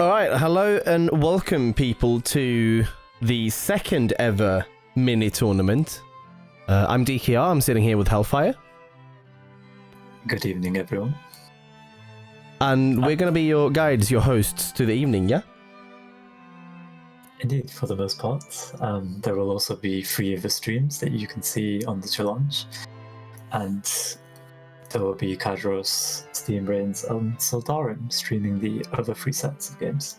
Alright, hello and welcome people to the second ever mini tournament. I'm DKR, I'm sitting here with Helfyre. Good evening, everyone. And we're going to be your guides, your hosts to the evening, yeah? Indeed, for the most part. There will also be 3 other streams that you can see on the challenge. And there will be Kadros, Steambrains, and Soldarim streaming the other 3 sets of games.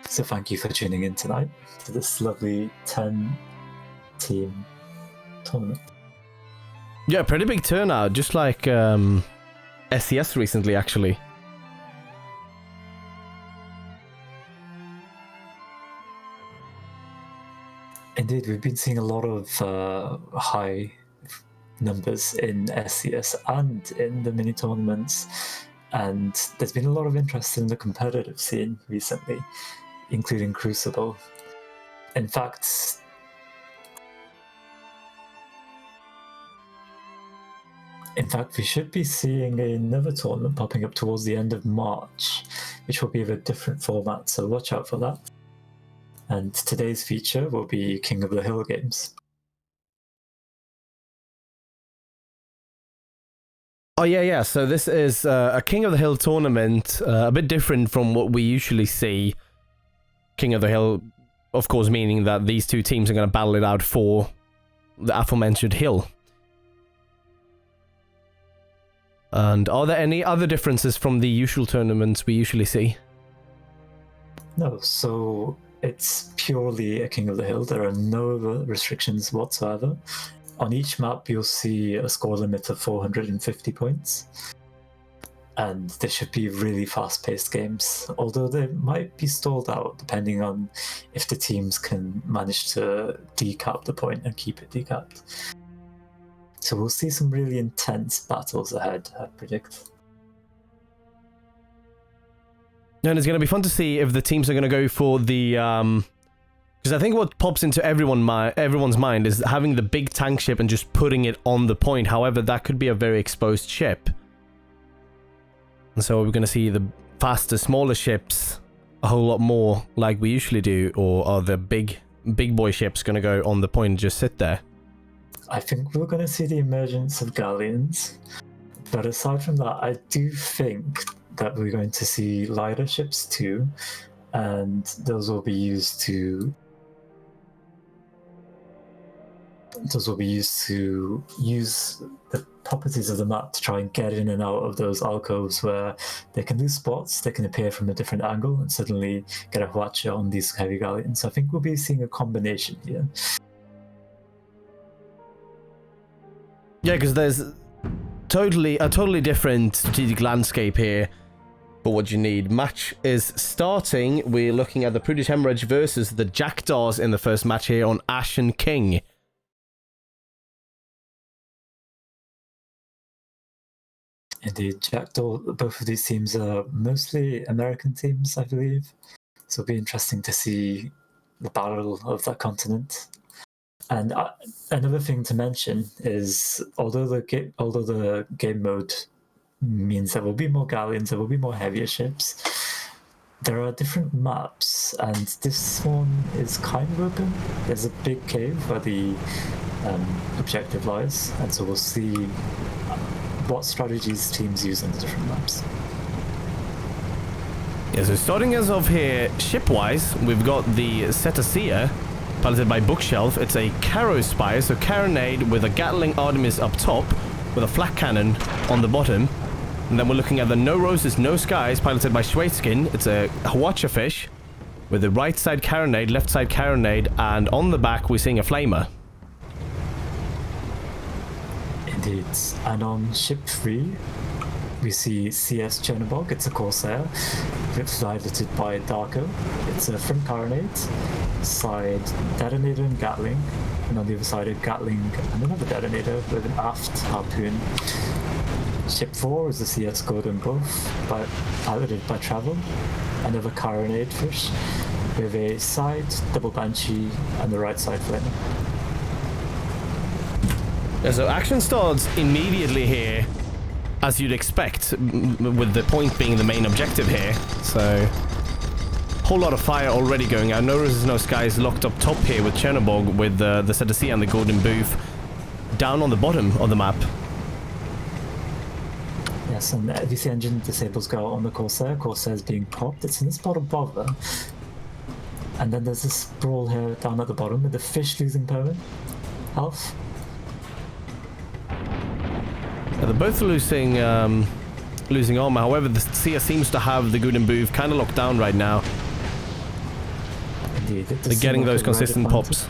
So thank you for tuning in tonight to this lovely 10-team tournament. Yeah, pretty big turnout, just like SCS recently, actually. Indeed, we've been seeing a lot of high numbers in SCS and in the mini tournaments, and there's been a lot of interest in the competitive scene recently, including Crucible. In fact, we should be seeing another tournament popping up towards the end of March, which will be of a different format, so watch out for that. And today's feature will be King of the Hill games. Oh yeah, so this is a King of the Hill tournament, a bit different from what we usually see. King of the Hill, of course, meaning that these two teams are going to battle it out for the aforementioned hill. And are there any other differences from the usual tournaments we usually see? No, so it's purely a King of the Hill. There are no restrictions whatsoever. On each map, you'll see a score limit of 450 points. And they should be really fast-paced games, although they might be stalled out depending on if the teams can manage to decap the point and keep it decapped. So we'll see some really intense battles ahead, I predict. And it's going to be fun to see if the teams are going to go for the... Because I think what pops into everyone's mind is having the big tank ship and just putting it on the point. However, that could be a very exposed ship. And so we're going to see the faster, smaller ships a whole lot more like we usually do. Or are the big boy ships going to go on the point and just sit there? I think we're going to see the emergence of galleons. But aside from that, I do think that we're going to see lighter ships too. And those will be used to use the properties of the map to try and get in and out of those alcoves where they can lose spots, they can appear from a different angle and suddenly get a watcher on these heavy galleons. So I think we'll be seeing a combination here. Yeah, because there's a totally different strategic landscape here for what you need. Match is starting. We're looking at the Prudish Hemorrhage versus the Jackdaws in the first match here on Ashen King. Indeed, Jackdaw, both of these teams are mostly American teams, I believe. So it'll be interesting to see the battle of that continent. And another thing to mention is, although the game mode means there will be more galleons, there will be more heavier ships, there are different maps, and this one is kind of open. There's a big cave where the objective lies, and so we'll see what strategies teams use on the different maps. Yeah, so starting as of here, ship-wise, we've got the Cetacea, piloted by Bookshelf. It's a Caro Spire, so Carronade with a Gatling Artemis up top, with a flak cannon on the bottom. And then we're looking at the No Roses, No Skies, piloted by Schweizkin. It's a Watcherfish, with the right side Carronade, left side Carronade, and on the back we're seeing a Flamer. Indeed. And on ship 3, we see CS Chernobog. It's a Corsair, piloted by Darko. It's a front Carronade, side Detonator and Gatling, and on the other side a Gatling and another Detonator with an aft Harpoon. Ship 4 is the CS Gordon Both, piloted by Travel, another Carronade fish, with a side double Banshee and the right side Flamer. Yeah, so action starts immediately here as you'd expect, with the point being the main objective here. So, whole lot of fire already going out. No Roses, No Skies locked up top here with Chernobog, with the ZSC and the Golden Booth down on the bottom of the map. Yes, and the VC engine disables go out on the Corsair. Corsair's being popped. It's in the spot above them. And then there's this brawl here down at the bottom with the fish losing power. Health. Yeah, they're both losing armor. However, the Seer seems to have the Golden Booth kind of locked down right now. Indeed, They're getting those consistent pops.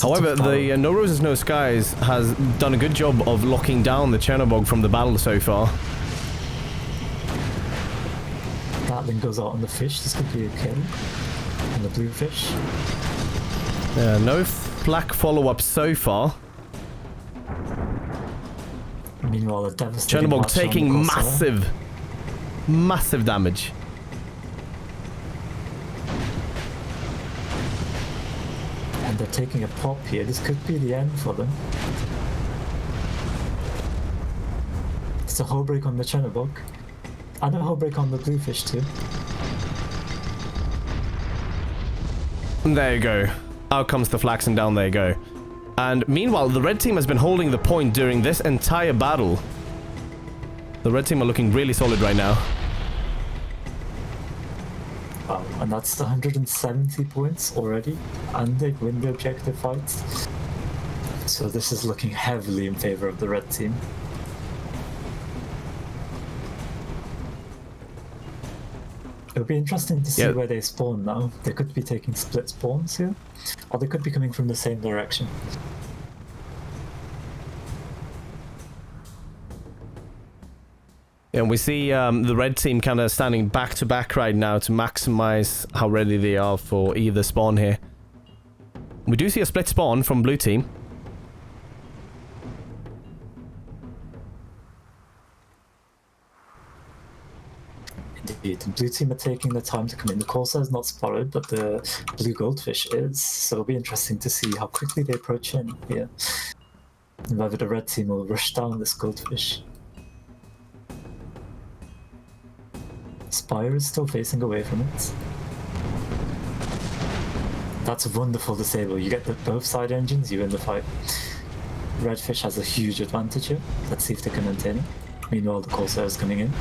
However, the No Roses, No Skies has done a good job of locking down the Chernobog from the battle so far. That then goes out on the fish. This could be a kill. On the blue fish. No flak follow-up so far. Meanwhile, a devastating Chernobog match on taking the Corsair. massive damage. And they're taking a pop here. This could be the end for them. It's a hull break on the Chernobog. And a hull break on the bluefish too. And there you go. Out comes the flax and down they go. And meanwhile, the red team has been holding the point during this entire battle. The red team are looking really solid right now. And that's 170 points already, and they win the objective fights. So this is looking heavily in favor of the red team. It'll be interesting to see where they spawn now. They could be taking split spawns here, or they could be coming from the same direction. And we see the red team kind of standing back to back right now to maximize how ready they are for either spawn here. We do see a split spawn from blue team. Indeed, the blue team are taking the time to come in. The Corsair is not spotted, but the blue goldfish is. So it'll be interesting to see how quickly they approach in here. And whether the red team will rush down this goldfish. Spire is still facing away from it. That's a wonderful disable. You get both side engines, you win the fight. Redfish has a huge advantage here. Let's see if they can maintain it. Meanwhile, the Corsair is coming in.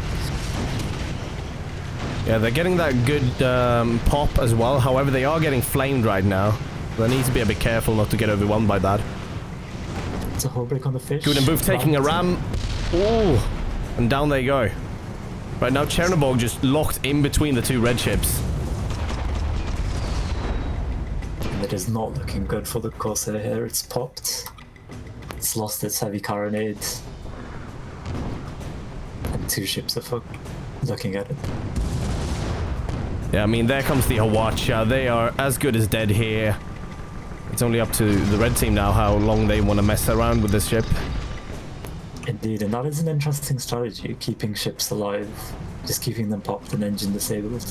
Yeah, they're getting that good pop as well. However, they are getting flamed right now. They need to be a bit careful not to get overwhelmed by that. It's a hull break on the fish. Good, and Booth taking a ram. Ooh, and down they go. Right now, Chernobog just locked in between the two red ships. And it is not looking good for the Corsair here. It's popped. It's lost its heavy carronade. And two ships are looking at it. Yeah, I mean, there comes the Hawacha. They are as good as dead here. It's only up to the red team now how long they want to mess around with this ship. Indeed, and that is an interesting strategy, keeping ships alive, just keeping them popped and engine disabled,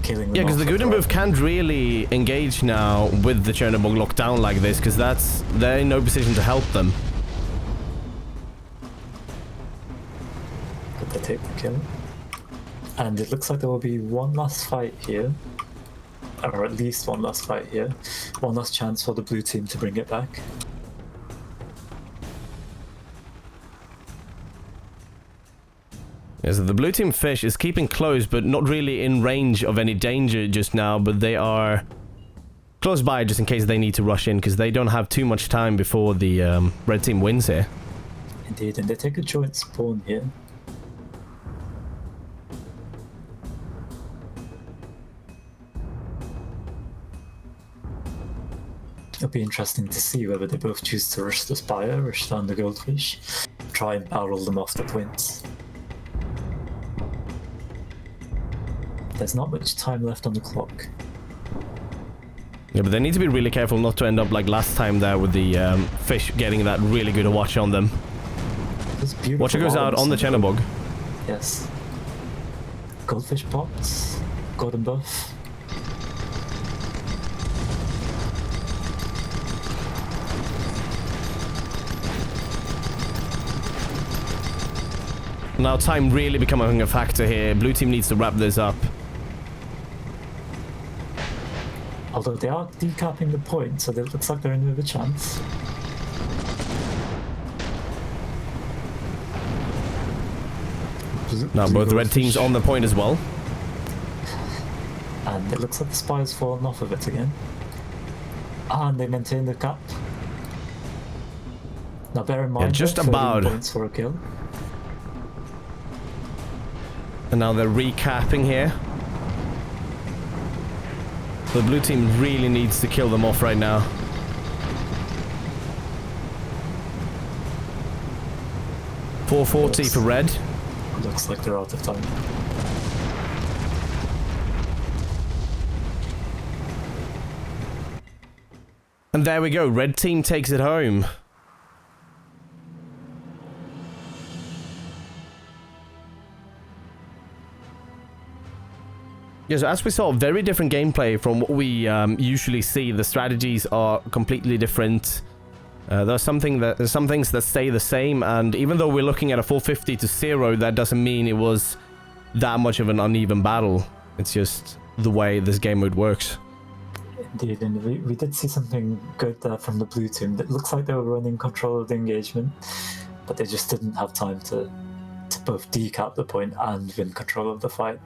killing them. Yeah, because the Gutenberg can't really engage now with the Chernobog locked down like this, because they're in no position to help them. Could they take the kill? And it looks like there will be one last fight here, or at least one last fight here, one last chance for the blue team to bring it back. Yeah, so the blue team fish is keeping close, but not really in range of any danger just now, but they are close by just in case they need to rush in, because they don't have too much time before the red team wins here. Indeed, and they take a joint spawn here. It'll be interesting to see whether they both choose to rush the Spire, rush down the Goldfish, try and barrel them off the points. There's not much time left on the clock. Yeah, but they need to be really careful not to end up like last time there with the fish getting that really good watch on them. Watcher goes out on the Chernobog. Yes. goldfish pots, golden buff. Now time really becoming a factor here. Blue team needs to wrap this up. Although they are decapping the point, so it looks like they're in with a chance. Now both red teams on the point as well. And it looks like the spire's fallen off of it again. And they maintain the cap. Now bear in mind, just 13 about points for a kill. And now they're recapping here. The blue team really needs to kill them off right now. .440 for red. Looks like they're out of time. And there we go. Red team takes it home. Yeah, so as we saw, very different gameplay from what we usually see. The strategies are completely different. There's some things that stay the same, and even though we're looking at a 450 to 0, that doesn't mean it was that much of an uneven battle. It's just the way this game mode works. Indeed, and we did see something good there from the blue team. It looks like they were running control of the engagement, but they just didn't have time to both decap the point and win control of the fight.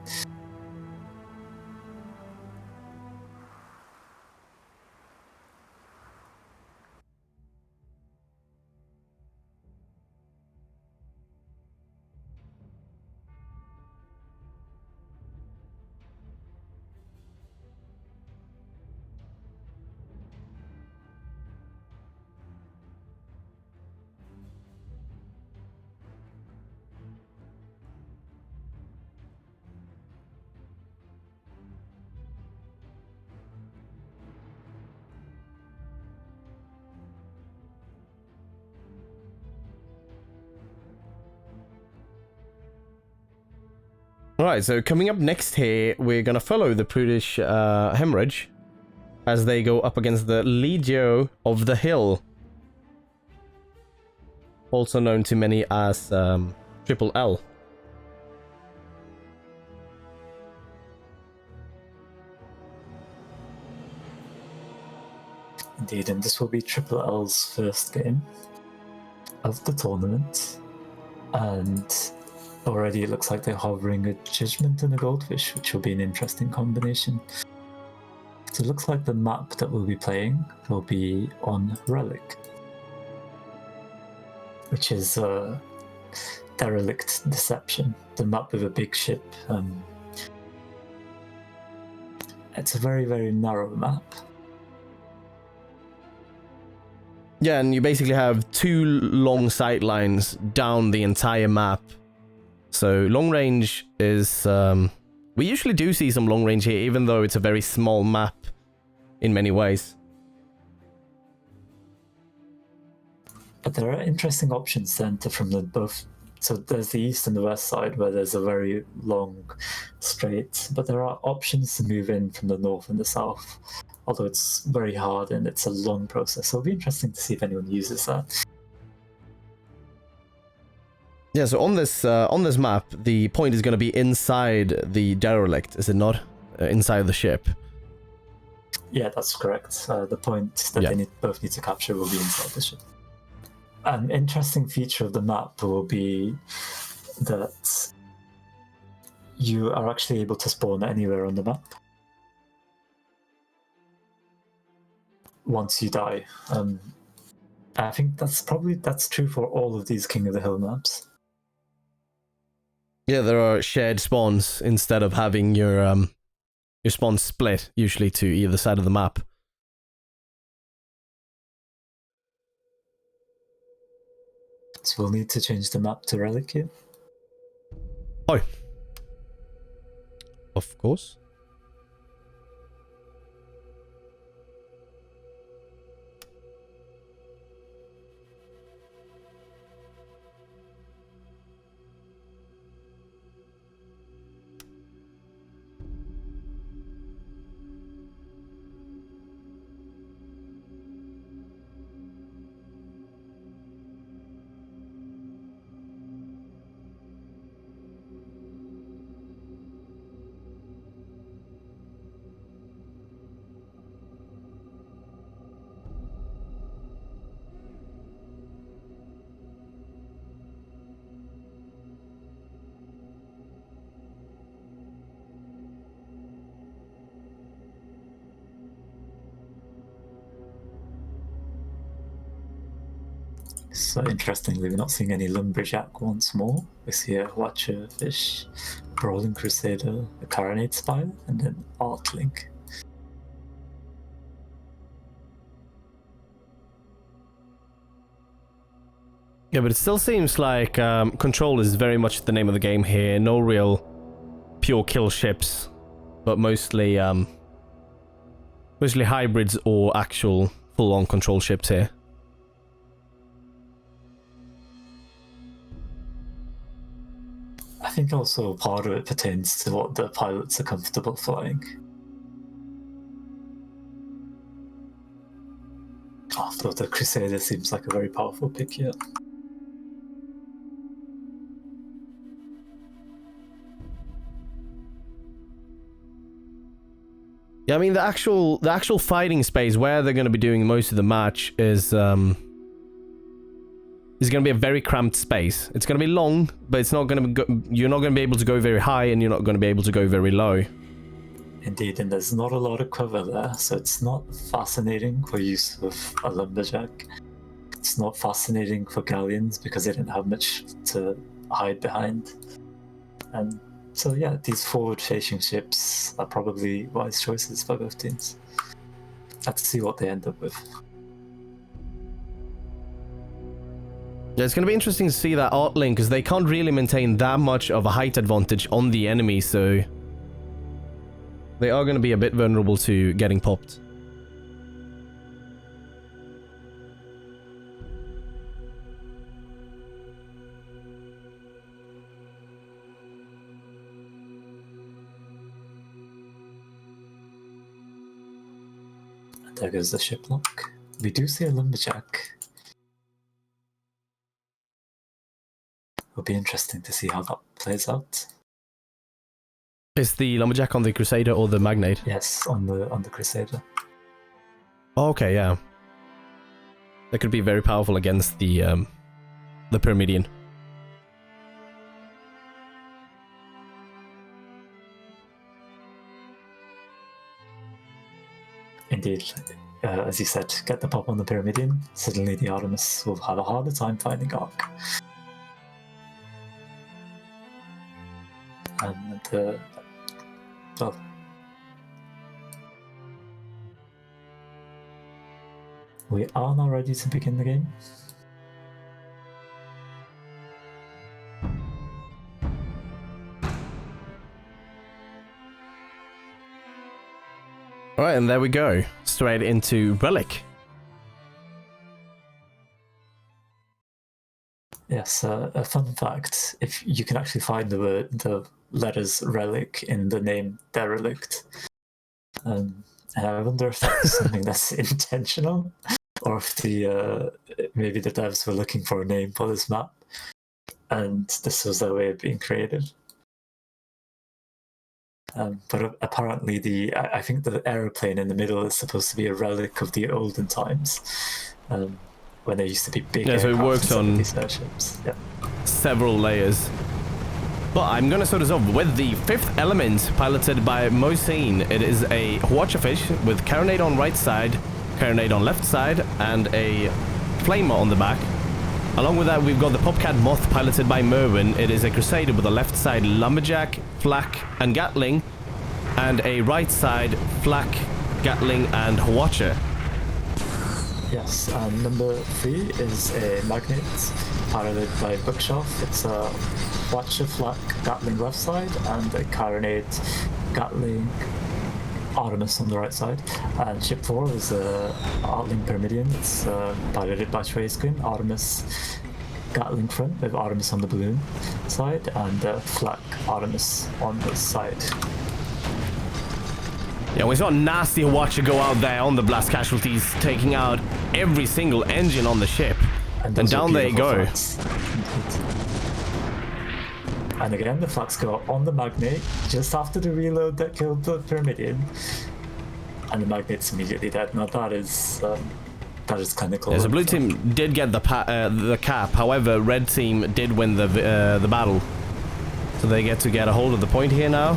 Alright, so coming up next here, we're gonna follow the British Hemorrhage as they go up against the Legio of the Hill, also known to many as Triple L. Indeed, and this will be Triple L's first game of the tournament, and already it looks like they're hovering a Judgment and a Goldfish, which will be an interesting combination. So it looks like the map that we'll be playing will be on Relic, which is Derelict Deception, the map with a big ship. It's a very, very narrow map. Yeah, and you basically have two long sight lines down the entire map. So long range is... we usually do see some long range here, even though it's a very small map in many ways. But there are interesting options then from the both. So there's the east and the west side where there's a very long straight, but there are options to move in from the north and the south. Although it's very hard and it's a long process, so it'll be interesting to see if anyone uses that. Yeah, so on this map, the point is going to be inside the derelict, is it not? Inside the ship. Yeah, that's correct. The point that they both need to capture will be inside the ship. An interesting feature of the map will be that you are actually able to spawn anywhere on the map once you die. I think that's true for all of these King of the Hill maps. Yeah, there are shared spawns instead of having your spawn split usually to either side of the map. So we'll need to change the map to Relic here. Oh. Of course. So interestingly, we're not seeing any lumberjack once more. We see a watcher fish, brawling crusader, a caronate spire, and an artling. Yeah, but it still seems like control is very much the name of the game here. No real pure kill ships, but mostly mostly hybrids or actual full-on control ships here. I think also part of it pertains to what the pilots are comfortable flying. Although the Crusader seems like a very powerful pick here. Yeah, I mean the actual fighting space where they're going to be doing most of the match is going to be a very cramped space. It's going to be long, but it's not going to be you're not going to be able to go very high, and you're not going to be able to go very low. Indeed, and there's not a lot of cover there, so it's not fascinating for use of a lumberjack. It's not fascinating for galleons because they didn't have much to hide behind. And so yeah, these forward-facing ships are probably wise choices for both teams. Let's see what they end up with. Yeah, it's going to be interesting to see that Artling, because they can't really maintain that much of a height advantage on the enemy, so they are going to be a bit vulnerable to getting popped. There goes the ship lock. We do see a lumberjack. It'll be interesting to see how that plays out. Is the lumberjack on the Crusader or the Magnate? Yes, on the Crusader. Oh, okay, yeah. That could be very powerful against the Pyramidion. Indeed, as you said, get the pop on the Pyramidion. Suddenly the Artemis will have a harder time finding Arc. And well, we are now ready to begin the game. Alright, and there we go. Straight into Relic. Yes, a fun fact, if you can actually find the letters relic in the name derelict. And I wonder if that's something that's intentional, or if maybe the devs were looking for a name for this map, and this was their way of being creative. But apparently I think the aeroplane in the middle is supposed to be a relic of the olden times, when there used to be big. Yeah, so it works on these airships. Yeah. Several layers. But I'm gonna start us off with the fifth element, piloted by Mosine. It is a Watcherfish with Caronade on right side, Caronade on left side, and a Flamer on the back. Along with that, we've got the Popcat Moth, piloted by Merwin. It is a Crusader with a left side Lumberjack, Flak, and Gatling, and a right side Flak, Gatling, and Watcher. Yes, and number 3 is a Magnet, piloted by Bookshelf. It's a Watcher, Flak, Gatling left side, and a Caronade, Gatling, Artemis on the right side. And ship 4 is a Artling Pyramidion. It's piloted by Schwayskin, Artemis, Gatling front with Artemis on the balloon side, and Flak Artemis on the side. Yeah, we saw a nasty Watcher go out there on the blast casualties, taking out every single engine on the ship. And down they go. And again, the Flaks go on the Magnate just after the reload that killed the Pyramidion. And the Magnate's immediately dead. Now that is clinical. Yeah, so blue team did get the cap, however, red team did win the battle. So they get to get a hold of the point here now.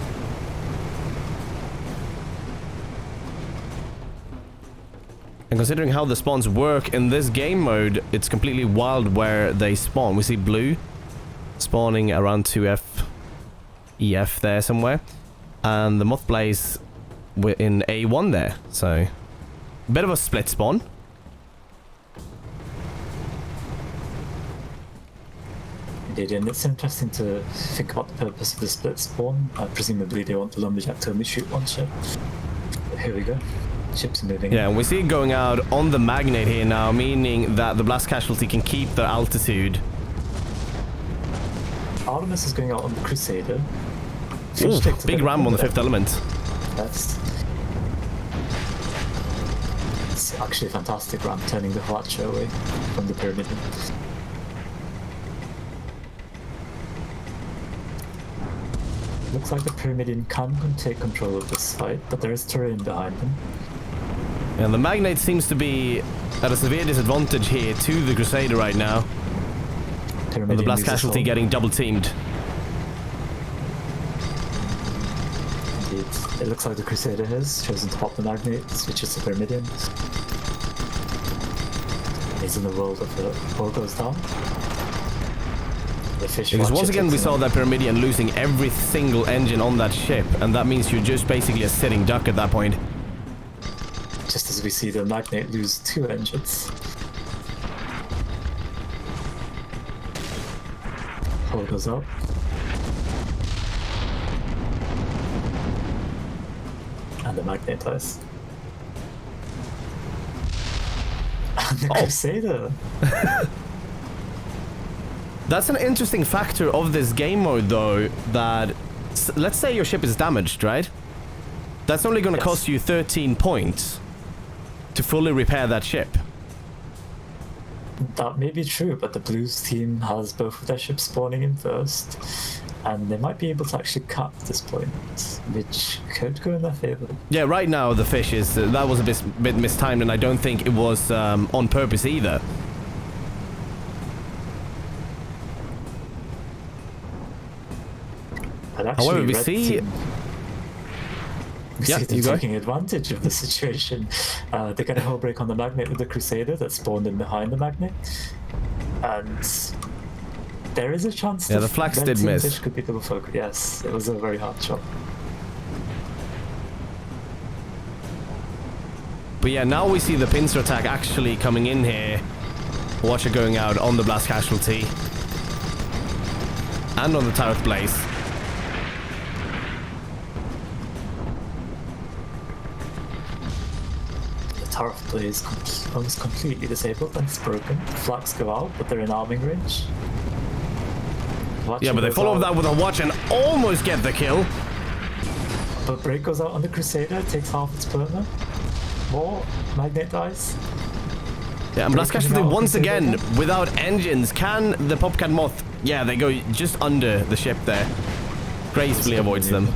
And considering how the spawns work in this game mode, it's completely wild where they spawn. We see blue spawning around 2F, EF there somewhere. And the moth blaze in A1 there. So, bit of a split spawn. Indeed, and it's interesting to think about the purpose of the split spawn. Presumably they want the lumberjack to only shoot one ship. But here we go. Ships are moving. Yeah, and we see it going out on the magnet here now, meaning that the blast casualty can keep their altitude. Artemis is going out on the Crusader. Ooh, big ram on the fifth element. That's... It's actually a fantastic ram, turning the Helfyre away from the pyramid. Looks like the Pyramidion can take control of this fight, but there is terrain behind them. And the Magnate seems to be at a severe disadvantage here to the Crusader right now. With the blast casualty getting double teamed. Indeed. It looks like the Crusader has chosen to pop the Magnate, switches to Pyramidion. He's in the world of the hull goes down. Because once again we saw that Pyramidion losing every single engine on that ship, and that means you're just basically a sitting duck at that point. Just as we see the Magnate lose 2 engines. Hull goes up. And the Magnate dies. And the Crusader! That's an interesting factor of this game mode, though, that... Let's say your ship is damaged, right? That's only going to cost you 13 points to fully repair that ship. That may be true, but the Blues team has both of their ships spawning in first, and they might be able to actually cap this point, which could go in their favor. Yeah, right now the fish is... that was a bit mistimed, and I don't think it was on purpose either. However, we see them taking advantage of the situation. They get a hull break on the Magnate with the Crusader that spawned in behind the Magnate, and there is a chance. Yeah, the flags did miss. Fish could be double focus. Yes, it was a very hard shot. But yeah, now we see the pincer attack actually coming in here. Watch it going out on the blast casualty and on the turret blaze. Turret blaze almost completely disabled and it's broken. The flags go out, but they're in arming range. Yeah, but they follow that with a watch and almost get the kill. But break goes out on the Crusader, takes half its perma. More Magnate dies. Yeah, and blast casualty once again without engines. Can the Popcat Moth? Yeah, they go just under the ship there. Gracefully avoids them.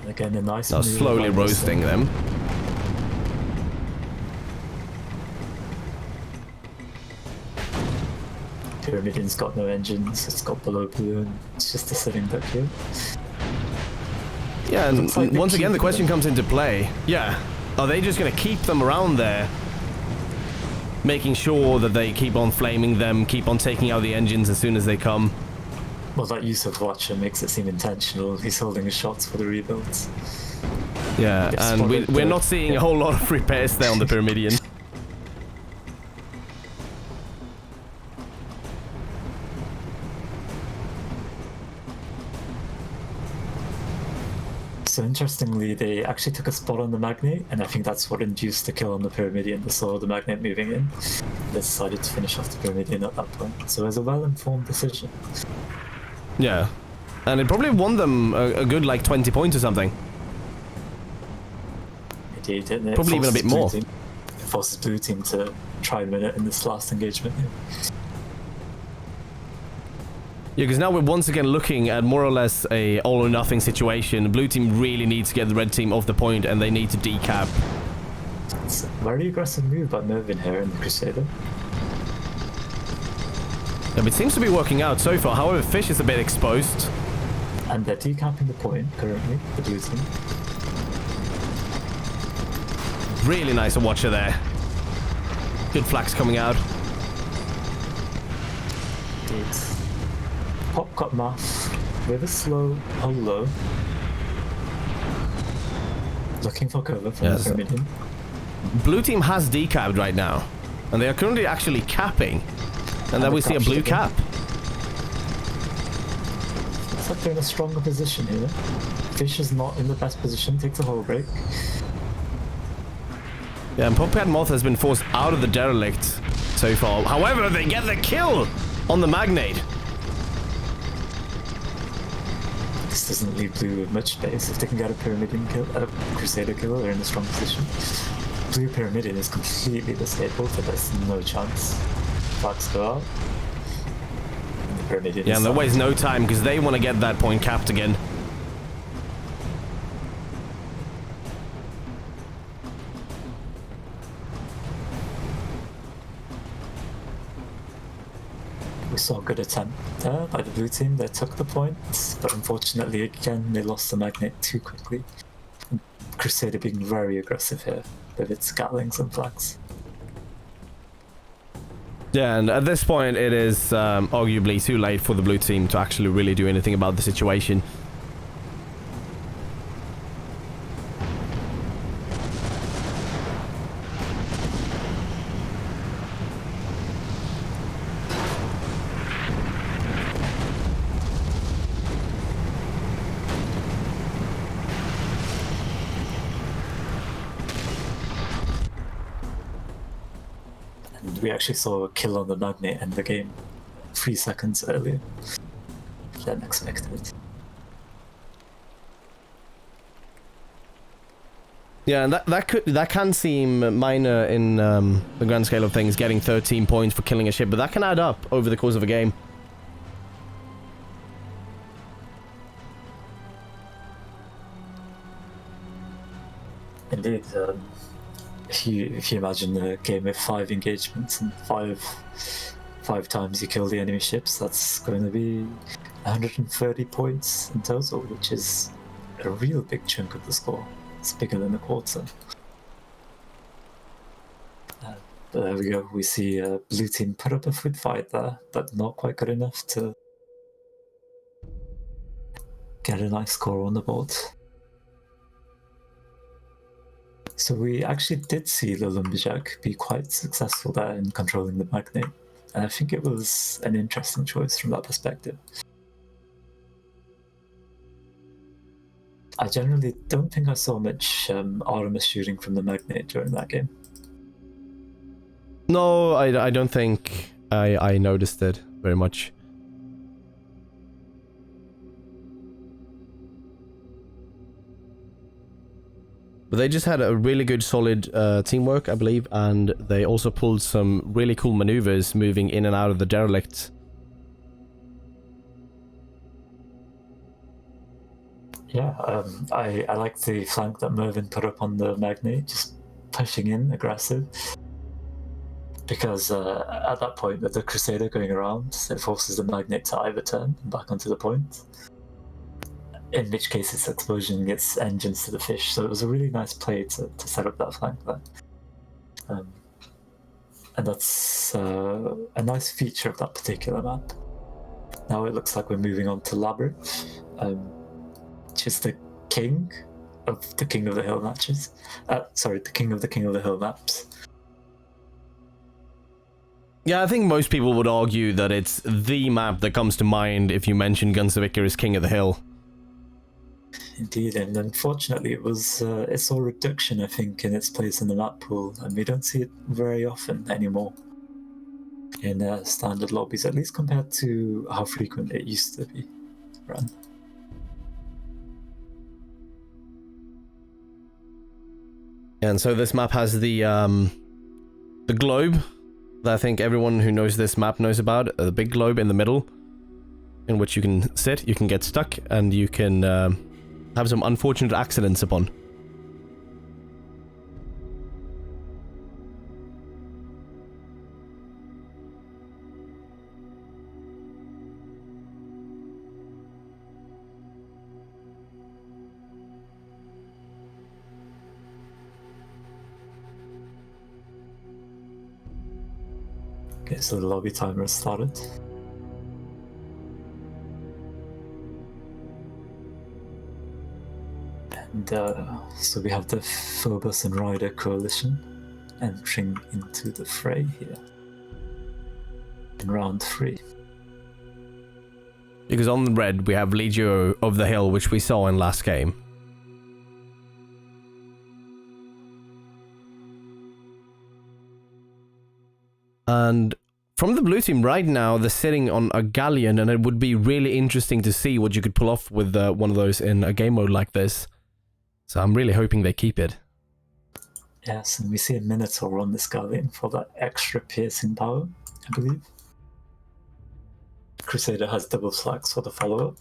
Again, a nice. Now slowly roasting them. Pyramidion's got no engines, it's got below blue, and it's just a sitting duck here. Yeah, and like once again the question comes into play. Yeah, are they just going to keep them around there? Making sure that they keep on flaming them, keep on taking out the engines as soon as they come. Well, that use of Watcher makes it seem intentional. He's holding his shots for the rebuilds. Yeah, and we're not seeing a whole lot of repairs there on the Pyramidion. So interestingly, they actually took a spot on the Magnate, and I think that's what induced the kill on the Pyramidion. They saw the Magnate moving in. They decided to finish off the Pyramidion at that point. So it was a well-informed decision. Yeah, and it probably won them a good like 20 points or something. It did, and probably even a bit more. It forces Blue Team to try and win it in this last engagement. Yeah, because now we're once again looking at more or less a all or nothing situation. Blue Team really needs to get the Red Team off the point, and they need to decap. It's a very aggressive move by Mervyn here in the Crusader. Yeah, but it seems to be working out so far. However, Fish is a bit exposed. And they're decapping the point currently, the blue team. Really nice to watch her there. Good flags coming out. Indeed. Pop got math with a slow holo. Looking for cover from the Pyramidion. Blue team has decapped right now. And they are currently actually capping. And then we see a blue cap. Looks like they're in a stronger position here. Fish is not in the best position, takes a hull break. Yeah, and Popcat Moth has been forced out of the derelict so far. However, they get the kill on the Magnate. This doesn't leave Blue with much space. If they can get a Pyramidion kill, a Crusader kill, they're in a strong position. Blue Pyramidion is completely disabled, so there's no chance. Flags go out. And the Pyramidion Yeah, and there waits no time because they want to get that point capped again. We saw a good attempt there by the blue team. They took the point, but unfortunately, again, they lost the Magnate too quickly. And Crusader being very aggressive here with its Gatlings and flags. Yeah, and at this point, it is arguably too late for the blue team to actually really do anything about the situation. We actually saw a kill on the Magnate end the game 3 seconds earlier than expected. Yeah, and that can seem minor in the grand scale of things, getting 13 points for killing a ship, but that can add up over the course of a game. Indeed, if you imagine a game with 5 engagements and five times you kill the enemy ships, that's going to be 130 points in total, which is a real big chunk of the score. It's bigger than a quarter. But there we go. We see blue team put up a foot fight there, but not quite good enough to get a nice score on the board. So we actually did see the Lumberjack be quite successful there in controlling the Magnate, and I think it was an interesting choice from that perspective. I generally don't think I saw much Artemis shooting from the Magnate during that game. No, I don't think I noticed it very much. But they just had a really good solid teamwork, I believe, and they also pulled some really cool maneuvers moving in and out of the derelict. Yeah, I like the flank that Mervyn put up on the Magnate, just pushing in, aggressive. Because at that point, with the Crusader going around, it forces the Magnate to either turn back onto the point. In which case, its explosion gets engines to the fish. So it was a really nice play to set up that flank there. And that's a nice feature of that particular map. Now it looks like we're moving on to Labyrinth, which is the king of the King of the Hill matches. Sorry, the king of the Hill maps. Yeah, I think most people would argue that it's the map that comes to mind if you mention Guns of Icarus King of the Hill. Indeed, and unfortunately it saw a reduction, I think, in its place in the map pool, and we don't see it very often anymore in standard lobbies, at least compared to how frequent it used to be run. And so this map has the globe that I think everyone who knows this map knows about, the big globe in the middle, in which you can sit, you can get stuck, and you can have some unfortunate accidents upon. Okay, so the lobby timer has started. And so we have the Phobos and Rider coalition entering into the fray here in round 3. Because on the red we have Legio of the Hill, which we saw in last game. And from the blue team right now, they're sitting on a galleon, and it would be really interesting to see what you could pull off with one of those in a game mode like this. So I'm really hoping they keep it. Yes, and we see a Minotaur on this galleon for that extra piercing power, I believe. Crusader has double flags for the follow-up.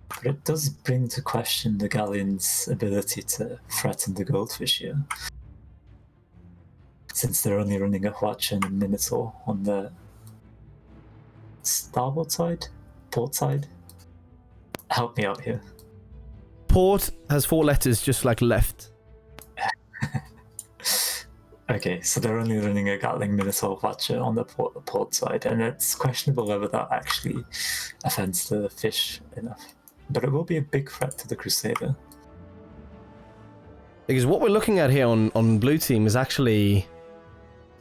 But it does bring to question the galleon's ability to threaten the goldfish here, since they're only running a Huacha and a Minotaur on the starboard side? Port side? Help me out here. Port has 4 letters just like left. Okay, so they're only running a Gatling Minotaur Huacha on the port side, and it's questionable whether that actually offends the fish enough. But it will be a big threat to the Crusader. Because what we're looking at here on blue team is actually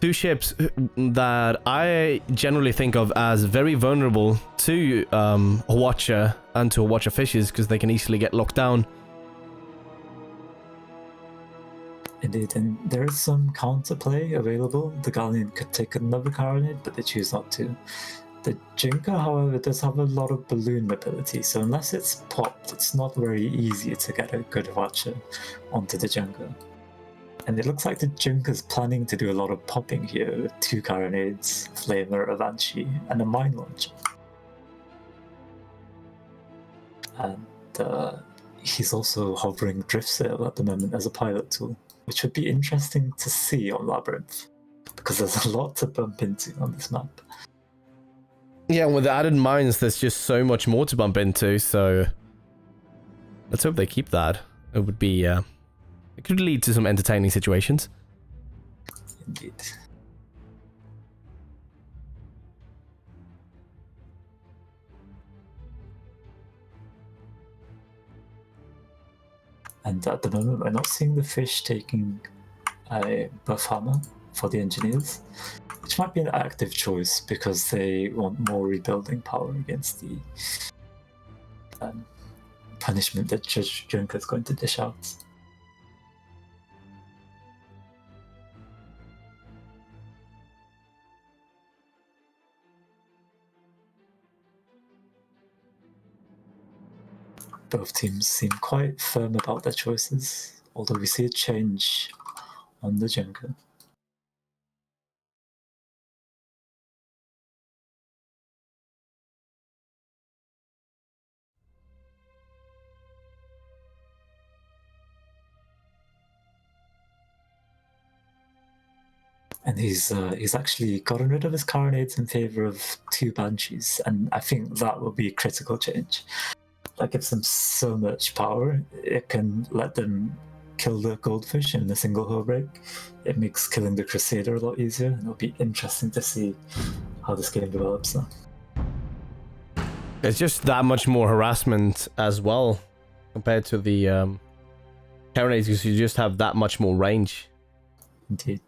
2 ships that I generally think of as very vulnerable to Huacha and to Huacha fishes, because they can easily get locked down. Indeed, and there is some counterplay available. The Galleon could take another carronade, but they choose not to. The Junker, however, does have a lot of balloon mobility, so unless it's popped, it's not very easy to get a good Huacha onto the Junker. And it looks like the Junker's planning to do a lot of popping here with 2 carronades, Flamer, a Banshee, and a mine launcher. And he's also hovering drift sail at the moment as a pilot tool, which would be interesting to see on Labyrinth, because there's a lot to bump into on this map. Yeah, with the added mines, there's just so much more to bump into, so let's hope they keep that. It would be, it could lead to some entertaining situations. Indeed. And at the moment, we're not seeing the fish taking a buff hammer for the engineers, which might be an active choice because they want more rebuilding power against the punishment that Judge Junker is going to dish out. Both teams seem quite firm about their choices, although we see a change on the Junker. And he's actually gotten rid of his carronades in favor of 2 Banshees, and I think that will be a critical change. That gives them so much power. It can let them kill the goldfish in a single hull break. It makes killing the Crusader a lot easier, and it'll be interesting to see how this game develops now. It's just that much more harassment as well compared to the carronades, because you just have that much more range. Indeed.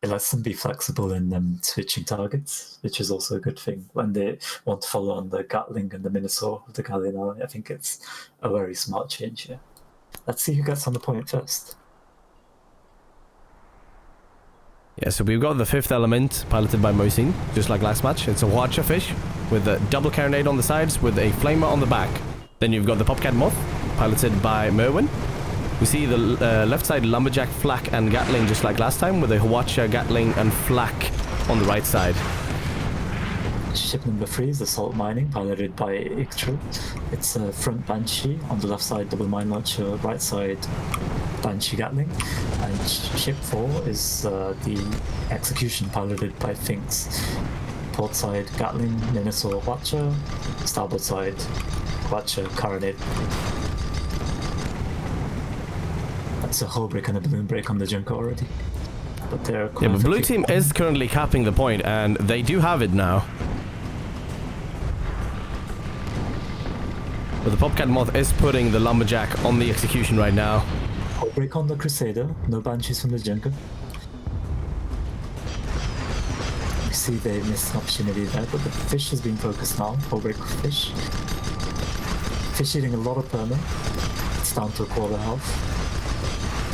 It lets them be flexible in switching targets, which is also a good thing when they want to follow on the Gatling and the Minotaur with the Galleon ally. I think it's a very smart change here. Let's see who gets on the point first. Yeah, so we've got the 5th element piloted by Mosin, just like last match. It's a Huacha fish with a double carronade on the sides with a flamer on the back. Then you've got the Popcat Moth piloted by Merwin. We see the left side Lumberjack, Flak, and Gatling just like last time, with a Huacha, Gatling, and Flak on the right side. Ship number 3 is Assault Mining, piloted by Ictro. It's a front Banshee, on the left side double mine launcher, right side Banshee Gatling. And ship 4 is the Execution, piloted by Finks. Port side Gatling, Minotaur, Huacha. Starboard side Huacha, Carronade. It's a hull break and a balloon break on the Junker already. But they're Yeah, but blue team is currently capping the point, and they do have it now. But the Popcat Moth is putting the Lumberjack on the execution right now. Hull break on the Crusader, no Banshees from the Junker. We see they missed an opportunity there, but the fish has been focused now. Hull break fish. Fish eating a lot of perma. It's down to a quarter health.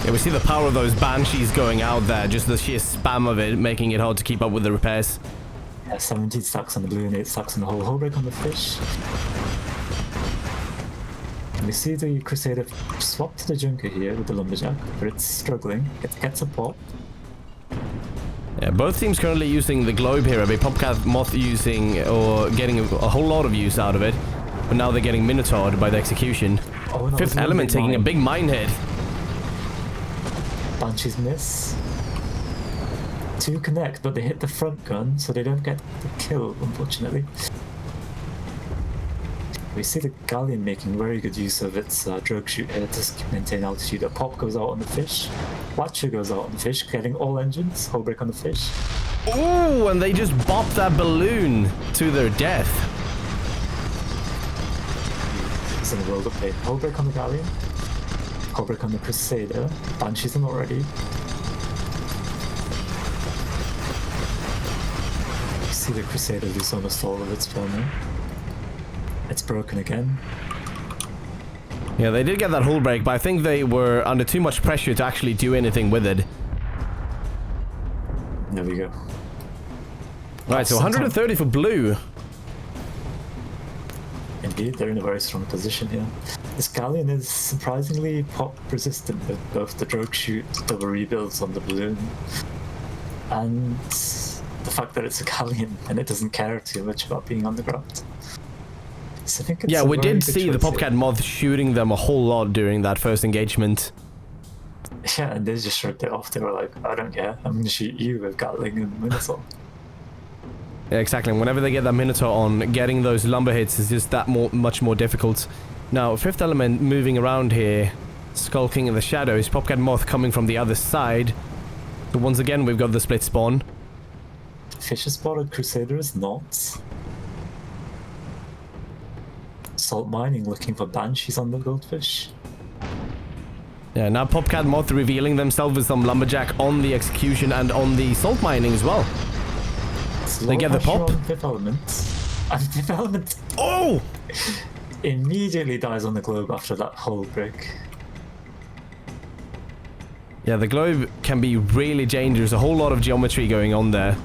Yeah, we see the power of those Banshees going out there, just the sheer spam of it, making it hard to keep up with the repairs. Yeah, 17 stacks on the blue and 8 stacks on the hull break on the fish. And we see the Crusader swap to the Junker here with the Lumberjack, but it's struggling. It gets a pop. Yeah, both teams currently using the Globe here, a Popcat Moth using, or getting a whole lot of use out of it. But now they're getting Minotaured by the execution. Oh, no, Fifth Element taking a big mine hit. Banshees miss. 2 connect, but they hit the front gun, so they don't get the kill, unfortunately. We see the Galleon making very good use of its drug shoot here to maintain altitude. A pop goes out on the fish. Watcher goes out on the fish, getting all engines. Hull break on the fish. Ooh, and they just bop that balloon to their death. It's in the world of pain. Hull break on the Galleon. Hull break on the Crusader. Banshees them already. You see the Crusader lose almost all of its filming. It's broken again. Yeah, they did get that hull break, but I think they were under too much pressure to actually do anything with it. There we go. Right, so 130 for blue. Indeed, they're in a very strong position here. This Galleon is surprisingly pop resistant with both the drogue shoot, double rebuilds on the balloon, and the fact that it's a Galleon and it doesn't care too much about being on the ground. So I think it's yeah, we did see the Popcat Moth shooting them a whole lot during that first engagement. Yeah, and they just shrugged it off. They were like, I don't care, I'm gonna shoot you with Gatling and Minotaur. Yeah, exactly. Whenever they get that Minotaur on, getting those lumber hits is just that much more difficult. Now, Fifth Element moving around here, skulking in the shadows. Popcat Moth coming from the other side. So once again, we've got the split spawn. Fish is spotted, Crusader is not. Salt mining looking for Banshees on the goldfish. Yeah, now Popcat Moth revealing themselves with some Lumberjack on the execution and on the salt mining as well. They get the pop. Fifth Element. And Fifth Element Oh! immediately dies on the globe after that hull break. Yeah, the globe can be really dangerous. A whole lot of geometry going on there.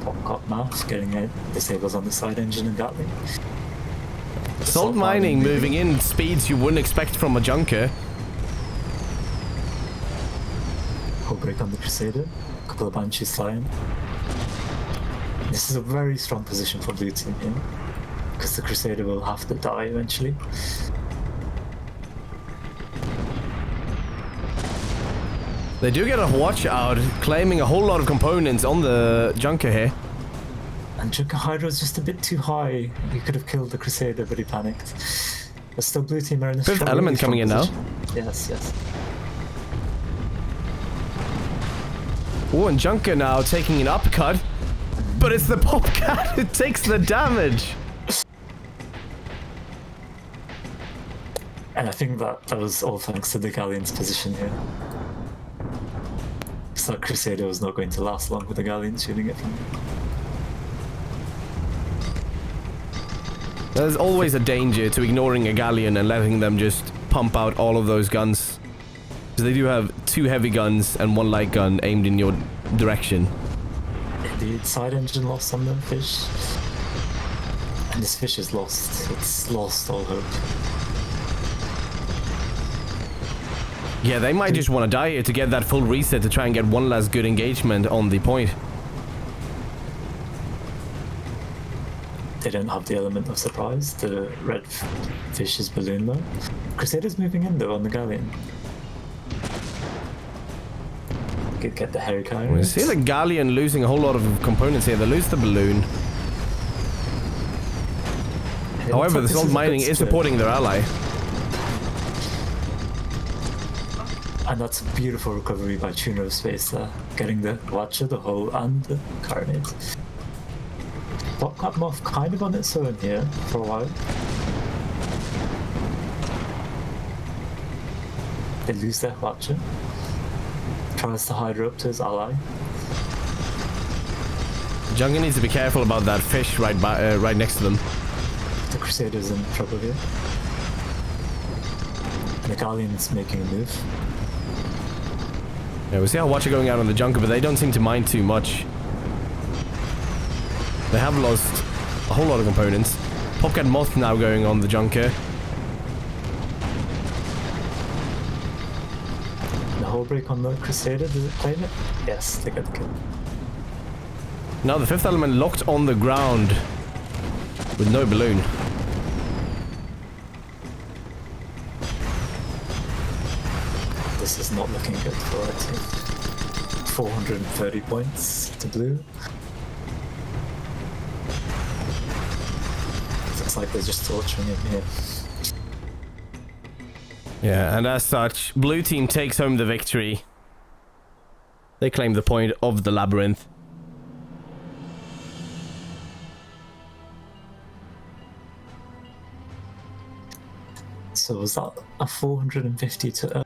Popcot mouse getting it. Disables on the side engine and Gatling. Salt mining moving in speeds you wouldn't expect from a Junker. Hull break on the Crusader. Couple of Banshees flying. This is a very strong position for blue team here, because the Crusader will have to die eventually. They do get a watch out, claiming a whole lot of components on the Junker here. And Junker Hydra is just a bit too high. He could have killed the Crusader, but he panicked. But still, blue team are in a Fifth Element coming in now. Yes, yes. Oh, and Junker now taking an uppercut. But it's the Popcat who takes the damage. And I think that was all thanks to the Galleon's position here. So Crusader was not going to last long with the Galleon shooting it from. There's always a danger to ignoring a Galleon and letting them just pump out all of those guns. Because they do have 2 heavy guns and 1 light gun aimed in your direction. Indeed, side engine lost on the fish. And this fish is lost. It's lost all hope. Yeah, they might just want to die here to get that full reset to try and get one last good engagement on the point. They don't have the element of surprise. The red fish is balloon low. Crusader's moving in though on the Galleon. Could get the Helfyre. We see the Galleon losing a whole lot of components here. They lose the balloon. However, the salt mining is supporting their ally. And that's a beautiful recovery by Tuner of Space there, getting the Watcher, the Hull, and the Carnage. Botcat Moth kind of on its own here for a while. They lose their Watcher. Tries to hide her up to his ally. Junker needs to be careful about that fish right next to them. The Crusader's in trouble here. And the Galleon's making a move. Yeah, we see how Watcher going out on the Junker, but they don't seem to mind too much. They have lost a whole lot of components. Popcat Moth now going on the Junker. The hull break on the Crusader, does it claim it? Yes, they get the kill. Now the fifth element locked on the ground with no balloon. This is not looking good for our team. 430 points to blue. Looks like they're just torturing him here. Yeah, and as such, blue team takes home the victory. They claim the point of the labyrinth. So was that a 450 to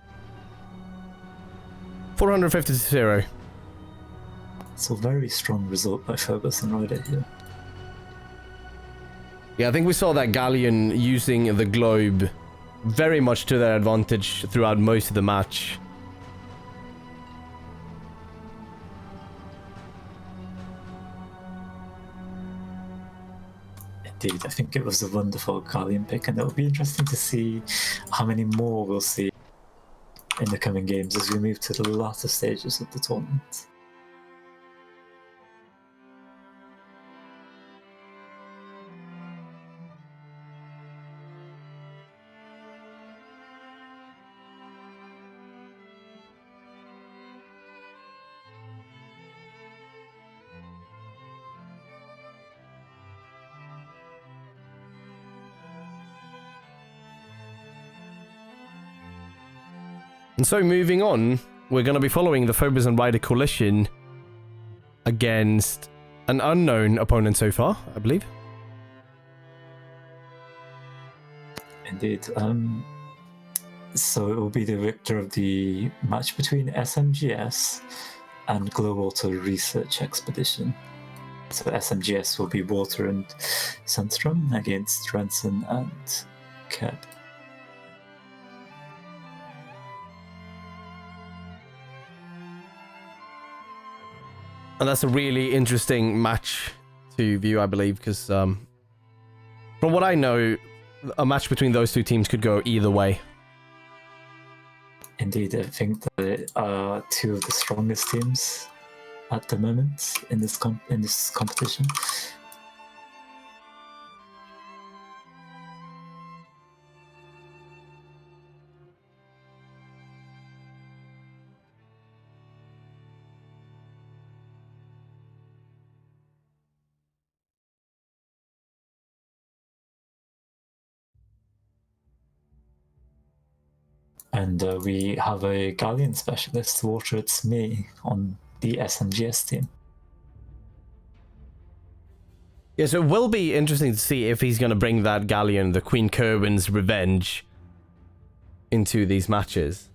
450 to 0. It's a very strong result by Fergus and Ryder here. Yeah, I think we saw that Galleon using the globe very much to their advantage throughout most of the match. Indeed, I think it was a wonderful Galleon pick, and it'll be interesting to see how many more we'll see in the coming games as we move to the latter stages of the tournament. And so moving on, we're going to be following the Phobos and Ryder coalition against an unknown opponent so far, I believe. Indeed. So it will be the victor of the match between SMGS and Glow Water Research Expedition. So SMGS will be Water and Sandstrom against Renson and Keb. And that's a really interesting match to view, I believe, because from what I know, a match between those two teams could go either way. Indeed, I think that they are two of the strongest teams at the moment in this competition. And we have a Galleon specialist, Water It's Me, on the SMGS team. Yeah, so it will be interesting to see if he's going to bring that Galleon, the Queen Kerwin's Revenge, into these matches.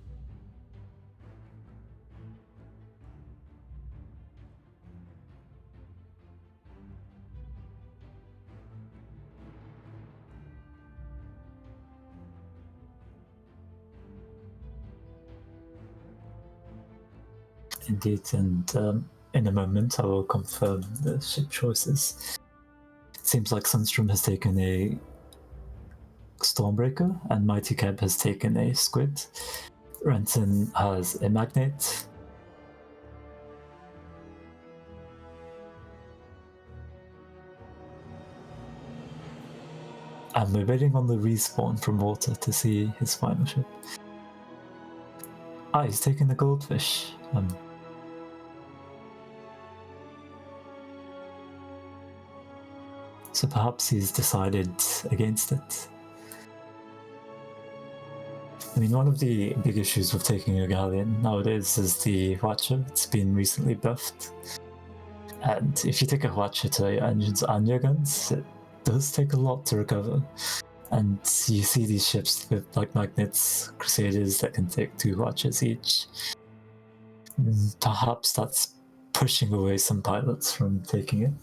Indeed, and in a moment I will confirm the ship choices. It seems like Sunstrom has taken a Stormbreaker and Mighty Keb has taken a Squid. Renton has a Magnet. And we're waiting on the respawn from Water to see his final ship. Ah, he's taking the Goldfish. So perhaps he's decided against it. I mean, one of the big issues with taking a galleon nowadays is the Hwacha. It's been recently buffed. And if you take a Hwacha to your engines and your guns, it does take a lot to recover. And you see these ships with like Magnets, Crusaders that can take 2 Hwachas each. Perhaps that's pushing away some pilots from taking it.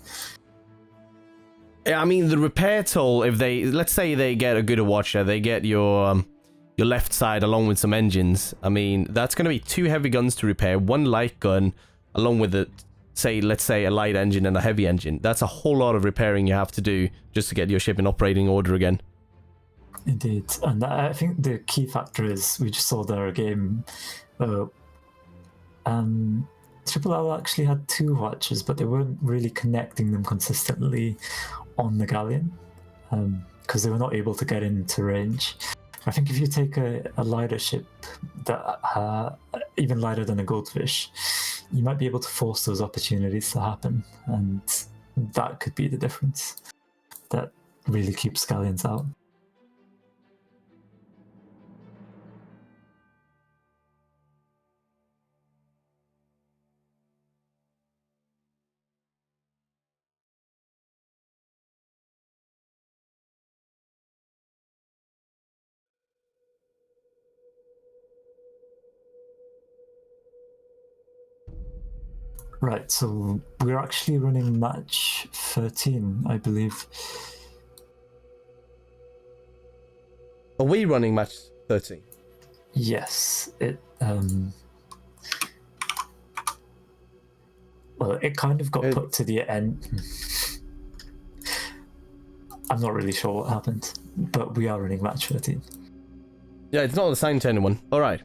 Yeah, I mean, the repair toll, if they, let's say they get a good Watcher, they get your left side along with some engines. I mean, that's going to be 2 heavy guns to repair, 1 light gun, along with a, let's say a light engine and a heavy engine. That's a whole lot of repairing you have to do just to get your ship in operating order again. Indeed, and I think the key factor is we just saw there a game. Triple L actually had 2 Watchers, but they weren't really connecting them consistently on the galleon because they were not able to get into range. I think if you take a lighter ship that even lighter than a Goldfish, you might be able to force those opportunities to happen, and that could be the difference that really keeps galleons out. Right, so we're actually running match 13, I believe. Are we running match 13? Yes, it well, it kind of got put to the end. I'm not really sure what happened, but we are running match 13. Yeah, it's not assigned to anyone. All right.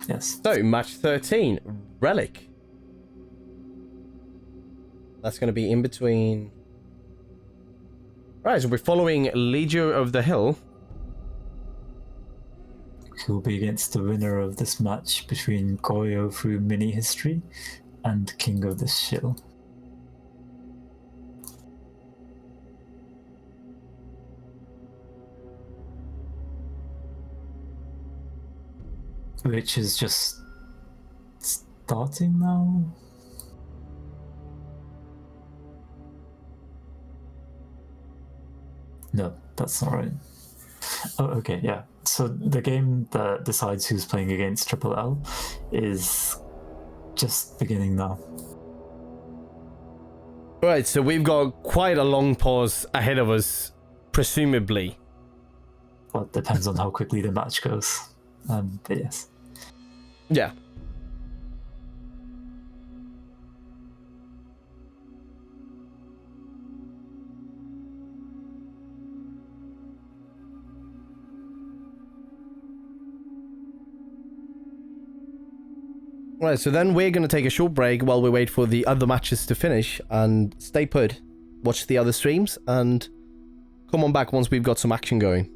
Yes. So, match 13, Relic. That's going to be in between... Right, so we're following Legio of the Hill. Who will be against the winner of this match between Goyo through mini history and King of the Shill. Which is just starting now. No, that's not right. Oh, okay, yeah. So the game that decides who's playing against Triple L is just beginning now. Right, so we've got quite a long pause ahead of us, presumably. Well, it depends on how quickly the match goes. But yes. Yeah. Right, so then we're going to take a short break while we wait for the other matches to finish, and stay put, watch the other streams, and come on back once we've got some action going.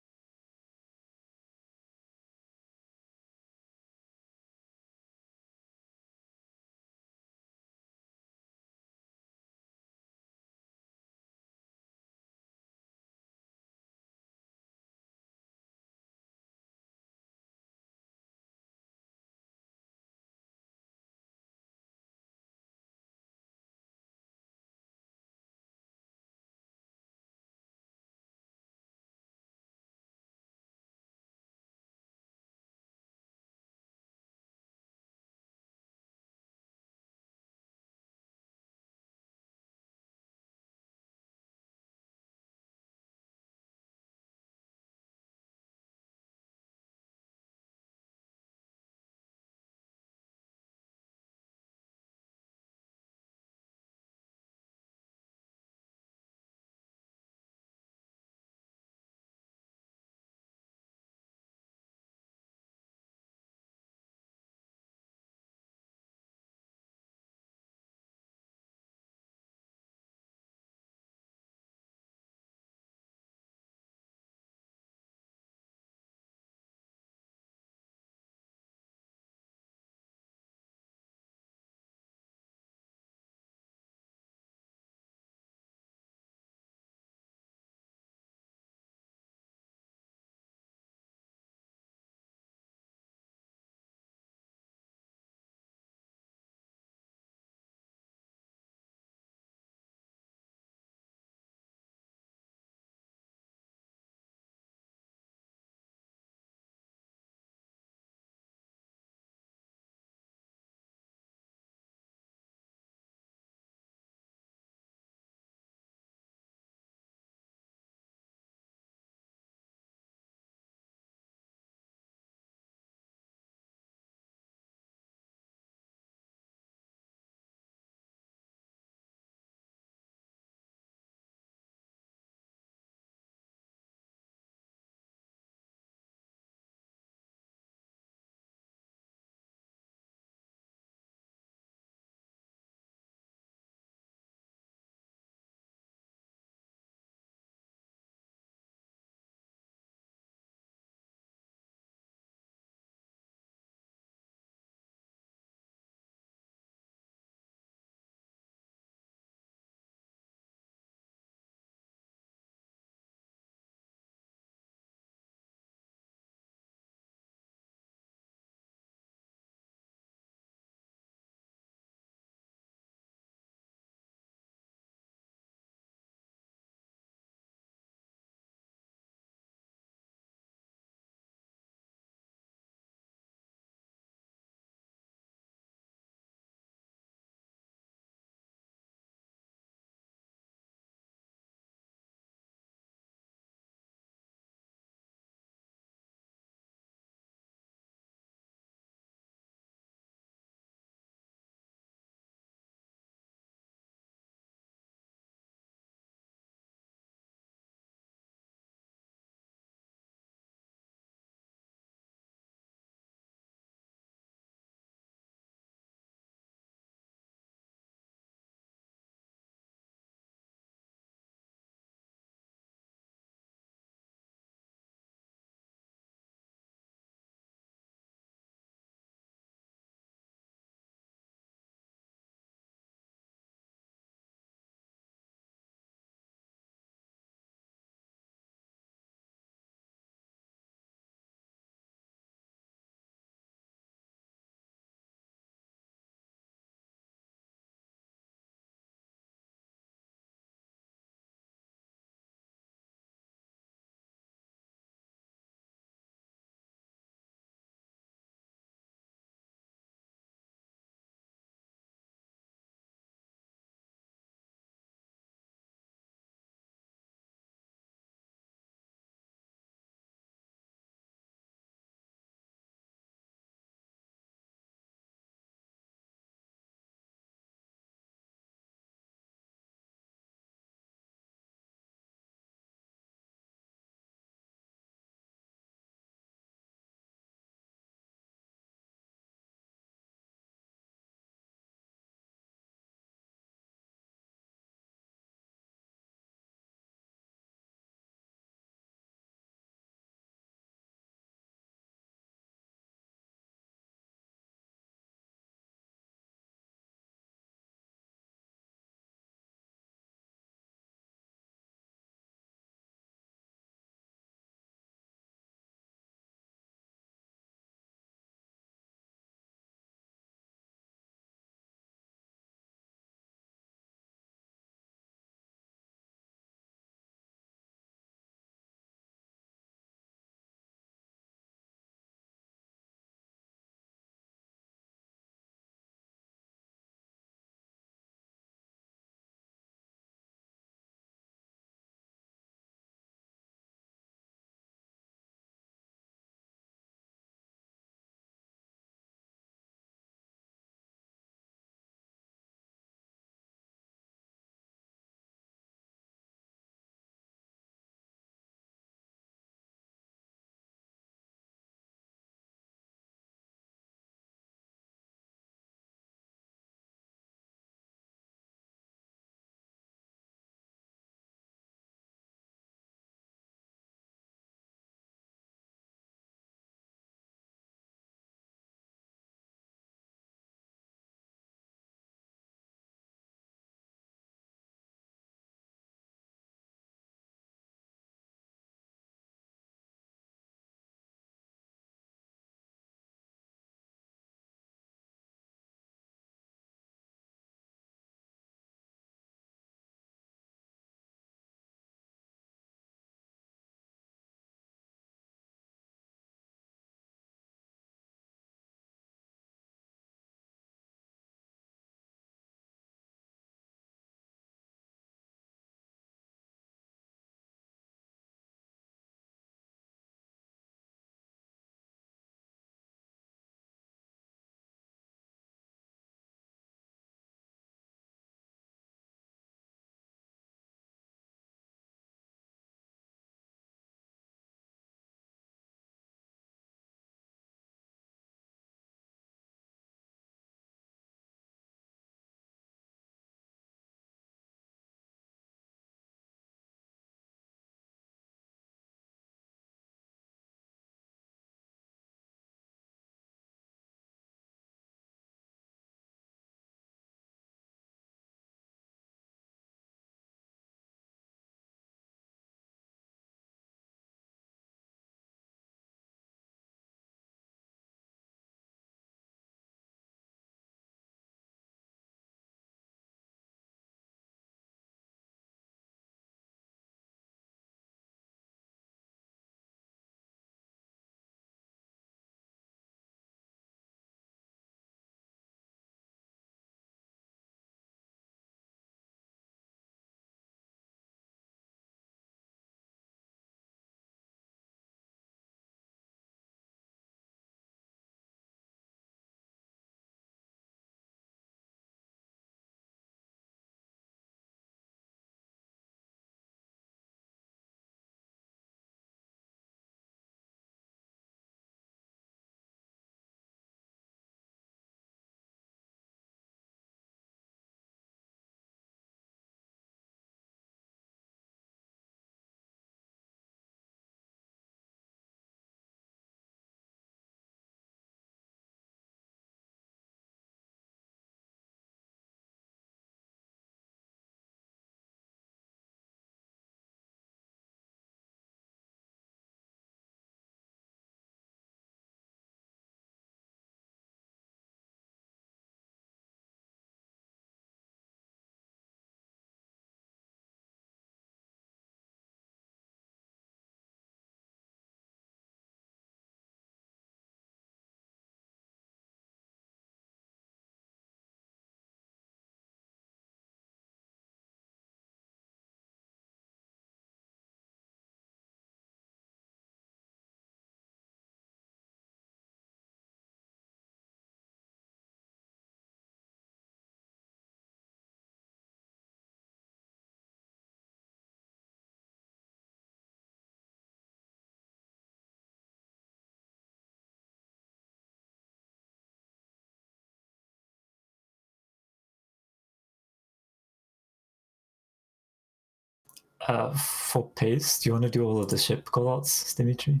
For pace, do you want to do all of the ship callouts, Dimitri?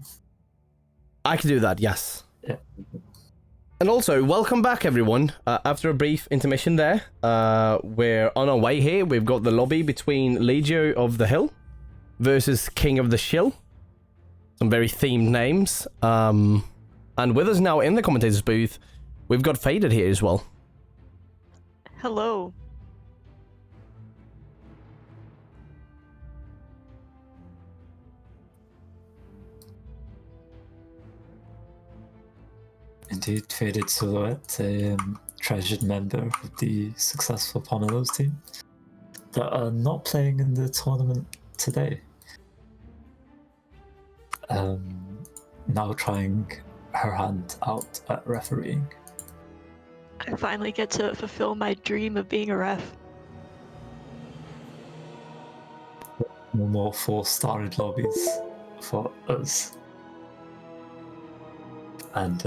I can do that, yes. Yeah. And also, welcome back, everyone. After a brief intermission there, we're on our way here. We've got the lobby between Legio of the Hill versus King of the Shill. Some very themed names. And with us now in the commentators booth, we've got Faded here as well. Hello. Indeed, Faded Silhouette, a treasured member of the successful Pomelos team that are not playing in the tournament today. Now trying her hand out at refereeing. I finally get to fulfill my dream of being a ref. No more 4-starred lobbies for us. And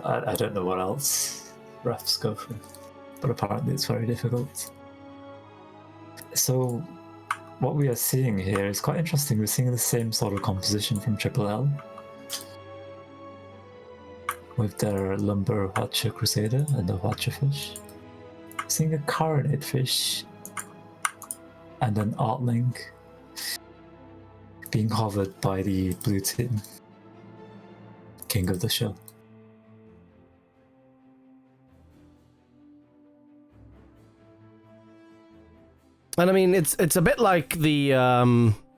I don't know what else refs go through, but apparently it's very difficult. So what we are seeing here is quite interesting. We're seeing the same sort of composition from Triple L, with their Lumber Watcher Crusader and the Watcher Fish. We're seeing a Caronate Fish and an Artling being hovered by the blue team, King of the Show. And I mean, it's a bit like the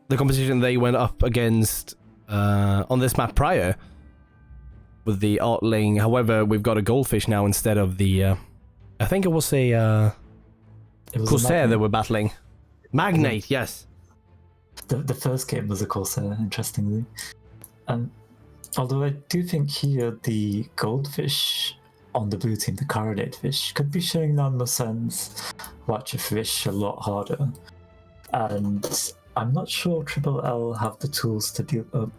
competition they went up against on this map prior with the Artling. However, we've got a Goldfish now instead of the I think it was a Corsair that we're battling. Magnate, yes. The first game was a Corsair, interestingly. Although I do think here the Goldfish on the blue team, the Caronate Fish, could be showing down Musen's Watcher Fish a lot harder. And I'm not sure Triple L have the tools to deal...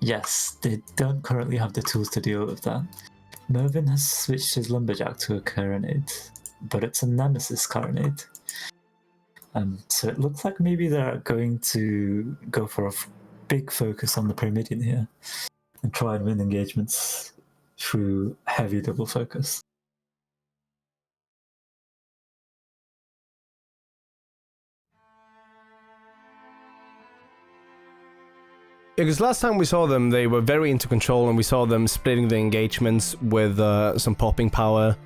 yes, they don't currently have the tools to deal with that. Mervyn has switched his Lumberjack to a Caronate, but it's a Nemesis Caronate. So it looks like maybe they're going to go for a big focus on the Pyramidion here and try and win engagements through heavy double focus. Because last time we saw them, they were very into control, and we saw them splitting the engagements with some popping power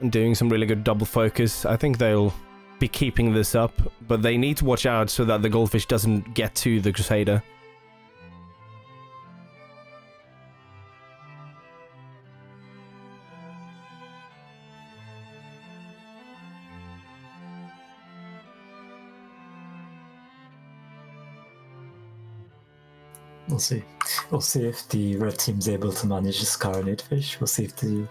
and doing some really good double focus. I think they'll be keeping this up, but they need to watch out so that the Goldfish doesn't get to the Crusader. We'll see. We'll see if the red team's able to manage this Caronate Fish. We'll see if the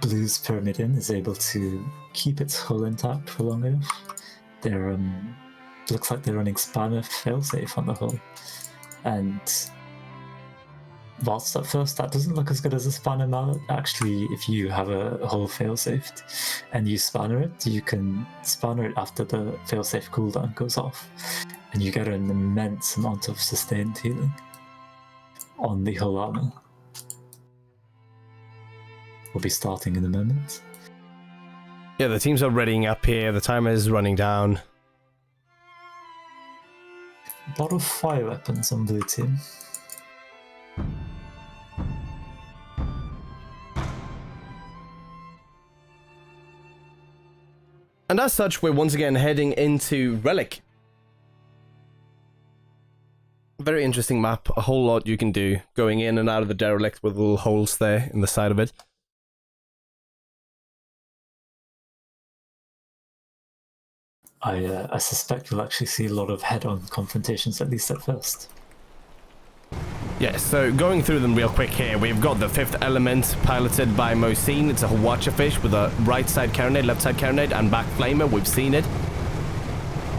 blue's Pyramidion is able to keep its hull intact for long enough. They're looks like they're running spammer failsafe on the hull. And whilst at first that doesn't look as good as a spanner mallet, actually if you have a hull failsafed and you spanner it, you can spanner it after the failsafe cooldown goes off. And you get an immense amount of sustained healing on the hull armor. We'll be starting in a moment. Yeah, the teams are readying up here. The timer is running down. A lot of fire weapons on blue team. And as such, we're once again heading into Relic. Very interesting map. A whole lot you can do going in and out of the derelict with little holes there in the side of it. I suspect we'll actually see a lot of head-on confrontations, at least at first. Yeah, so going through them real quick here, we've got the fifth element piloted by Mosine. It's a Watcher Fish with a right side Caronade, left side Caronade, and back Flamer. We've seen it.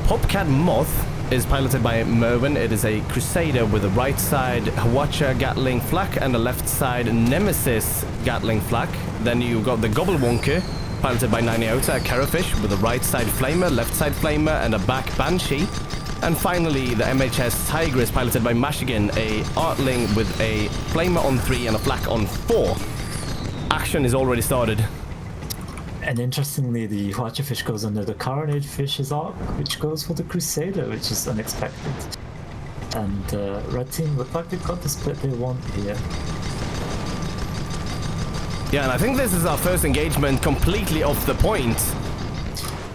Popcat Moth is piloted by Mervyn. It is a Crusader with a right side Watcher Gatling Flak and a left side Nemesis Gatling Flak. Then you've got the Gobblewonker piloted by 9 Iota, a Karafish with a right side flamer, left side flamer, and a back Banshee. And finally, the MHS Tigris, piloted by Mashigan, a Artling with a flamer on 3 and a flak on 4. Action is already started. And interestingly, the Watcherfish goes under the Carnage Fish's arc, which goes for the Crusader, which is unexpected. And Red Team look like they've got the split they want here. Yeah, and I think this is our first engagement completely off the point.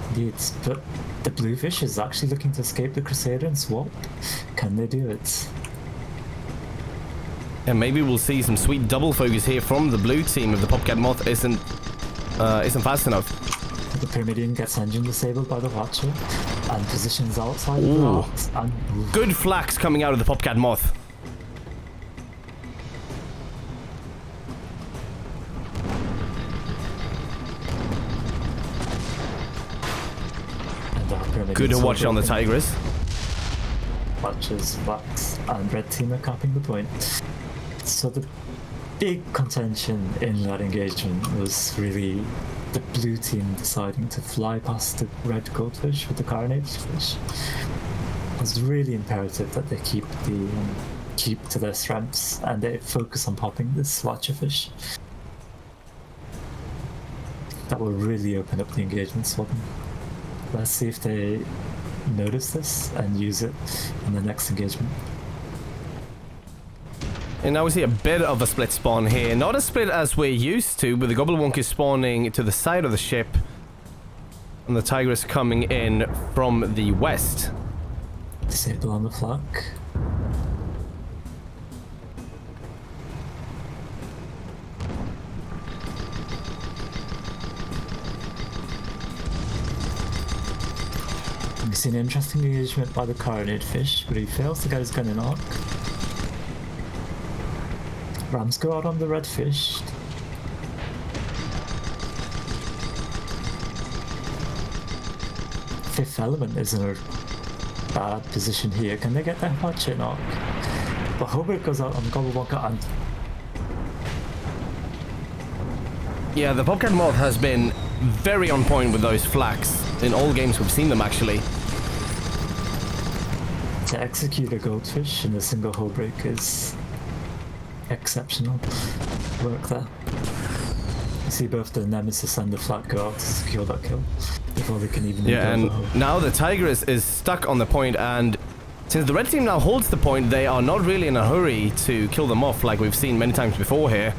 Indeed, but the Blue Fish is actually looking to escape the Crusader and swap. Can they do it? And maybe we'll see some sweet double focus here from the blue team if the Popcat Moth isn't fast enough. The Pyramidion gets engine disabled by the Watcher and positions outside Ooh. the arcs. And Good flax coming out of the Popcat Moth. Good to watch on the Tigris. Watchers, Wax, and Red Team are capping the point. So the big contention in that engagement was really the blue team deciding to fly past the red goldfish with the Carnage Fish. It was really imperative that they keep to their strengths and they focus on popping this Watcherfish. That will really open up the engagements for them. Let's see if they notice this and use it in the next engagement. And now we see a bit of a split spawn here. Not as split as we're used to, but the Gobblewonk spawning to the side of the ship. And the Tigris coming in from the west. Disable on the flak. We see an interesting engagement by the Carnage Fish, but he fails to get his gun in arc. Rams go out on the red fish. Fifth Element is in a bad position here. Can they get their hatch in arc? But Hobart goes out on Gobblewonk and Yeah, the Popcat Moth has been very on point with those flaks. In all games we've seen them actually. to execute a goldfish in a single hull break is exceptional work there. You see both the Nemesis and the Flat go out to secure that kill before they can even Yeah, and now the Tigris is stuck on the point, and since the red team now holds the point, they are not really in a hurry to kill them off like we've seen many times before here.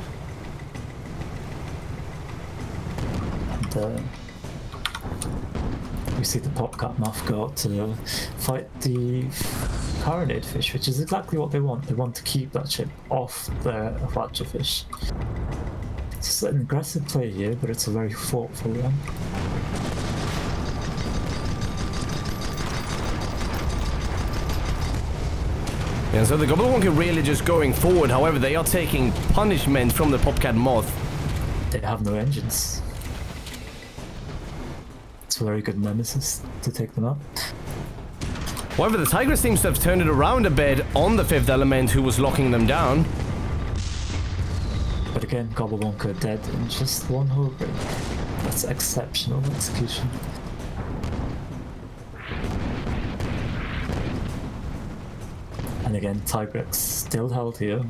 And, we see the Popcat Moth go out to fight the Carronade fish, which is exactly what they want. They want to keep that ship off the Watcher fish. It's an aggressive play here, but it's a very thoughtful one. Yeah, so the Gobblewonk are really just going forward. However, they are taking punishment from the Popcat Moth. They have no engines. It's a very good Nemesis to take them up. However, the Tigris seems to have turned it around a bit on the Fifth Element, who was locking them down. But again, Gobblewonk are dead in just one hull break. That's exceptional execution. And again, Tigrex still held here.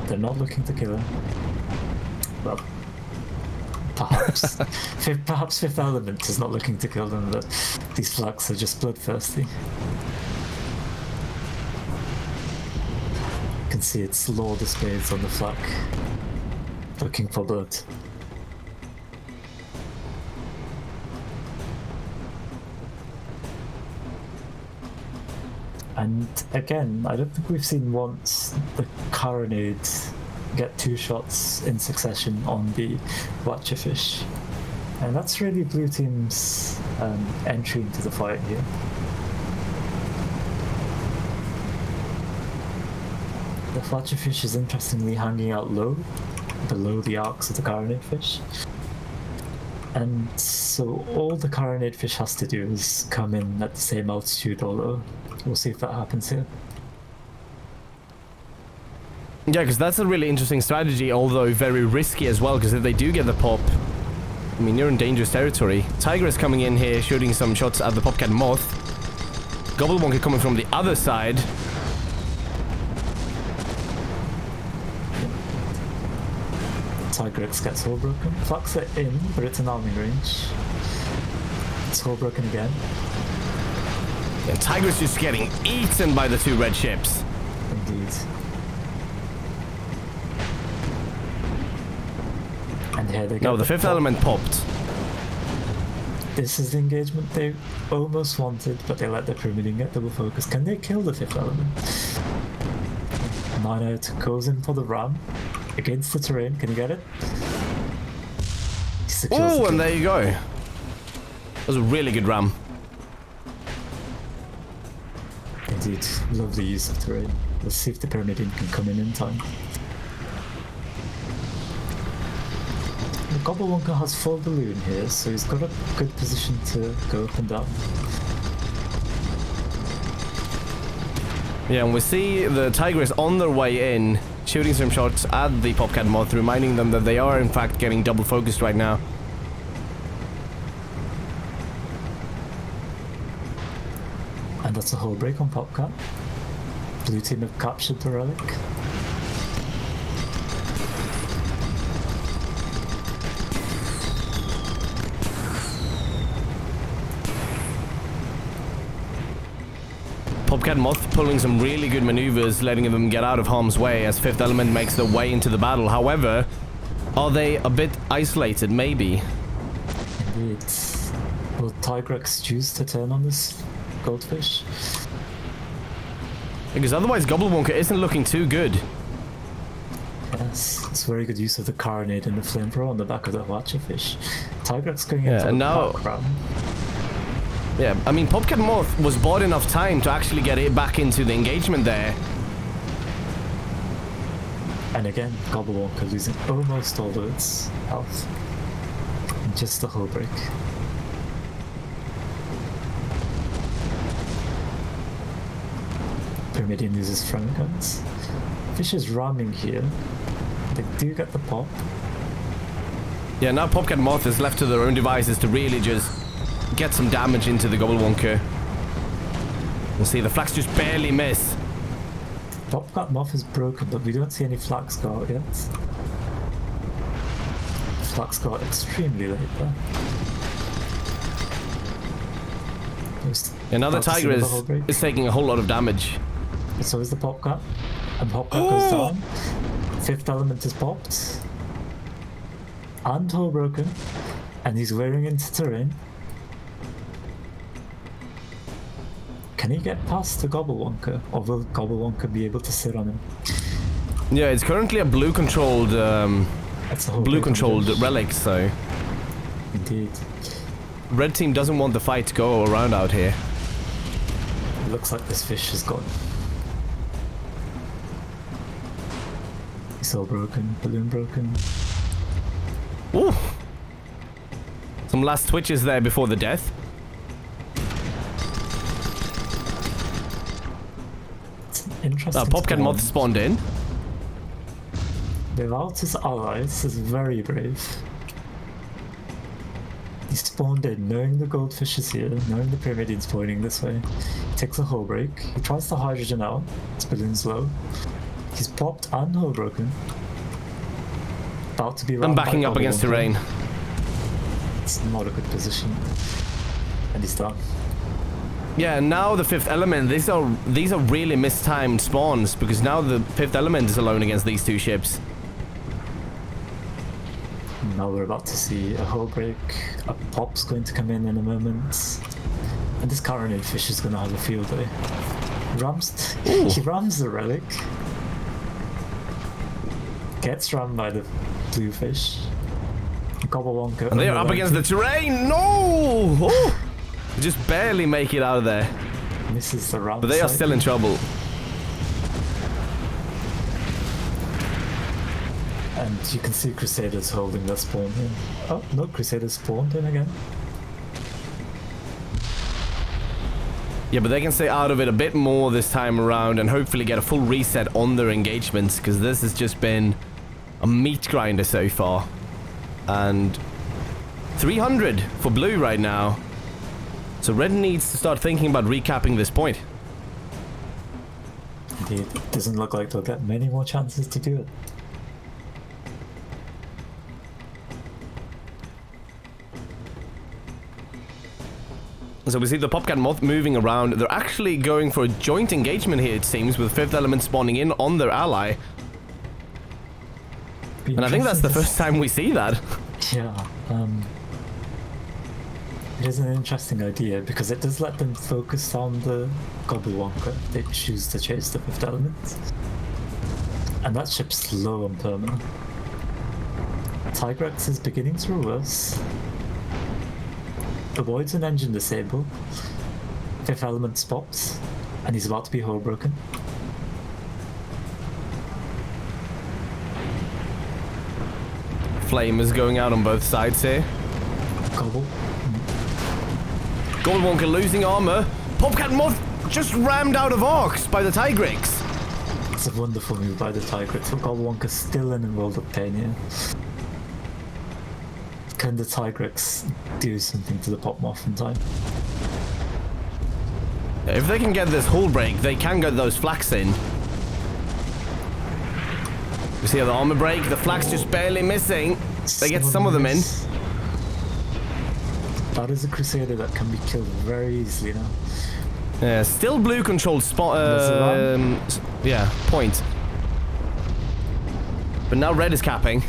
They're not looking to kill him. Well, perhaps. Perhaps Fifth Element is not looking to kill them, but these flags are just bloodthirsty. You can see it's Lord of Spades on the flag, looking for blood. And again, I don't think we've seen once the Carronade get 2 shots in succession on the Watcherfish. And that's really Blue Team's entry into the fight here. The Watcherfish is interestingly hanging out low, below the arcs of the Carronade fish. And so all the Carronade fish has to do is come in at the same altitude or low. We'll see if that happens here. Yeah, because that's a really interesting strategy, although very risky as well, because if they do get the pop, I mean, you're in dangerous territory. Tiger is coming in here, shooting some shots at the Popcat Moth. Gobblewonker coming from the other side. Tigrex gets hull broken. Flux it in, but it's an arming range. It's hull broken again. And Tiger's just getting eaten by the two red ships. Indeed. And here they go. No, the fifth element popped. This is the engagement they almost wanted, but they let their pyramiding get double focus. Can they kill the fifth element? 9 out goes in for the ram against the terrain. Can you get it? Oh, and there you go. That was a really good ram. Indeed, lovely use of terrain. Let's see if the pyramiding can come in time. The Gobblewonker has full balloon here, so he's got a good position to go up and down. Yeah, and we see the Tigers on their way in, shooting some shots at the Popcat Moth, reminding them that they are in fact getting double focused right now. And that's a whole break on Popcat. Blue team have captured the relic. Popcat Moth pulling some really good maneuvers, letting them get out of harm's way as Fifth Element makes their way into the battle. However, are they a bit isolated? Maybe. Indeed. Will Tigrex choose to turn on this goldfish? Because otherwise Gobblewonker isn't looking too good. Yes, it's very good use of the carronade and the flamethrower on the back of the Watcher fish. Tigrex going into and the now background. Yeah, I mean, Popcat Moth was bought enough time to actually get it back into the engagement there. And again, Gobblewonker losing almost all of its health. And just the hull break. Pyramidion uses front guns. Fish is ramming here. They do get the pop. Yeah, now Popcat Moth is left to their own devices to really just get some damage into the Gobblewonker. We'll see, the flags just barely miss. Popcat Moth is broken, but we don't see any flags go out yet. Flags go out extremely late there. Another Tiger is taking a whole lot of damage. So is the Popcat. And Popcat goes down. Fifth element is popped. And hull broken. And he's wearing into terrain. Can he get past the Gobblewonker, or will Gobblewonker be able to sit on him? Yeah, it's currently a blue-controlled relic, so Indeed. red team doesn't want the fight to go around out here. It looks like this fish is gone. He's all broken, balloon broken. Ooh! Some last twitches there before the death. Interesting. Popcat Moth spawned in. Without his allies is very brave. He spawned in, knowing the goldfish is here, knowing the Pyramidian's pointing this way. He takes a hull break. He tries the hydrogen out. His balloon's low. He's popped and hull broken. About to be I'm backing up against terrain. It's not a good position. And he's done. Yeah, now the fifth element, these are really mistimed spawns, because now the fifth element is alone against these two ships. Now we're about to see a hull break. A pop's going to come in a moment. And this carronade fish is going to have a field day. He rams the relic. Gets rammed by the blue fish. Gobblewonker. And they are up against the terrain! No! Oh! Just barely make it out of there. Misses the ram. But they are still in trouble. And you can see Crusaders holding their spawn in. Oh, no, Crusaders spawned in again. Yeah, but they can stay out of it a bit more this time around and hopefully get a full reset on their engagements, because this has just been a meat grinder so far. And 300 for blue right now. So red needs to start thinking about recapping this point. Indeed, it doesn't look like they'll get many more chances to do it. So we see the Popcat Moth moving around. They're actually going for a joint engagement here, it seems, with Fifth Element spawning in on their ally. And I think that's the first time we see that. Yeah, it is an interesting idea because it does let them focus on the Gobblewonker. They choose to chase the Fifth Element. And that ship's low on perma. Tigrex is beginning to reverse. Avoids an engine disable. Fifth Element spots. And he's about to be hull broken. Flame is going out on both sides here. Gobble. Gobblewonker losing armor. Popcat Moth just rammed out of arcs by the Tigrex. It's a wonderful move by the Tigrex, but Gobblewonker's still in enrolled up pain here. Can the Tigrex do something to the Pop Moth in time? If they can get this hull break, they can get those flax in. You see how the armor break? The flax just barely missing. They get some of them in. That is a Crusader that can be killed very easily now. Yeah, still blue controlled spot. Yeah, point. But now red is capping.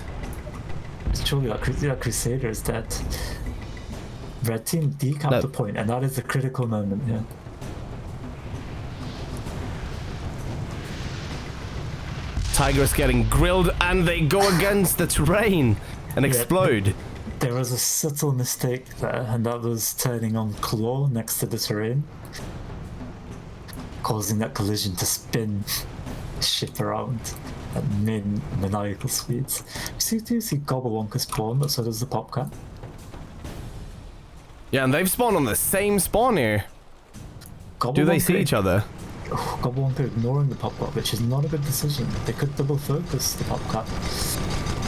Surely that Crusader is dead. Red team decapped the point, and that is the critical moment here. Tigrex getting grilled, and they go against the terrain and explode. There was a subtle mistake there, and that was turning on Claw next to the terrain, causing that collision to spin the ship around at maniacal speeds. You see Gobblewonker spawn, but so does the Popcat. Yeah, and they've spawned on the same spawn here. Do they see each other? Gobblewonker ignoring the Popcat, which is not a good decision. They could double focus the Popcat.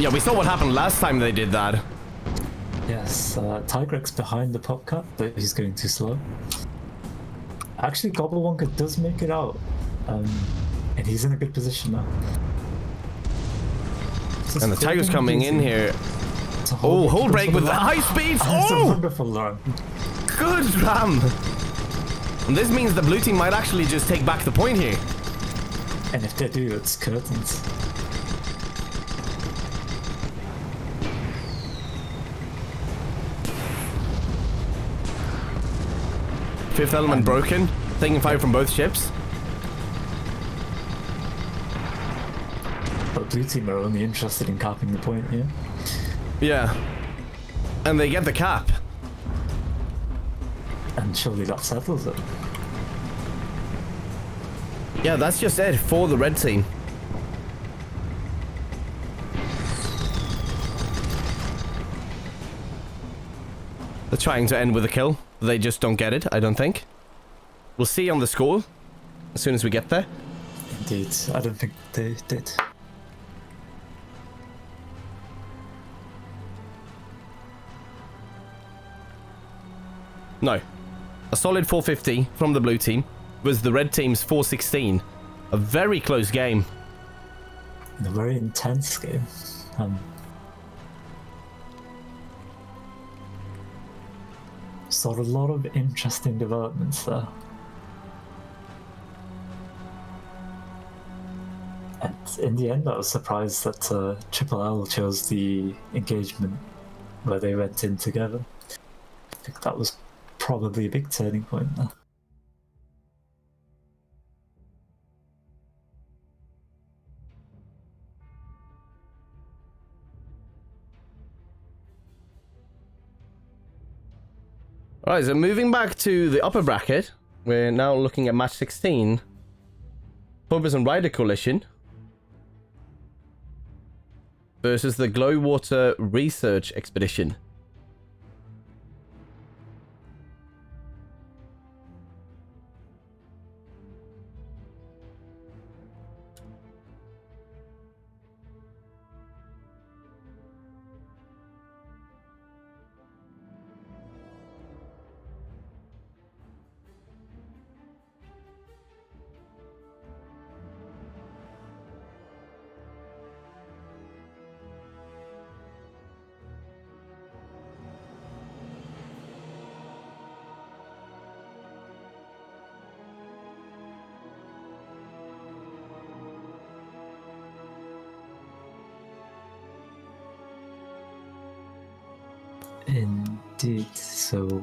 Yeah, we saw what happened last time they did that. Yes, Tigrex behind the Popcat, but he's going too slow. Actually, Gobblewonker does make it out, and he's in a good position now. And the Tiger's coming in here. Oh, hull break with the high speeds! That's a Oh! wonderful run. Good ram! And this means the blue team might actually just take back the point here. And if they do, it's curtains. Fifth element broken, taking fire from both ships. But blue team are only interested in capping the point here. Yeah. And they get the cap. And surely that settles it. Yeah, that's just it for the red team. They're trying to end with a kill. They just don't get it, I don't think. We'll see on the score as soon as we get there. Indeed, I don't think they did. No. A solid 450 from the blue team was the red team's 416. A very close game. And a very intense game. Saw a lot of interesting developments there. And in the end, I was surprised that Triple L chose the engagement where they went in together. I think that was probably a big turning point there. Alright, so moving back to the upper bracket, we're now looking at match 16. Phobos and Rider Coalition versus the Glowwater Research Expedition. Indeed. So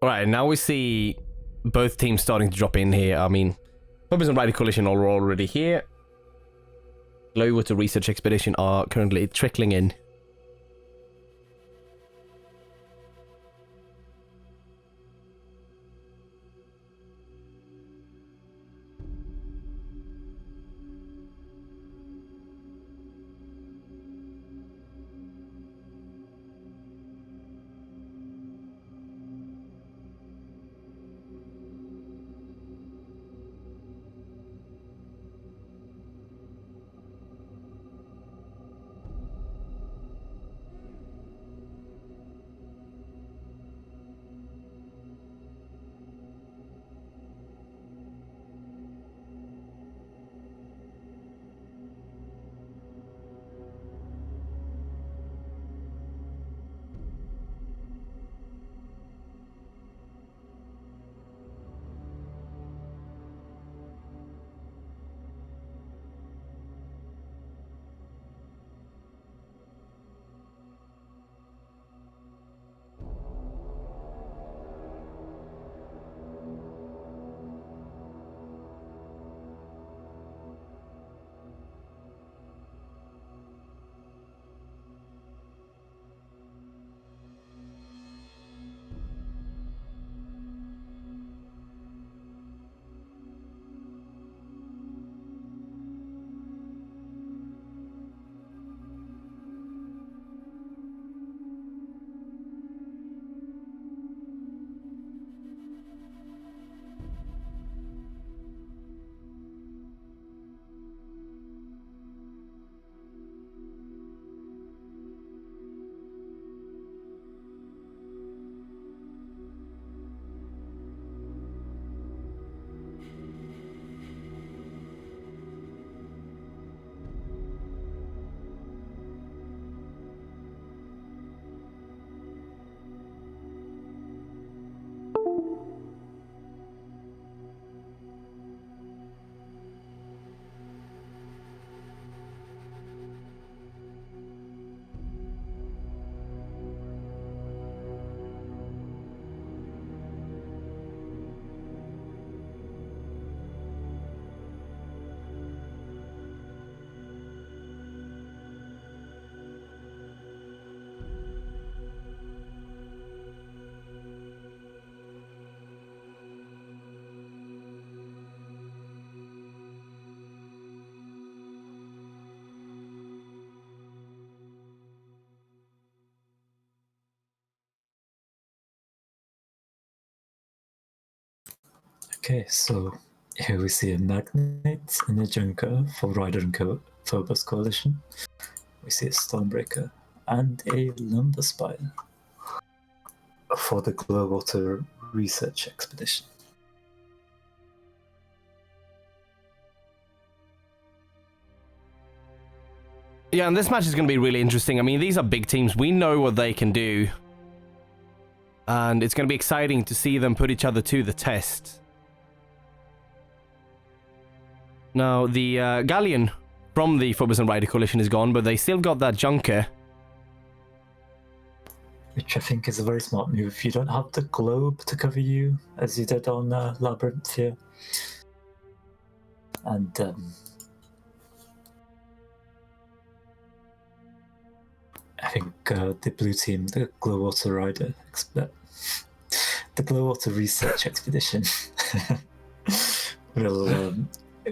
Alright, now we see both teams starting to drop in here. I mean, Purpose and Rider Coalition are already here. Glowwater Research Expedition are currently trickling in. okay, so here we see a Magnet and a Junker for Rider and Phobos Coalition. We see a Stormbreaker and a Lumber Spire for the Glowwater Research Expedition. Yeah, and this match is going to be really interesting. I mean, these are big teams. We know what they can do. And it's going to be exciting to see them put each other to the test. Now, the galleon from the Phobos and Rider coalition is gone, but they still got that junker. Which I think is a very smart move. You don't have the globe to cover you, as you did on Labyrinth here. And I think the blue team, the Glowwater Rider, the Glowwater Research Expedition, will.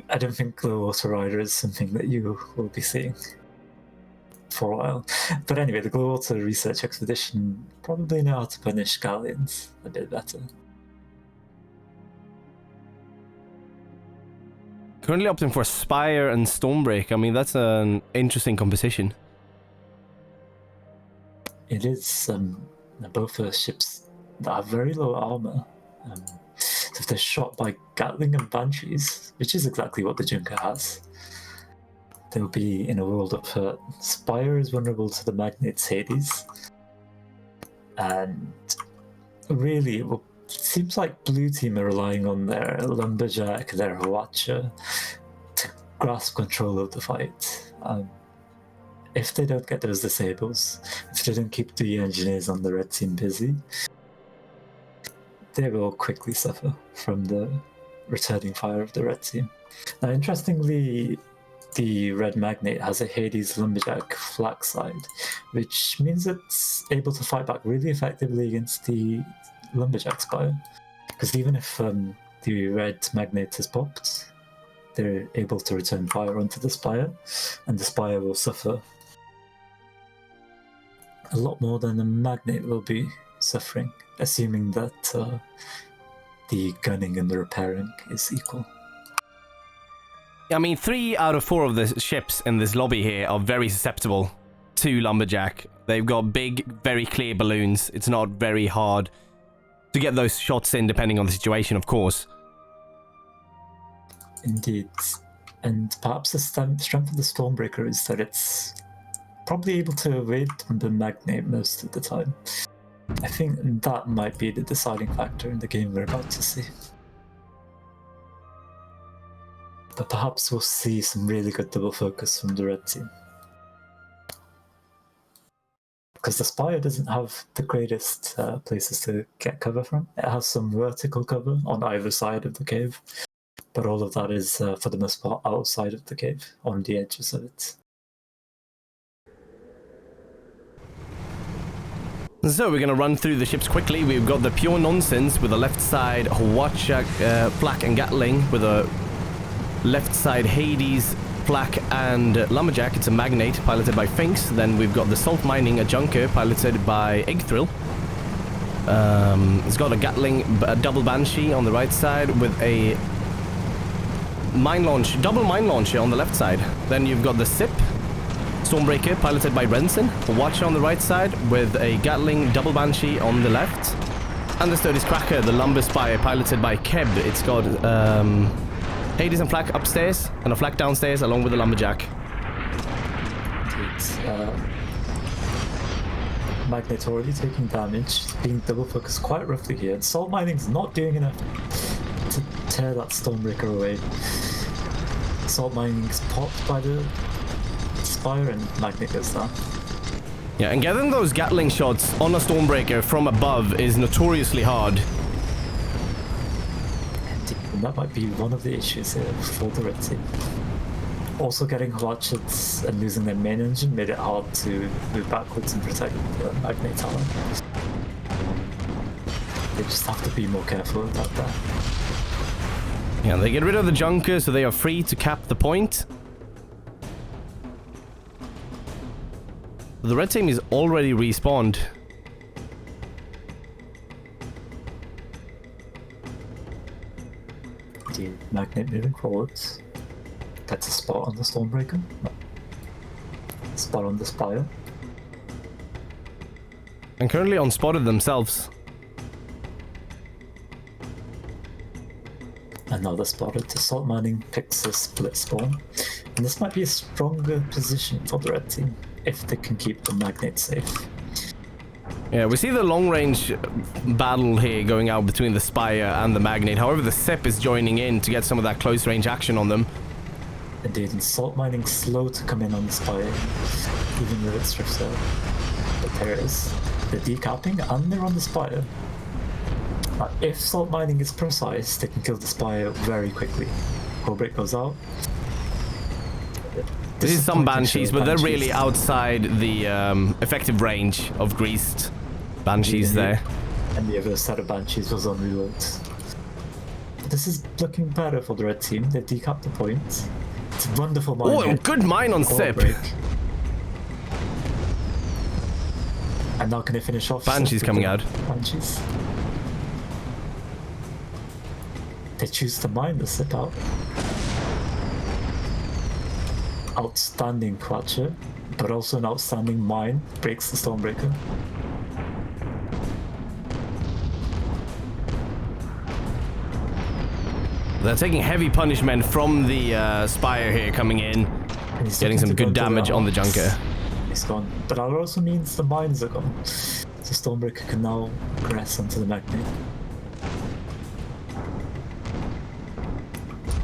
I don't think Glowwater Rider is something that you will be seeing for a while. But anyway, the Glowwater Research Expedition probably know how to punish galleons a bit better. Currently opting for Spire and Stormbreak. I mean, that's an interesting composition. It is. Both are ships that have very low armor. So if they're shot by Gatling and Banshees, which is exactly what the Junker has, they'll be in a world of hurt. Spire is vulnerable to the Magnate's Hades. And really, it seems like blue team are relying on their Lumberjack, their Watcher, to grasp control of the fight. If they don't get those disables, if they don't keep the engineers on the red team busy, they will quickly suffer from the returning fire of the red team. Now, interestingly, the red Magnate has a Hades Lumberjack flak side, which means it's able to fight back really effectively against the Lumberjack Spire. Because even if the red Magnate is popped, they're able to return fire onto the Spire, and the Spire will suffer a lot more than the Magnate will be suffering, assuming that the gunning and the repairing is equal. I mean, 3 out of 4 of the ships in this lobby here are very susceptible to Lumberjack. They've got big, very clear balloons. It's not very hard to get those shots in, depending on the situation, of course. Indeed. And perhaps the strength of the Stormbreaker is that it's probably able to evade the Magnate most of the time. I think that might be the deciding factor in the game we're about to see. But perhaps we'll see some really good double focus from the red team. Because the Spire doesn't have the greatest places to get cover from. It has some vertical cover on either side of the cave, but all of that is, for the most part, outside of the cave, on the edges of it. So we're going to run through the ships quickly. We've got the Pure Nonsense with the left side Watcher, Flak and Gatling, with a left side Hades, Flak and Lumberjack. It's a Magnate piloted by Finks. Then we've got the Salt Mining, a Junker piloted by Eggthrill. It's got a Gatling, a double Banshee on the right side with a double mine launcher on the left side. Then you've got the Sip, Stormbreaker piloted by Rensen, a Watcher on the right side with a Gatling double Banshee on the left. And the Sturdy's Cracker, the Lumber Spire piloted by Keb. It's got Hades and Flak upstairs and a Flak downstairs along with the Lumberjack. Magnate already taking damage, being double focused quite roughly here. Salt Mining's not doing enough to tear that Stormbreaker away. Salt Mining's popped by the Spire and Magnate goes down. Yeah, and getting those Gatling shots on a Stormbreaker from above is notoriously hard. And that might be one of the issues here for the red team. Also, getting Watchets and losing their main engine made it hard to move backwards and protect the Magnate Tower. They just have to be more careful about that. Yeah, they get rid of the Junker, so they are free to cap the point. The red team is already respawned. The Magnate moving forwards. Gets a spot on the Stormbreaker. Spot on the Spire. And currently unspotted themselves. Another spotted to Salt Mining picks a split spawn. And this might be a stronger position for the red team if they can keep the magnet safe. Yeah, we see the long-range battle here going out between the Spire and the Magnate. However, the Sip is joining in to get some of that close-range action on them. Indeed, and Salt Mining slow to come in on the Spire, even with its drift cell. But there it is. They're decapping and they're on the Spire. If Salt Mining is precise, they can kill the Spire very quickly. Hullbreak goes out. This is some Banshees, but they're really outside the effective range of Greased Banshees there. And the other set of Banshees was on reload. This is looking better for the red team. They decapped the point. It's a wonderful mine. Oh, good mine on Sip. And now can they finish off? Banshees coming out. Banshees. They choose to mine the Sip out. Outstanding Quatcher, but also an outstanding mine. Breaks the Stormbreaker. They're taking heavy punishment from the Spire here coming in. Getting some good damage on the Junker. He's gone. But that also means the mines are gone. So Stormbreaker can now progress onto the Magnet.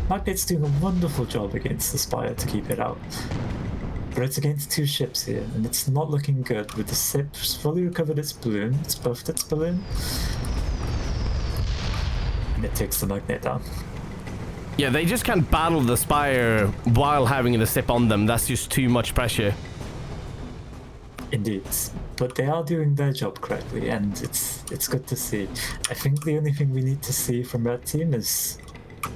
Magnet's doing a wonderful job against the Spire to keep it out. But it's against two ships here, and it's not looking good with the Sip fully recovered its balloon, it's buffed its balloon, and it takes the Magnet down. Yeah, they just can't battle the Spire while having the Sip on them. That's just too much pressure. Indeed, but they are doing their job correctly, and it's good to see. I think the only thing we need to see from Red Team is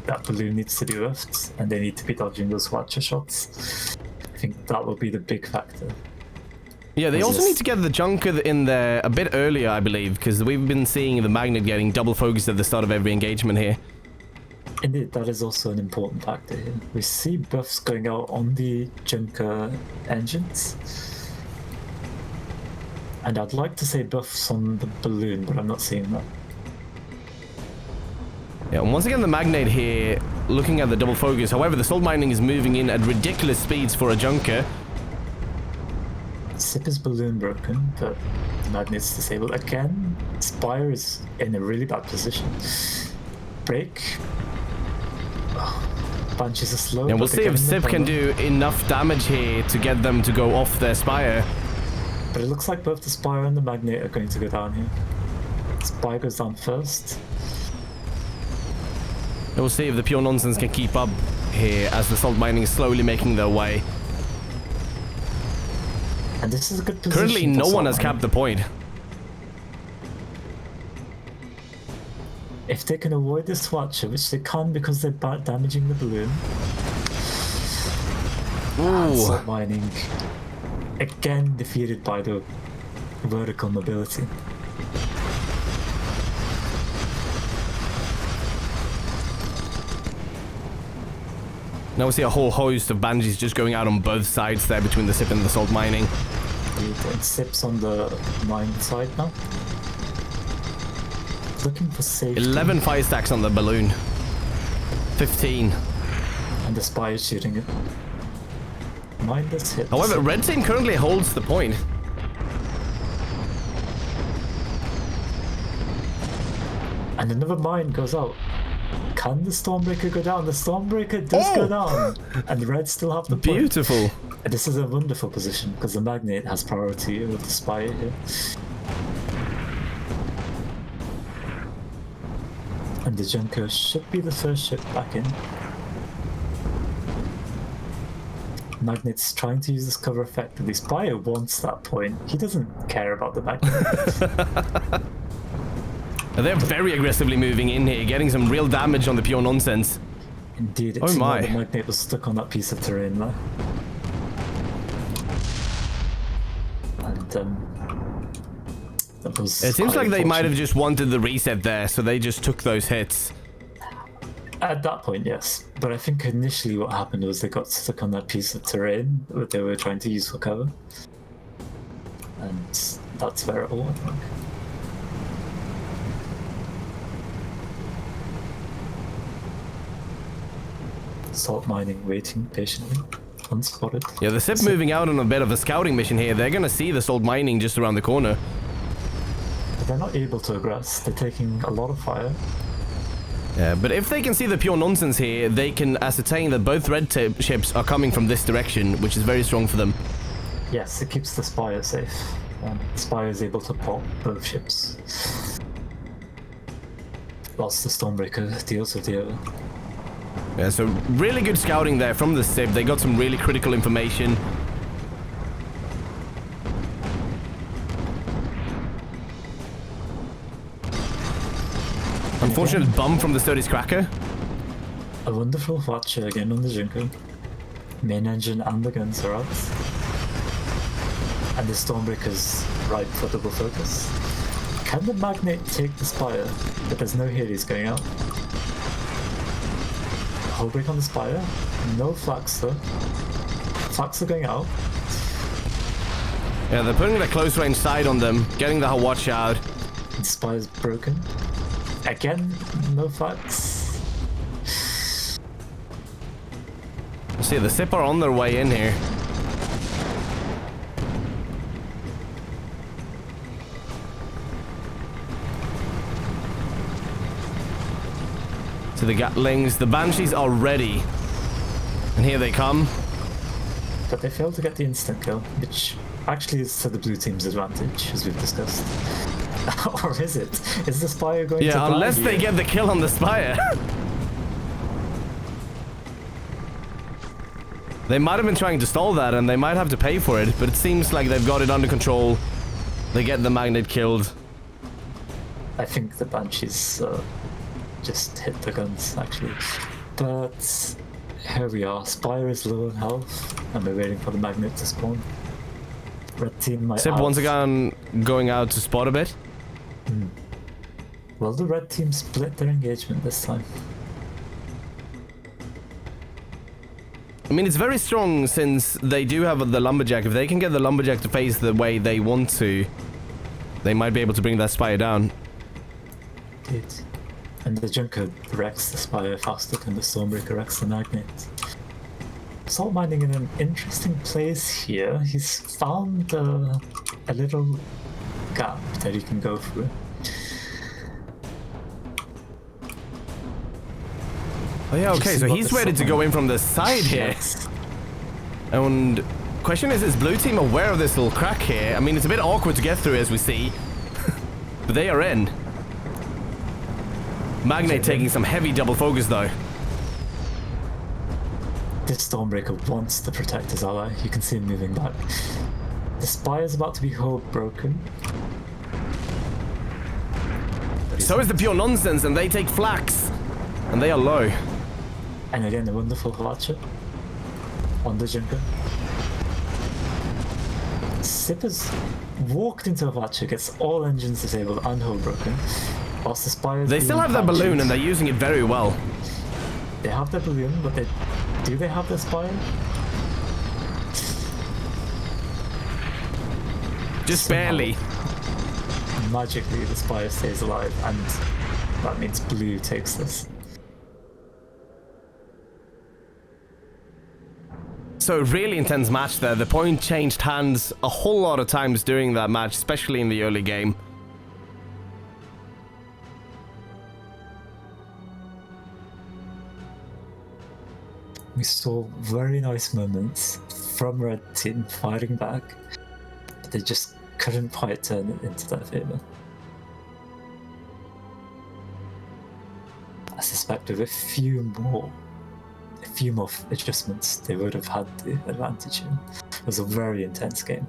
that balloon needs to be buffed, and they need to be dodging those Watcher shots. I think that will be the big factor. Yeah, they also need to get the Junker in there a bit earlier, I believe, because we've been seeing the Magnet getting double focused at the start of every engagement here. Indeed, that is also an important factor here. We see buffs going out on the Junker engines. And I'd like to say buffs on the balloon, but I'm not seeing that. Yeah, and once again the Magnate here, looking at the double focus. However, the Salt Mining is moving in at ridiculous speeds for a Junker. Sip is balloon broken, but the Magnet's disabled again. Spire is in a really bad position. Break. Bunches are slow. Yeah, we'll see if Sip can do enough damage here to get them to go off their Spire. But it looks like both the Spire and the Magnet are going to go down here. Spire goes down first. And we'll see if the Pure Nonsense can keep up here as the Salt Mining is slowly making their way. And this is a good position. Currently, no one has capped the point. If they can avoid this Watcher, which they can because they're damaging the balloon. Salt Mining again defeated by the vertical mobility. Now we see a whole host of Banshees just going out on both sides there between the Sip and the Salt Mining. And Sip's on the mine side now. Looking for safety. 11 fire stacks on the balloon. 15. And the Spire is shooting it. Mine does hit. However, Red Team currently holds the point. And another mine goes out. Can the Stormbreaker go down? The Stormbreaker does go down. And the Reds still have the point. Beautiful. And this is a wonderful position because the Magnet has priority over the Spire here. And the Junker should be the first ship back in. Magnet's trying to use this cover effectively. Spire wants that point. He doesn't care about the Magnet. They're very aggressively moving in here, getting some real damage on the Pure Nonsense. Indeed, Oh my. The Magnet was stuck on that piece of terrain there. And that was It seems quite like they might have unfortunate. just wanted the reset there, so they just took those hits. At that point, yes. But I think initially what happened was they got stuck on that piece of terrain that they were trying to use for cover. And that's where it all went wrong. Salt Mining waiting patiently. unspotted. Yeah, the SIP moving out on a bit of a scouting mission here. They're gonna see the Salt mining just around the corner. But they're not able to aggress. They're taking a lot of fire. Yeah, but if they can see the pure nonsense here, they can ascertain that both red ships are coming from this direction, which is very strong for them. Yes, it keeps the Spire safe. The Spire is able to pop both ships. Whilst the Stormbreaker deals with the other. Yeah, so really good scouting there from the SIP. They got some really critical information. Unfortunate bump from the Sturdy's Cracker. A wonderful Watcher again on the Junker. Main engine and the guns are out. And the Stormbreaker's right for double focus. Can the Magnet take the Spire? But there's no Hades going out. Hull break on the Spire. No Flax though. Flax are going out. Yeah, they're putting the close range side on them, getting the watch out. The Spire's broken. Again, no Flax. See, the SIP are on their way in here. To the Gatlings, the Banshees are ready. And here they come. But they failed to get the instant kill, which actually is to the blue team's advantage, as we've discussed. Or is it? Is the Spire going to die? Yeah, unless they get the kill on the Spire. They might have been trying to stall that, and they might have to pay for it, but it seems like they've got it under control. They get the Magnet killed. I think the Banshees just hit the guns, actually. But here we are. Spire is low on health, and we're waiting for the Magnet to spawn. Red team might SIP have... once again going out to spot a bit. Will the red team split their engagement this time? I mean, it's very strong since they do have the Lumberjack. If they can get the Lumberjack to face the way they want to, they might be able to bring that Spire down. Indeed. And the Junker wrecks the Spire faster than the Stormbreaker wrecks the Magnet. Salt mining in an interesting place here. He's found a little gap that he can go through. Oh yeah, okay, so he's ready to go in from the side here. Yes. And question is blue team aware of this little crack here? I mean, it's a bit awkward to get through as we see. But they are in. Magnet taking some heavy double focus though. This Stormbreaker wants to protect his ally. You can see him moving back. The Spire's about to be hull broken. So is the pure nonsense, and they take flax. And they are low. And again, the wonderful Havacha on the Junker. SIP has walked into Havacha, gets all engines disabled and hull broken. Whilst the Spire's They still have their balloon, and they're using it very well. They have their balloon, but do they have their Spire? Just barely. Magically, the Spire stays alive, and that means blue takes this. So really intense match there. The point changed hands a whole lot of times during that match, especially in the early game. We saw very nice moments from Red Team fighting back, but they just couldn't quite turn it into their favour. I suspect with a few more adjustments, they would have had the advantage here. It was a very intense game.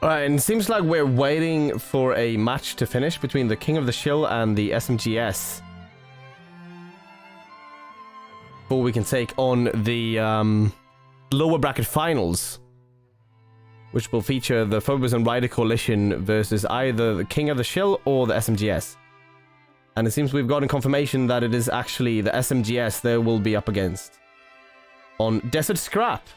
Alright, and it seems like we're waiting for a match to finish between the King of the Shill and the SMGS. Before we can take on the lower bracket finals, which will feature the Phobos and Rider Coalition versus either the King of the Shill or the SMGS. And it seems we've gotten confirmation that it is actually the SMGS they will be up against on Desert Scrap.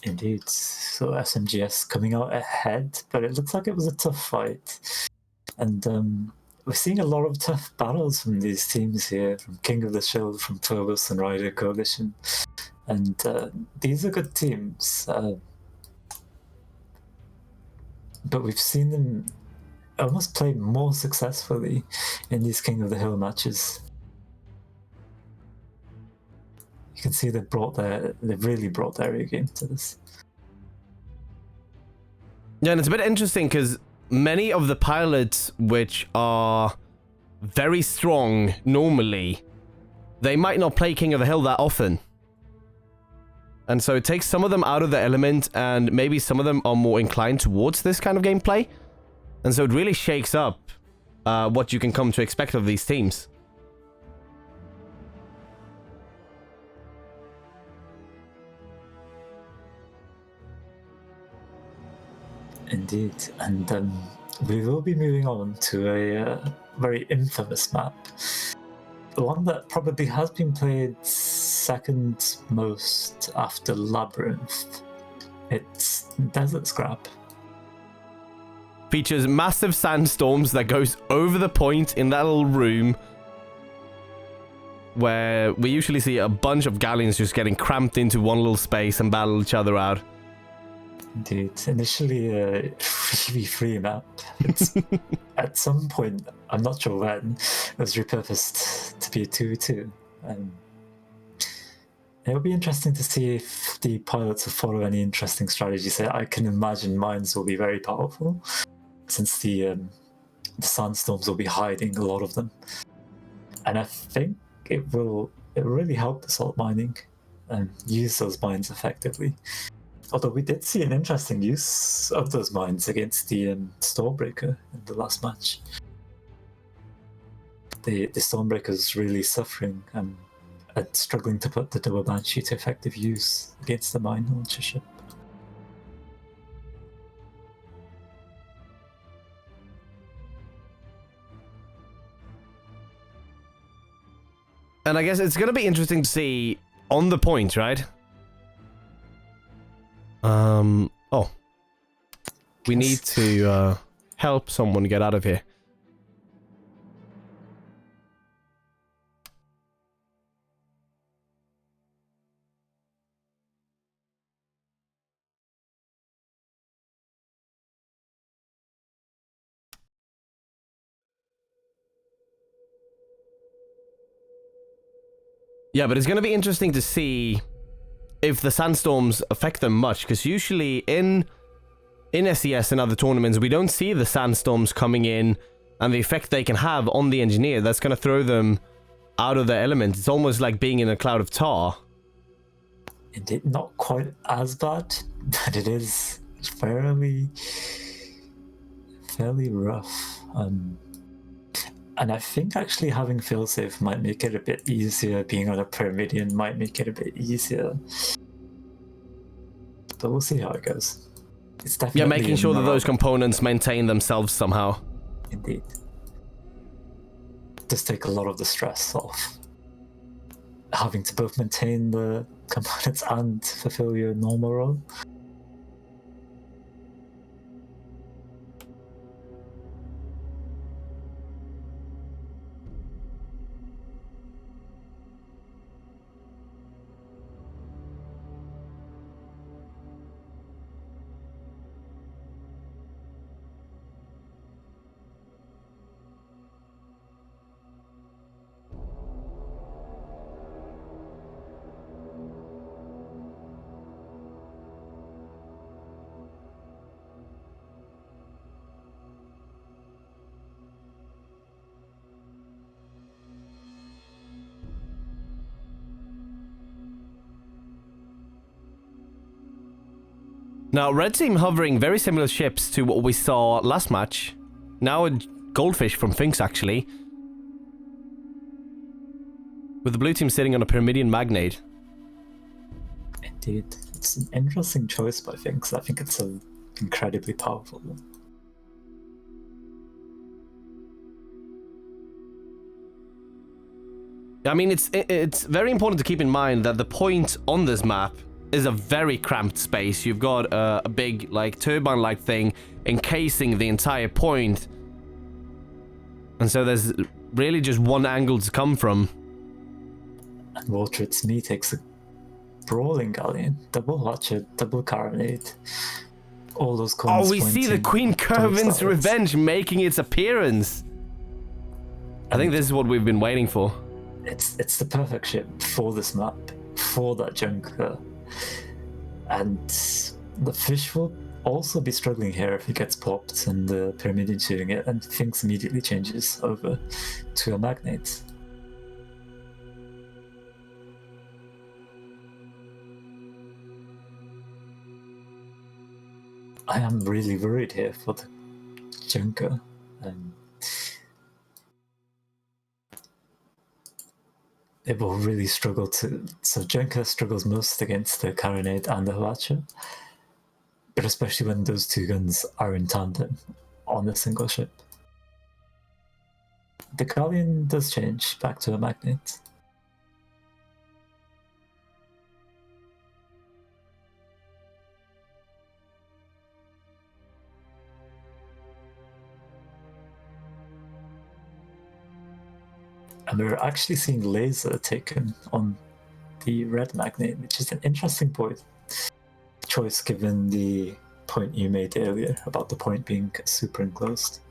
Indeed. So SMGS coming out ahead, but it looks like it was a tough fight. And we're seeing a lot of tough battles from these teams here, from King of the Shield, from Phobos and Rider Coalition. And these are good teams. But we've seen them almost play more successfully in these King of the Hill matches. You can see they've really brought their A game to this. Yeah, and it's a bit interesting because many of the pilots which are very strong normally, they might not play King of the Hill that often. And so it takes some of them out of the element, and maybe some of them are more inclined towards this kind of gameplay. And so it really shakes up what you can come to expect of these teams. Indeed, and we will be moving on to a very infamous map. The one that probably has been played second most after Labyrinth. It's Desert Scrap. Features massive sandstorms that goes over the point in that little room where we usually see a bunch of galleons just getting cramped into one little space and battle each other out. Indeed, initially a 3v3 map. It's, at some point, I'm not sure when, it was repurposed to be a 2v2. It'll be interesting to see if the pilots will follow any interesting strategies. I can imagine mines will be very powerful, since the sandstorms will be hiding a lot of them. And I think it will really help the salt mining and use those mines effectively. Although we did see an interesting use of those mines against the Stormbreaker in the last match. The Stormbreaker's really suffering and struggling to put the double Banshee to effective use against the mine launcher ship. And I guess it's going to be interesting to see on the point, right? Oh. We need to help someone get out of here. Yeah, but it's going to be interesting to see if the sandstorms affect them much, because usually in SES and other tournaments, we don't see the sandstorms coming in and the effect they can have on the engineer. That's going to throw them out of their element. It's almost like being in a cloud of tar. Indeed, not quite as bad, but it is fairly rough. And I think actually having failsafe might make it a bit easier. Being on a Pyramidion might make it a bit easier. But we'll see how it goes. It's definitely making sure that those components maintain themselves somehow. Indeed. Just take a lot of the stress off. Having to both maintain the components and fulfill your normal role. Now, red team hovering very similar ships to what we saw last match. Now a goldfish from Finks, actually. With the blue team sitting on a Pyramidian Magnate. Indeed. It's an interesting choice by Finks. I think it's an incredibly powerful one. I mean, it's very important to keep in mind that the point on this map is a very cramped space. You've got a big, like, turbine-like thing encasing the entire point. And so there's really just one angle to come from. And Waltrit's Me takes a brawling galleon, double Watcher, double carronade. All those coins. Oh, we see the Queen Kervin's Revenge making its appearance. I think this is what we've been waiting for. It's the perfect ship for this map, for that junker. And the fish will also be struggling here if he gets popped and the Pyramidian shooting it, and Finks immediately changes over to a Magnate. I am really worried here for the junker. It will really struggle to... So Junker struggles most against the Carronade and the Hwacha, but especially when those two guns are in tandem on a single ship. The Galleon does change back to a Magnate. And we're actually seeing laser taken on the red Magnate, which is an interesting choice given the point you made earlier about the point being super enclosed.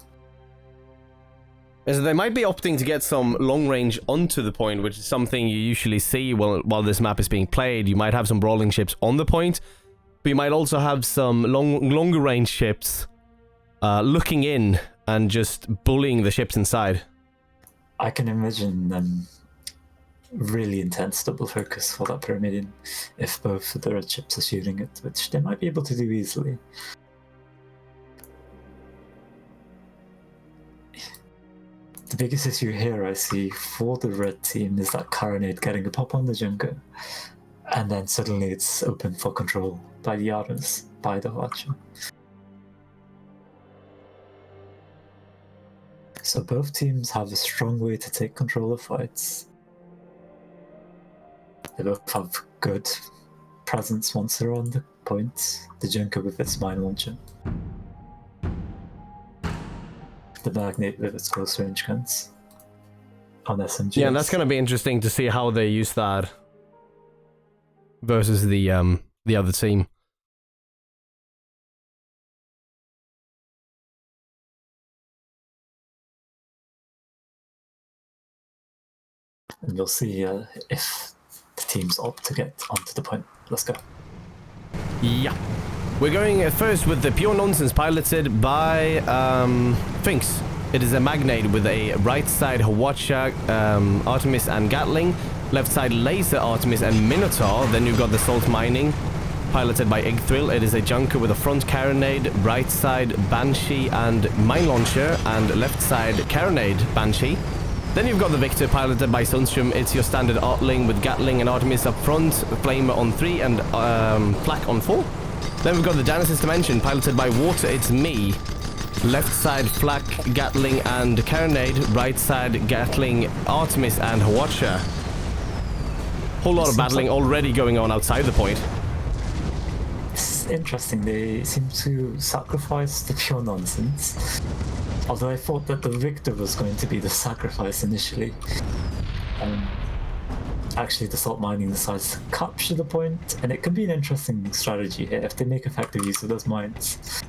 So they might be opting to get some long range onto the point, which is something you usually see while this map is being played. You might have some brawling ships on the point, but you might also have some longer range ships looking in and just bullying the ships inside. I can imagine really intense double focus for that Pyramidian if both of the red ships are shooting it, which they might be able to do easily. The biggest issue here I see for the red team is that Carronade getting a pop on the Junker, and then suddenly it's open for control by the others, by the Hwacha. So both teams have a strong way to take control of fights. They both have good presence once they're on the point. The Junker with its mine launcher. The Magnate with its close range guns on SMGs. Yeah, and that's going to be interesting to see how they use that versus the other team. And we'll see if the teams opt to get onto the point. Let's go. Yeah. We're going first with the Pure Nonsense piloted by Finks. It is a Magnate with a right side Hwacha, Artemis and Gatling, left side Laser, Artemis and Minotaur. Then you've got the Salt Mining piloted by Egg Thrill. It is a Junker with a front Carronade, right side Banshee and Mine Launcher, and left side Carronade, Banshee. Then you've got the Victor piloted by Sundstrom. It's your standard Artling with Gatling and Artemis up front, Flamer on 3 and Flak on 4. Then we've got the Genesis Dimension piloted by Water. It's me. Left side Flak, Gatling and Carronade. Right side Gatling, Artemis and Hwacha. Whole lot of battling already going on outside the point. It's interesting. They seem to sacrifice the Pure Nonsense. Although I thought that the Victor was going to be the sacrifice initially. Actually, the Salt Mining decides to capture the point, and it could be an interesting strategy here if they make effective use of those mines.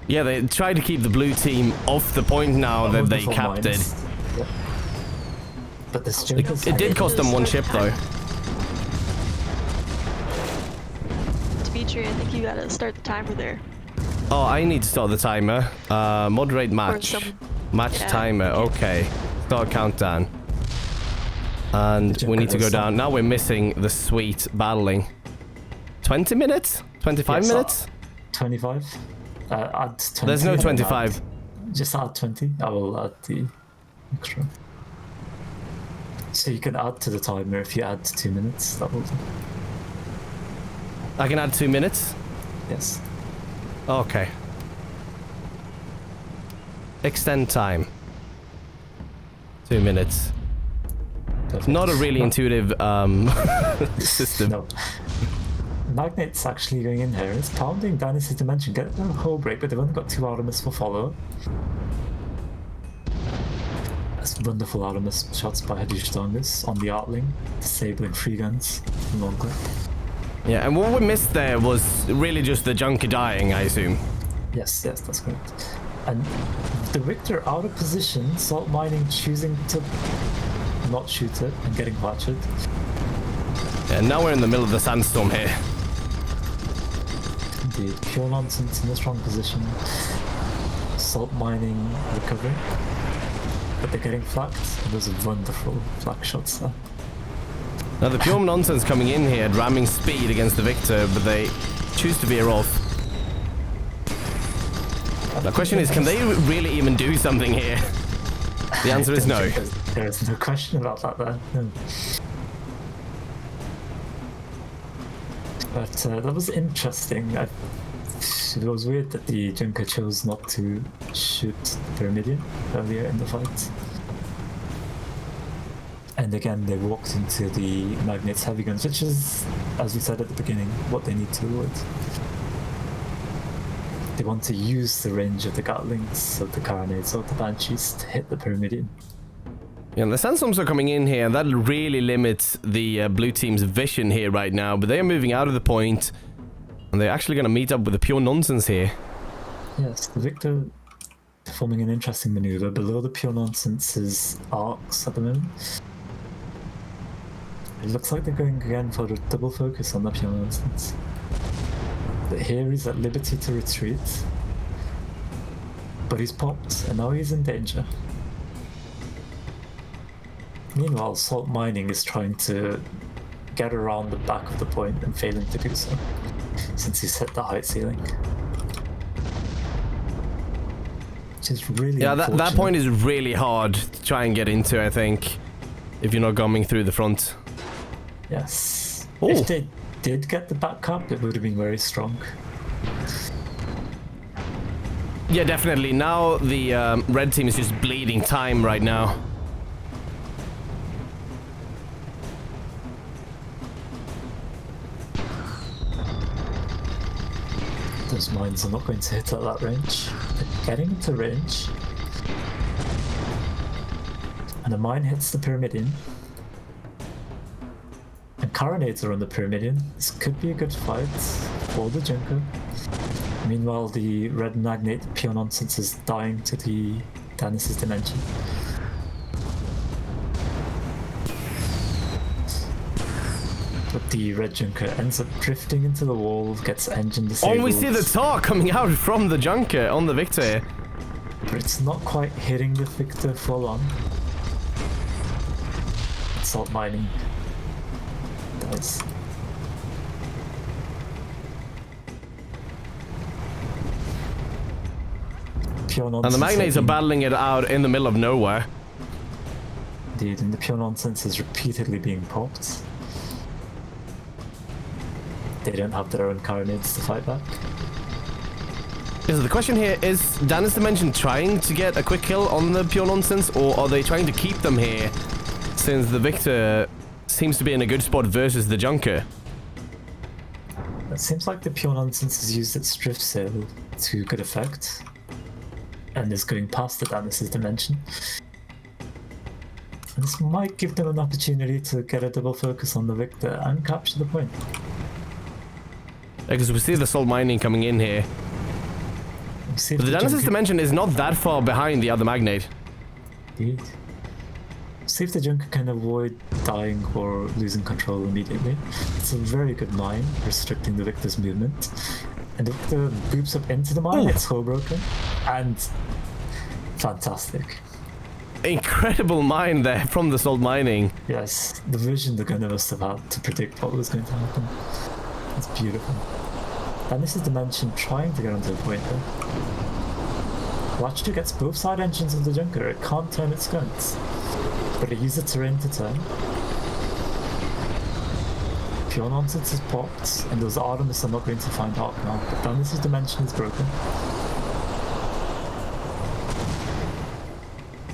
Yeah, they try to keep the blue team off the point now that they captured. Yep. But this It did cost them one ship though. Dimitri, I think you gotta start the timer there. Oh, I need to start the timer. Moderate match. Match timer, okay. Start countdown. And we need to go down. Now we're missing the sweet battling. 20 minutes? 25 Yes, minutes? 25. Add 20. There's no and then 25. Just add 20. I will add the extra. So you can add to the timer if you add 2 minutes. That will do. I can add 2 minutes? Yes. Okay. Extend time. 2 minutes. Perfect. Not a really intuitive system. No. Magnet's actually going in here. It's pounding Dynasty's Dimension. Get a whole break, but they've only got 2 Artemis for follow. That's wonderful Artemis shots by Hadoush on the Artling, disabling 3 guns from long clip. Yeah, and what we missed there was really just the Junker dying, I assume. Yes, that's correct. And the Victor out of position, Salt Mining choosing to not shoot it and getting fractured. And now we're in the middle of the sandstorm here. Indeed, pure nonsense in a strong position. Salt Mining recovering. But they're getting flacked. Those are wonderful flak shots there. Now the pure nonsense coming in here at ramming speed against the Victor, but they choose to veer off. The question is, can they really even do something here? The answer is no. There is no question about that there. No. But that was interesting. It was weird that the Junker chose not to shoot the Pyramidion earlier in the fight. And again, they walked into the Magnet's heavy guns, which is, as we said at the beginning, what they need to avoid. They want to use the range of the Gatlings, of the Carronades, or the Banshees to hit the Pyramidion. Yeah, and the sandstorms are coming in here, and that really limits the blue team's vision here right now, but they are moving out of the point, and they're actually going to meet up with the pure nonsense here. Yes, the Victor performing an interesting maneuver below the pure nonsense's arcs at the moment. It looks like they're going again for a double focus on the pure nonsense. But here he's at liberty to retreat. But he's popped, and now he's in danger. Meanwhile, Salt Mining is trying to get around the back of the point and failing to do so, since he's hit the height ceiling. Which is really that point is really hard to try and get into, I think, if you're not coming through the front. Yes. Ooh. If they did get the back cap, it would have been very strong. Yeah, definitely. Now the red team is just bleeding time right now. Those mines are not going to hit at that range. They're getting into range. And the mine hits the Pyramidion. And Carronades are on the Pyramidion. This could be a good fight for the Junker. Meanwhile, the red Magnate pure nonsense is dying to the Dynasty's Dimension. But the red Junker ends up drifting into the wall, gets engine disabled. Oh, we see the tar coming out from the Junker on the Victor. But it's not quite hitting the Victor full on. Salt Mining dies. Pure And nonsense. the Magnates are battling it out in the middle of nowhere. Indeed, and the pure nonsense is repeatedly being popped. They don't have their own Carronades to fight back. So the question here is, Dynasty's Dimension trying to get a quick kill on the pure nonsense, or are they trying to keep them here, since the Victor seems to be in a good spot versus the Junker? It seems like the pure nonsense has used its drift sail to good effect, and is going past the Dynasty's Dimension. And this might give them an opportunity to get a double focus on the Victor and capture the point. Because we see the Salt Mining coming in here. See But the Dynasty's Dimension is not that far behind the other Magnate. Indeed. See if the Junker can avoid dying or losing control immediately. It's a very good mine, restricting the Victor's movement. And the Victor boops up into the mine, it's hull broken, and fantastic. Incredible mine there from the Salt Mining. Yes, the vision the gunner must have had to predict what was going to happen. It's beautiful. And this is Dimension trying to get onto the point here. Watch 2 gets both side engines of the Junker. It can't turn its guns, but it uses terrain to turn. Pure Nonsense is popped, and those Artemis are not going to find Arc now. But then this is Dimension is broken.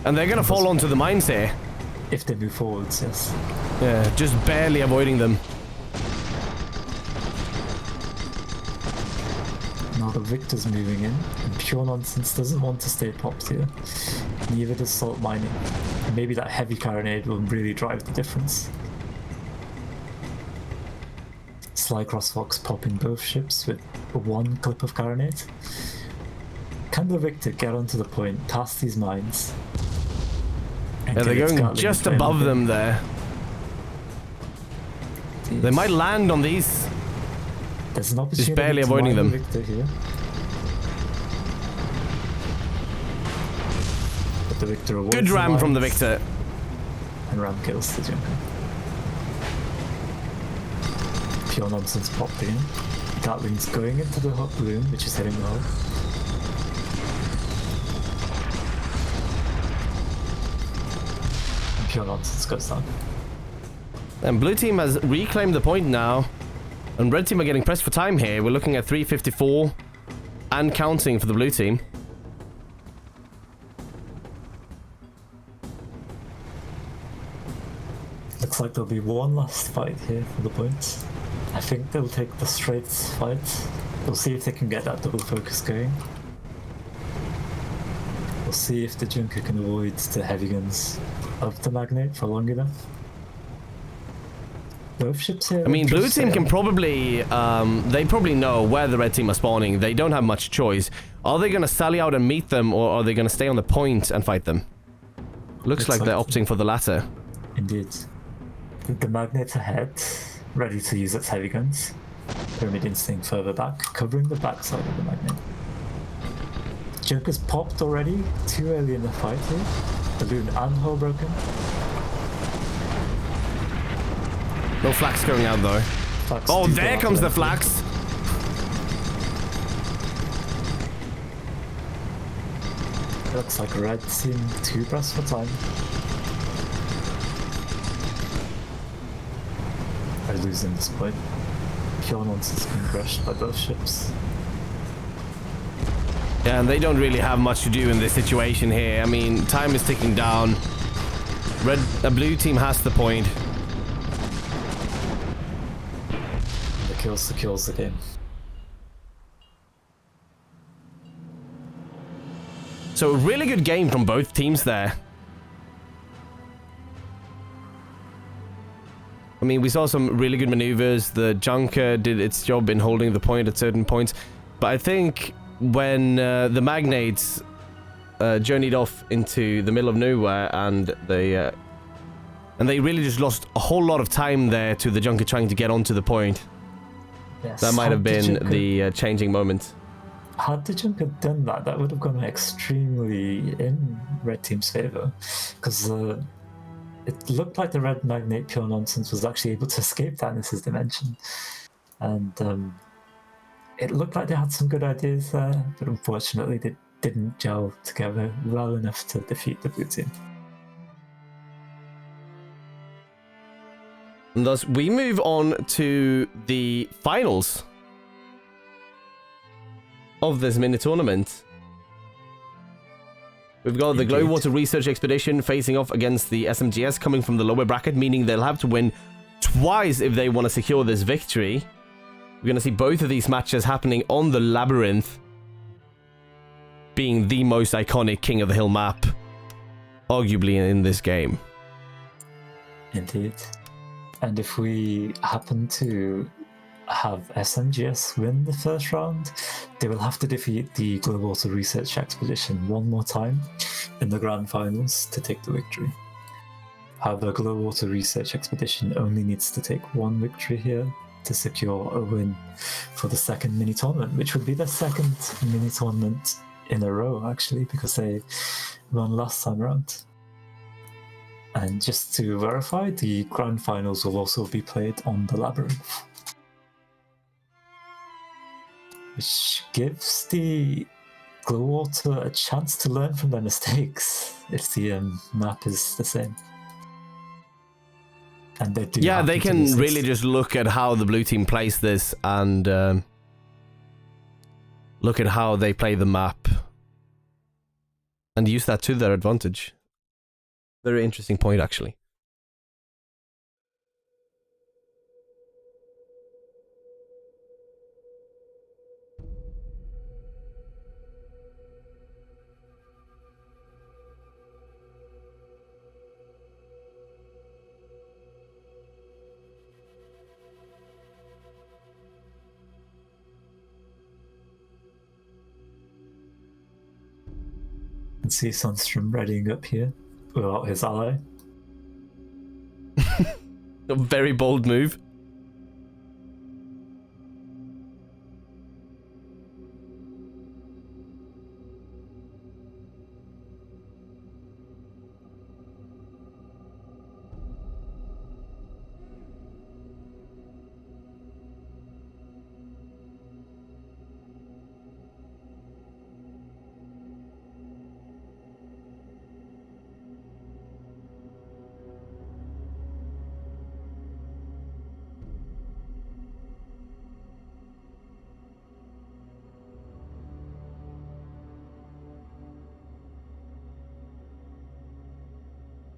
And they're gonna fall onto the mines here. If they move forwards, yes. Yeah, just barely avoiding them. Now the Victor's moving in, and Pure Nonsense doesn't want to stay popped here. Neither does Salt Mining. And maybe that heavy carronade will really drive the difference. Sly Crossfox popping both ships with one clip of carronade. Can the Victor get onto the point, past these mines? Yeah, they're going just above them there. They might land on these. There's an opportunity. Just barely avoiding them. Victor here. But the Victor avoids Good ram from the Victor. And ram kills the Junker. Pure Nonsense popped in. Gatling's going into the hot balloon, which is hitting the hull. And Pure Nonsense goes down. And blue team has reclaimed the point now. And red team are getting pressed for time here. We're looking at 3:54 and counting for the blue team. Looks like there'll be one last fight here for the points. I think they'll take the straight fight. We'll see if they can get that double focus going. We'll see if the Junker can avoid the heavy guns of the Magnate for long enough. Both ships here. I mean, blue team can probably, they probably know where the red team are spawning. They don't have much choice. Are they going to sally out and meet them, or are they going to stay on the point and fight them? Looks like they're opting for the latter. Indeed. The Magnate's ahead, ready to use its heavy guns. Pyramid Instinct further back, covering the backside of the Magnate. Junker's popped already, too early in the fight here. Balloon and hull broken. No flax going out though. Oh, there comes the flax. Looks like red team 2 press for time. They're losing this point. Pure Nonsense being crushed by both ships. Yeah, and they don't really have much to do in this situation here. I mean, time is ticking down. Blue team has the point. The kills the game. So a really good game from both teams there. I mean, we saw some really good maneuvers. The Junker did its job in holding the point at certain points. But I think when the Magnates journeyed off into the middle of nowhere and they really just lost a whole lot of time there to the Junker trying to get onto the point. Yes. That might have been the changing moment. Had the Junker done that, that would have gone extremely in red team's favour, because it looked like the red Magnate Pure Nonsense was actually able to escape Danis's dimension, and it looked like they had some good ideas there, but unfortunately they didn't gel together well enough to defeat the blue team. And thus, we move on to the finals of this mini tournament. We've got the Glowwater Research Expedition facing off against the SMGS coming from the lower bracket, meaning they'll have to win twice if they want to secure this victory. We're going to see both of these matches happening on the Labyrinth, being the most iconic King of the Hill map, arguably, in this game. Indeed. And if we happen to have SMGS win the first round, they will have to defeat the Glowwater Research Expedition one more time in the grand finals to take the victory. However, Glowwater Research Expedition only needs to take one victory here to secure a win for the second mini tournament, which would be the second mini tournament in a row, actually, because they won last time around. And just to verify, the grand finals will also be played on the Labyrinth. which gives the Glowwater a chance to learn from their mistakes if the map is the same. And they do. Yeah, they can really just look at how the blue team plays this and look at how they play the map and use that to their advantage. Very interesting point, actually. See Sunstrom readying up here without his ally. A very bold move.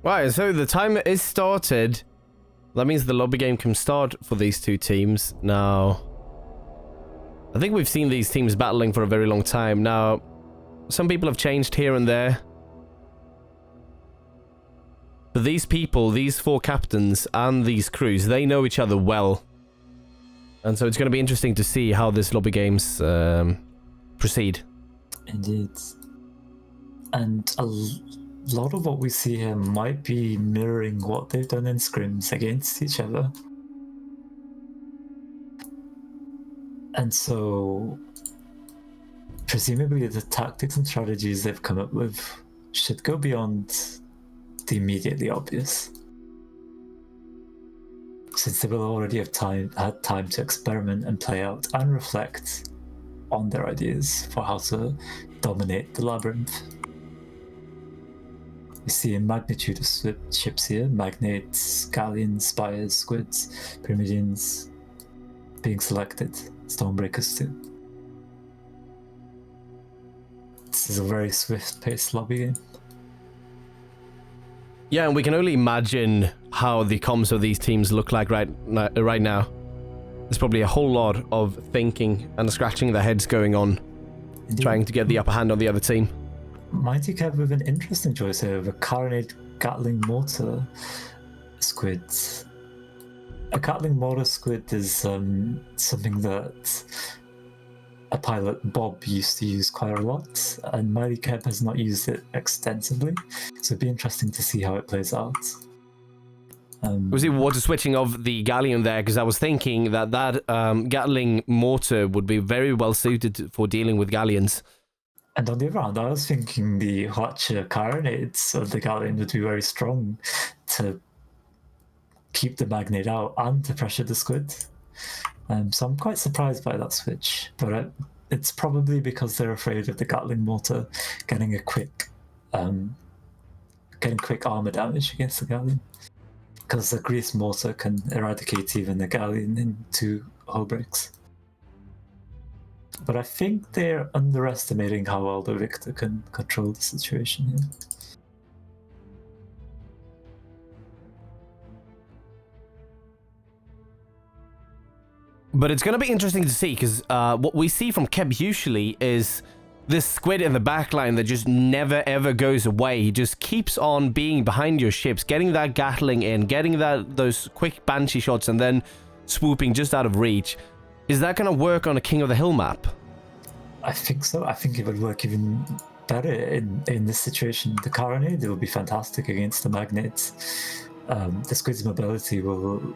Right, so the timer is started. That means the lobby game can start for these two teams. Now, I think we've seen these teams battling for a very long time. Now, some people have changed here and there. But these people, these four captains and these crews, they know each other well. And so it's going to be interesting to see how this lobby games proceed. Indeed. And a lot of what we see here might be mirroring what they've done in scrims against each other. And so, presumably the tactics and strategies they've come up with should go beyond the immediately obvious, since they will already have had time to experiment and play out and reflect on their ideas for how to dominate the labyrinth. We see a magnitude of ships here: magnates, galleons, spires, squids, pyramidians being selected, stonebreakers too. This is a very swift-paced lobby game. Yeah, and we can only imagine how the comms of these teams look like right now. There's probably a whole lot of thinking and scratching their heads going on, Indeed. trying to get the upper hand on the other team. Mighty Kev with an interesting choice here of a Carronade Gatling Mortar squid. A Gatling Mortar squid is something that a pilot, Bob, used to use quite a lot, and Mighty Kev has not used it extensively, so it'd be interesting to see how it plays out. Was it water switching of the galleon there? Because I was thinking that Gatling mortar would be very well suited for dealing with galleons. And on the other hand, I was thinking the Hlatcher carronades of the galleon would be very strong to keep the magnate out and to pressure the squid. So I'm quite surprised by that switch, but it's probably because they're afraid of the Gatling mortar getting quick armor damage against the galleon. Because the grease mortar can eradicate even the galleon in 2 hull breaks. But I think they're underestimating how well the Victor can control the situation here. But it's going to be interesting to see, because what we see from Keb usually is this squid in the backline that just never ever goes away. He just keeps on being behind your ships, getting that Gatling in, getting those quick Banshee shots, and then swooping just out of reach. Is that going to work on a King of the Hill map? I think so. I think it would work even better in this situation. The Carronade will be fantastic against the Magnates. The Squid's mobility will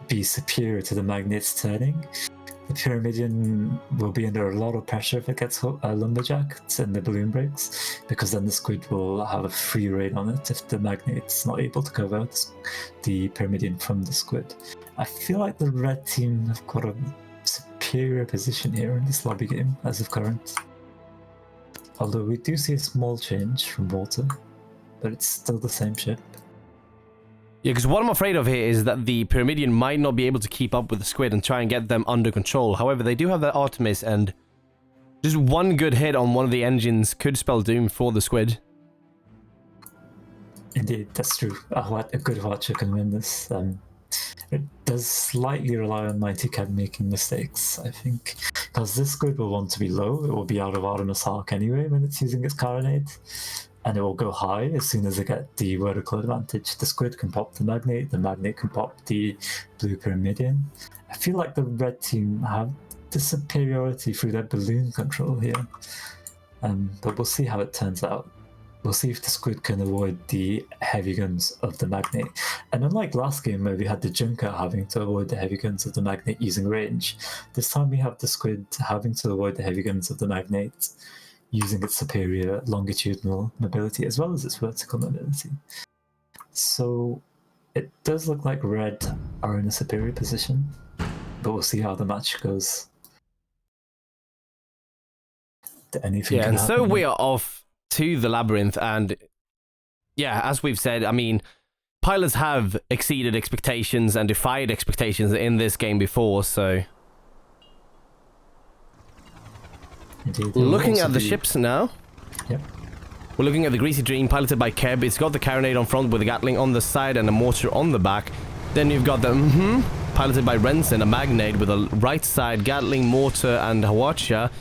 be superior to the Magnates turning. The Pyramidian will be under a lot of pressure if it gets lumberjacked and the balloon breaks, because then the Squid will have a free rein on it if the Magnate's not able to cover the Pyramidian from the Squid. I feel like the red team have got a superior position here in this lobby game as of current. Although we do see a small change from water, but it's still the same ship. Yeah, because what I'm afraid of here is that the Pyramidion might not be able to keep up with the Squid and try and get them under control. However, they do have that Artemis, and just one good hit on one of the engines could spell doom for the Squid. Indeed, that's true. A good Watcher can win this. It does slightly rely on Mighty Cab making mistakes, I think. Because this Squid will want to be low, it will be out of Artemis arc anyway when it's using its carronade. And it will go high as soon as they get the vertical advantage. The Squid can pop the Magnate can pop the blue Pyramidion. I feel like the red team have the superiority through their balloon control here. But we'll see how it turns out. We'll see if the Squid can avoid the heavy guns of the Magnate. And unlike last game where we had the Junker having to avoid the heavy guns of the Magnate using range, this time we have the Squid having to avoid the heavy guns of the Magnate using its superior longitudinal mobility as well as its vertical mobility. So it does look like red are in a superior position, but we'll see how the match goes. Anything yeah, can and happen. so we are off to the Labyrinth, and yeah, as we've said, I mean, pilots have exceeded expectations and defied expectations in this game before, so... Indeed, Looking at the ships now. Yep. We're looking at the Greasy Dream, piloted by Keb. It's got the carronade on front with a Gatling on the side and a mortar on the back. Then you've got the piloted by Rensen, a Magnate with a right side Gatling, mortar and Hawacha.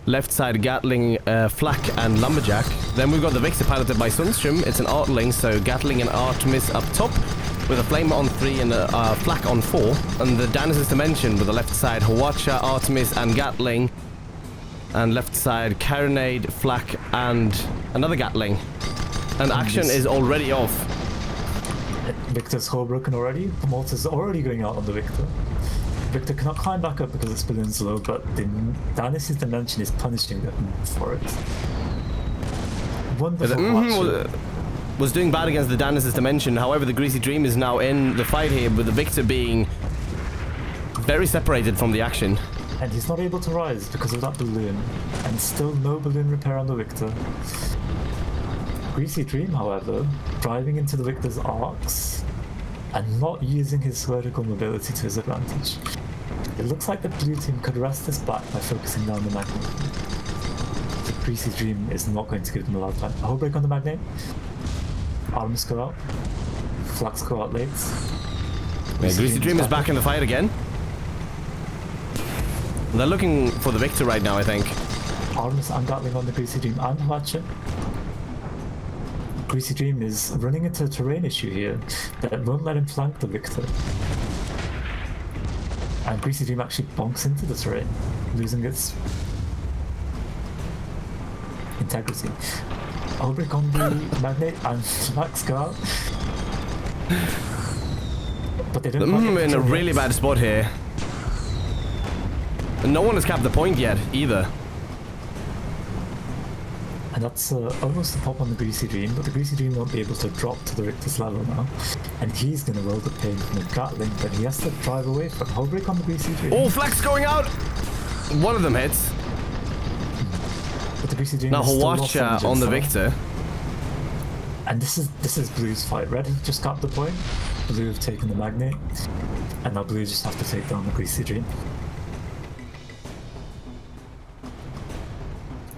Left side Gatling, Flak and Lumberjack. Then we've got the Victor piloted by Sundstrom. It's an Artling, so Gatling and Artemis up top with a Flamer on 3 and a Flak on 4. And the Danis Dimension with the left side Hawacha, Artemis and Gatling. And left side carronade, Flak and another Gatling. And action is already off. Victor's hull broken already. The mortar's already going out on the Victor. Victor cannot climb back up because its balloon's low, but the Danis Dimension is punishing them for it. Wonderful was doing bad against the Danis Dimension. However, the Greasy Dream is now in the fight here, with the Victor being very separated from the action. And he's not able to rise because of that balloon, and still no balloon repair on the Victor. Greasy Dream, however, driving into the Victor's arcs and not using his vertical mobility to his advantage. It looks like the blue team could rest this back by focusing down the Magnate. The Greasy Dream is not going to give them a lot of time. A hull break on the Magnate. Arms go out. Flaks go out late. Greasy Dream is back in the fight again. They're looking for the Victor right now, I think. Arms and Gatling on the Greasy Dream and Hatchet. Greasy Dream is running into a terrain issue here that won't let him flank the Victor. And Greasy Dream actually bonks into the terrain, losing its integrity. Ulbrich on the Magnate and Max go out. But they don't in a really bad spot here. And no one has capped the point yet, either. And that's almost a pop on the Greasy Dream, but the Greasy Dream won't be able to drop to the Richter's level now. And he's going to roll the pain from the Gatling, but he has to drive away from hull break on the Greasy Dream. Oh, Flex going out! One of them hits. But the Greasy Dream now is still lost Hawacha on the Victor. And this is Blue's fight. Red have just got the point. Blue have taken the Magnate. And now Blue just have to take down the Greasy Dream.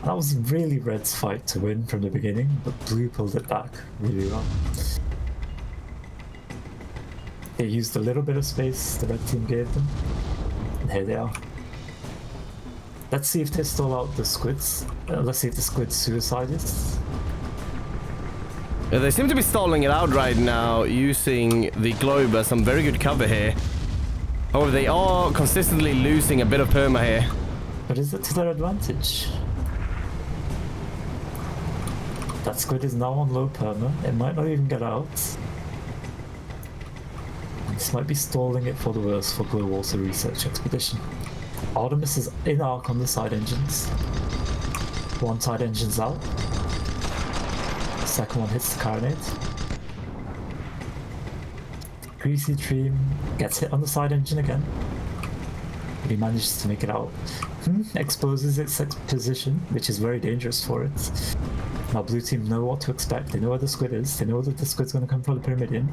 That was really Red's fight to win from the beginning, but Blue pulled it back really well. They used a little bit of space the red team gave them, and here they are. Let's see if they stall out the Squids. Let's see if the Squids suicides. Yeah, they seem to be stalling it out right now, using the globe as some very good cover here. However, they are consistently losing a bit of perma here. But is it to their advantage? That Squid is now on low perma. It might not even get out. This might be stalling it for the worse for Blue Water Research Expedition. Artemis is in arc on the side engines. One side engine's out. The second one hits the carronade. Greasy Dream gets hit on the side engine again. but he manages to make it out. Exposes its position, which is very dangerous for it. Now blue team know what to expect. They know where the squid is. They know that the squid's going to come from the Pyramidion.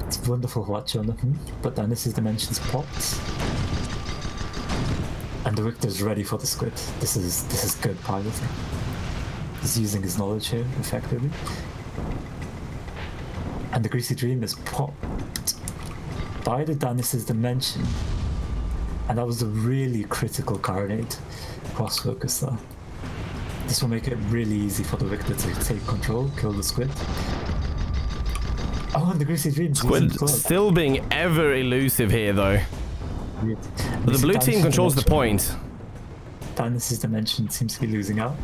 It's wonderful to watch on the but then this is Dimension's popped. And the Victor's ready for the squid. This is good piloting. He's using his knowledge here effectively. And the Greasy Dream is popped by the Danis's Dimension. And that was a really critical carronade cross focus there. This will make it really easy for the Victor to take control, kill the squid. Oh, and the Greasy Dream. Squid still being ever elusive here, though. Weird. But the blue team controls the point. Danis's Dimension seems to be losing out.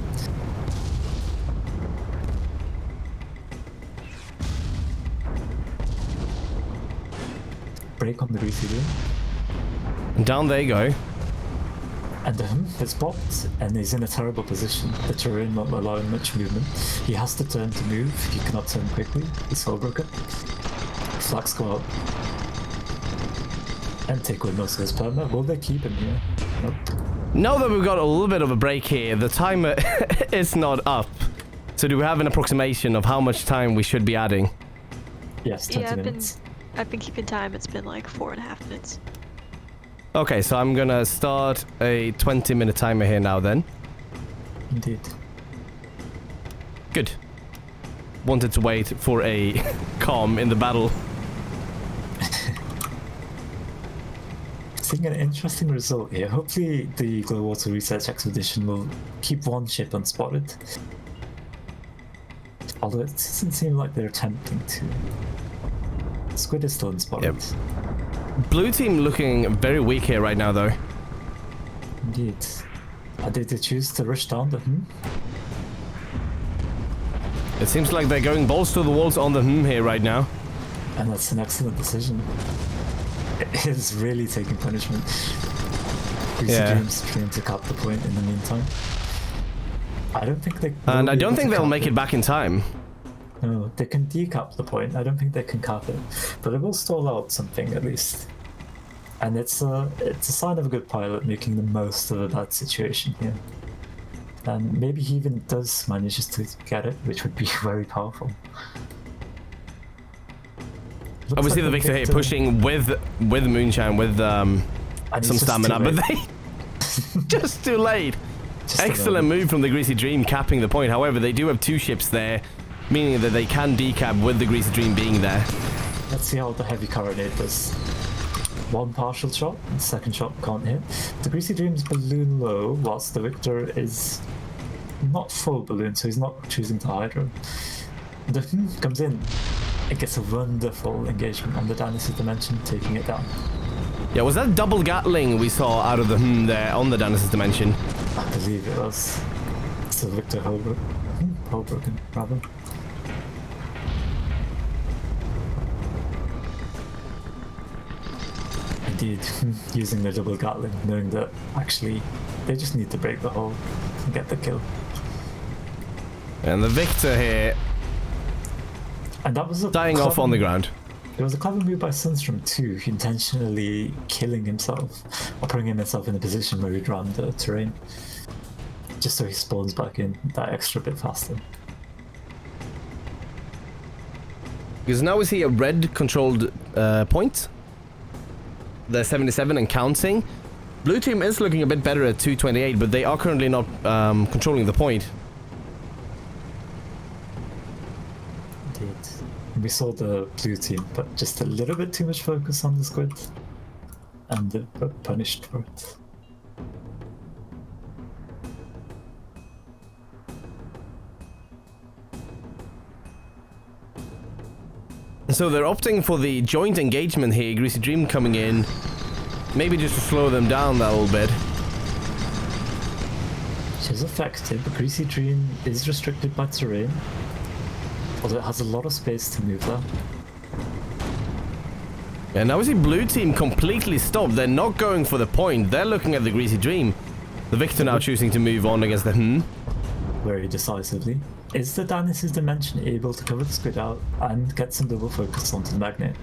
Break on the Greasy Dream. And down they go. And it's popped, and he's in a terrible position. The terrain not allowing much movement. He has to turn to move. He cannot turn quickly. He's so broken. Flags go up. And take with most of his perma. Will they keep him here? Nope. Now that we've got a little bit of a break here, the timer is not up. So do we have an approximation of how much time we should be adding? Yes, 20 minutes. I've been keeping time. It's been like 4.5 minutes. Okay, so I'm gonna start a 20-minute timer here now then. Indeed. Good. Wanted to wait for a calm in the battle. Seeing an interesting result here. Hopefully the Glow Water Research Expedition will keep one ship unspotted. Although it doesn't seem like they're attempting to. Squid is still unspotted. Yep. Blue team looking very weak here right now, though. Indeed. Did they choose to rush down the It seems like they're going balls to the walls on the here right now. And that's an excellent decision. It is really taking punishment. Greasy Dream's trying to cap the point in the meantime. I don't think they... And I don't think they'll make it back in time. No, they can decap the point. I don't think they can cap it, but it will stall out something at least. And it's a sign of a good pilot making the most of a bad situation here. And maybe he even does manage to get it, which would be very powerful. Obviously, the Victor here pushing with Moonshine with some stamina, but they just too late. Excellent move from the Greasy Dream, capping the point. However, they do have two ships there, meaning that they can decap with the Greasy Dream being there. Let's see how the heavy carronade does. One partial shot, the second shot can't hit. The Greasy Dream's balloon low, whilst the Victor is not full balloon, so he's not choosing to hydro. The comes in. It gets a wonderful engagement on the Danis's Dimension, taking it down. Yeah, was that double Gatling we saw out of the there on the Danis's Dimension? I believe it was. It's a Victor Holbroken, rather. Indeed, using the double Gatling, knowing that actually they just need to break the hull and get the kill. And the Victor here, and that was dying off on the ground. It was a clever move by Sunstrom too, intentionally killing himself, or putting himself in a position where he'd run the terrain, just so he spawns back in that extra bit faster. Because now we see a red controlled point. They're 77 and counting. Blue team is looking a bit better at 228, but they are currently not controlling the point. Indeed. We saw the blue team put just a little bit too much focus on the squid, and they got punished for it. So they're opting for the joint engagement here. Greasy Dream coming in, maybe just to slow them down that little bit. She's effective, but Greasy Dream is restricted by terrain, although it has a lot of space to move there. And now we see blue team completely stopped. They're not going for the point. They're looking at the Greasy Dream. The Victor now choosing to move on against the very decisively. Is the Danis's Dimension able to cover the squid out and get some double focus onto the magnet?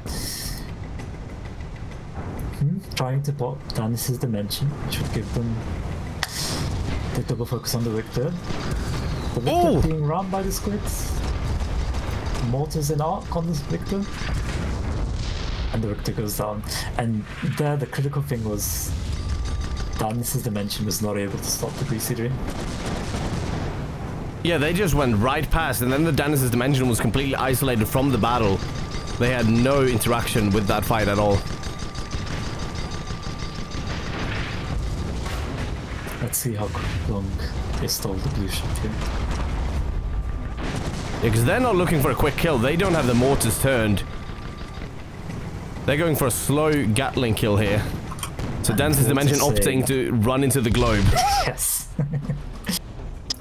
trying to pop Danis's Dimension, which would give them the double focus on the Victor. The Victor being rammed by the squids. Mortars in arc on this Victor. And the Victor goes down. And there the critical thing was Danis's Dimension was not able to stop the Greasy Dream. Yeah, they just went right past, and then the Danis's Dimension was completely isolated from the battle. They had no interaction with that fight at all. Let's see how long they stole the blue ship here. Yeah, because they're not looking for a quick kill. They don't have the mortars turned. They're going for a slow Gatling kill here. So Danis's Dimension opting to run into the globe. Yes.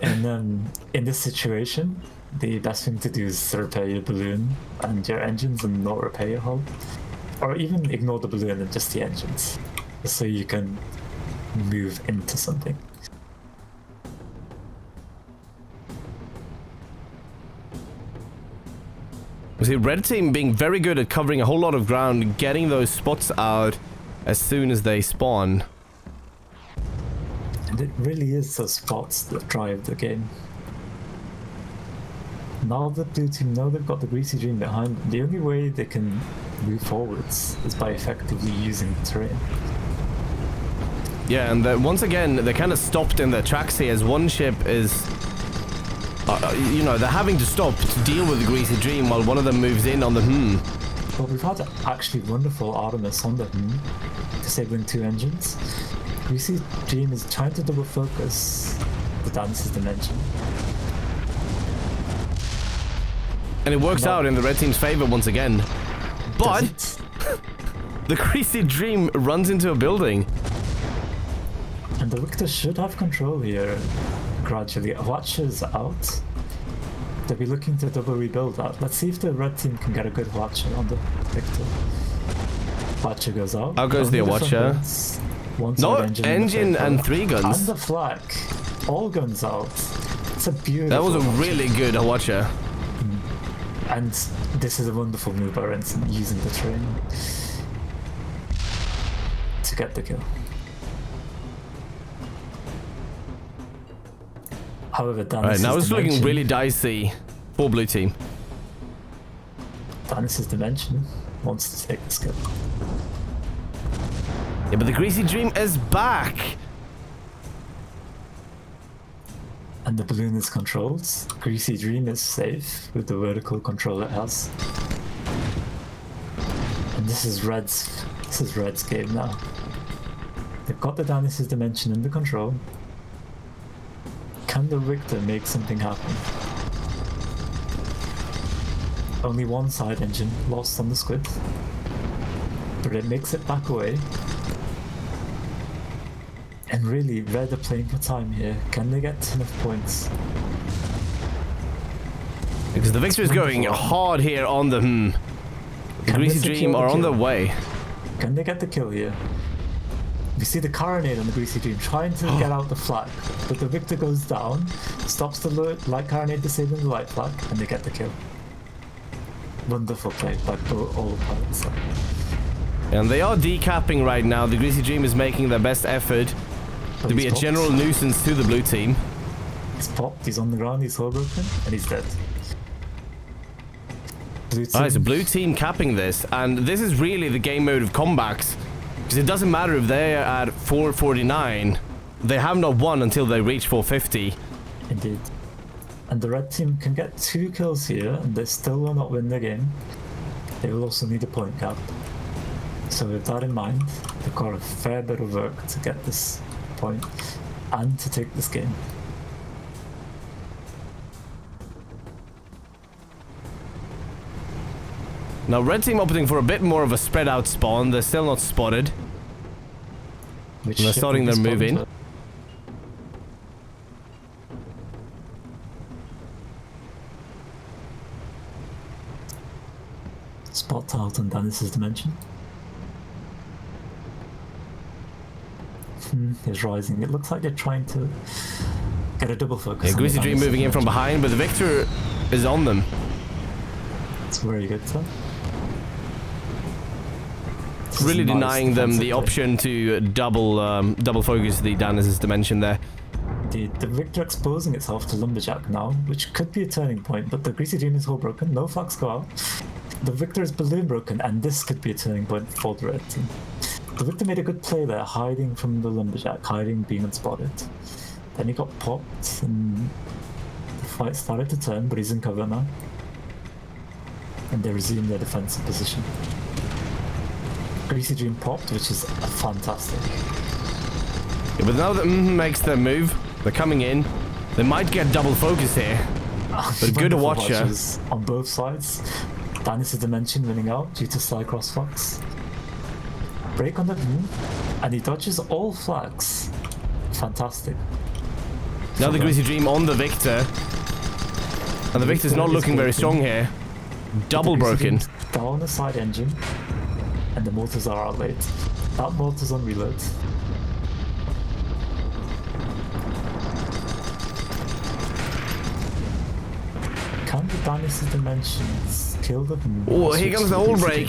And in this situation, the best thing to do is to repair your balloon and your engines and not repair your hull. Or even ignore the balloon and just the engines. So you can move into something. We see red team being very good at covering a whole lot of ground, getting those spots out as soon as they spawn. And it really is those spots that drive the game. Now the blue team know they've got the Greasy Dream behind them, the only way they can move forwards is by effectively using the terrain. Yeah, and once again, they're kind of stopped in their tracks here as one ship is... you know, they're having to stop to deal with the Greasy Dream while one of them moves in on the Well, we've had actually wonderful Artemis on the disabling 2 engines. Greasy Dream is trying to double focus the Danis's Dimension. And it works out in the red team's favor once again. But the Greasy Dream runs into a building. And the Victor should have control here gradually. Watcher's out. They'll be looking to double rebuild that. Let's see if the red team can get a good Watcher on the Victor. Watcher goes out. Out goes the Watcher. No, engine and 3 guns. And the flag. All guns out. It's a beautiful That was a Watcher. really good Watcher. And this is a wonderful move by Renson using the train to get the kill. However, Alright, now it's looking really dicey for blue team. Danis's Dimension wants to take this kill. Yeah, but the Greasy Dream is back. And the balloon is controlled. Greasy Dream is safe with the vertical control it has. And this is Red's game now. They've got the Danis's Dimension under control. Can the Victor make something happen? Only one side engine lost on the squid, but it makes it back away. And really, Red are playing for time here. Can they get enough points? Because the Victor is going hard here on the The Greasy Dream are on their way. Can they get the kill here? We see the Carronade on the Greasy Dream trying to get out the flag, but the Victor goes down, stops the light Carronade disabling the light flag, and they get the kill. Wonderful play by all pilots. And they are decapping right now. The Greasy Dream is making their best effort to be a general nuisance to the blue team. He's popped, he's on the ground, he's hull broken, and he's dead. Alright, so blue team capping this, and this is really the game mode of comebacks. Because it doesn't matter if they're at 449, they have not won until they reach 450. Indeed. And the red team can get 2 kills here, and they still will not win the game. They will also need a point gap. So with that in mind, they've got a fair bit of work to get this point and to take this game. Now red team opting for a bit more of a spread out spawn. They're still not spotted. Which They're starting their move in. Spot out on Danis's Dimension. Is rising. It looks like they're trying to get a double focus. Yeah, Greasy Dream moving in from behind, but the Victor is on them. It's very good, sir. really nice denying them the defensive play. option to double focus the Danis' dimension there. The Victor exposing itself to Lumberjack now, which could be a turning point, but the Greasy Dream is all broken, no flags go out. The Victor is balloon broken, and this could be a turning point for the red team. The Victor made a good play there, hiding from the Lumberjack, hiding, being unspotted. Then he got popped, and the fight started to turn, but he's in cover now. And they resume their defensive position. Greasy Dream popped, which is fantastic. Yeah, but now that makes their move, they're coming in. They might get double focus here, but good to watch her. On both sides. Danis' Dimension winning out due to side cross flags. Break on the and he dodges all flags. Fantastic. Now the Greasy Dream on the Victor. And the Victor's not looking very strong here. Double broken. Down the side engine. And the mortars are out late. That mortar's on reload. Can the Danis' Dimensions kill the... Oh, here comes the whole break.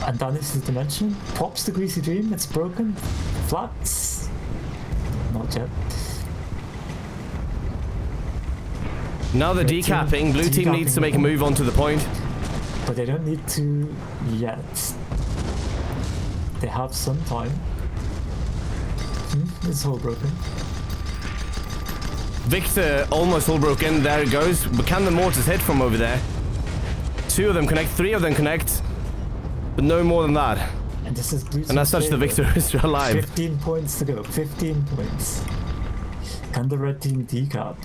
And Danis' Dimension pops the Greasy Dream, it's broken. Flats. Not yet. Now they're decapping. Blue team needs to make a move onto the point. But they don't need to yet. They have some time. It's all broken. Victor almost all broken. There it goes. But can the mortars hit from over there? 2 of them connect. 3 of them connect. But no more than that. And this is blue. And as such, the Victor is alive. 15 points to go. 15 points. Can the red team decap?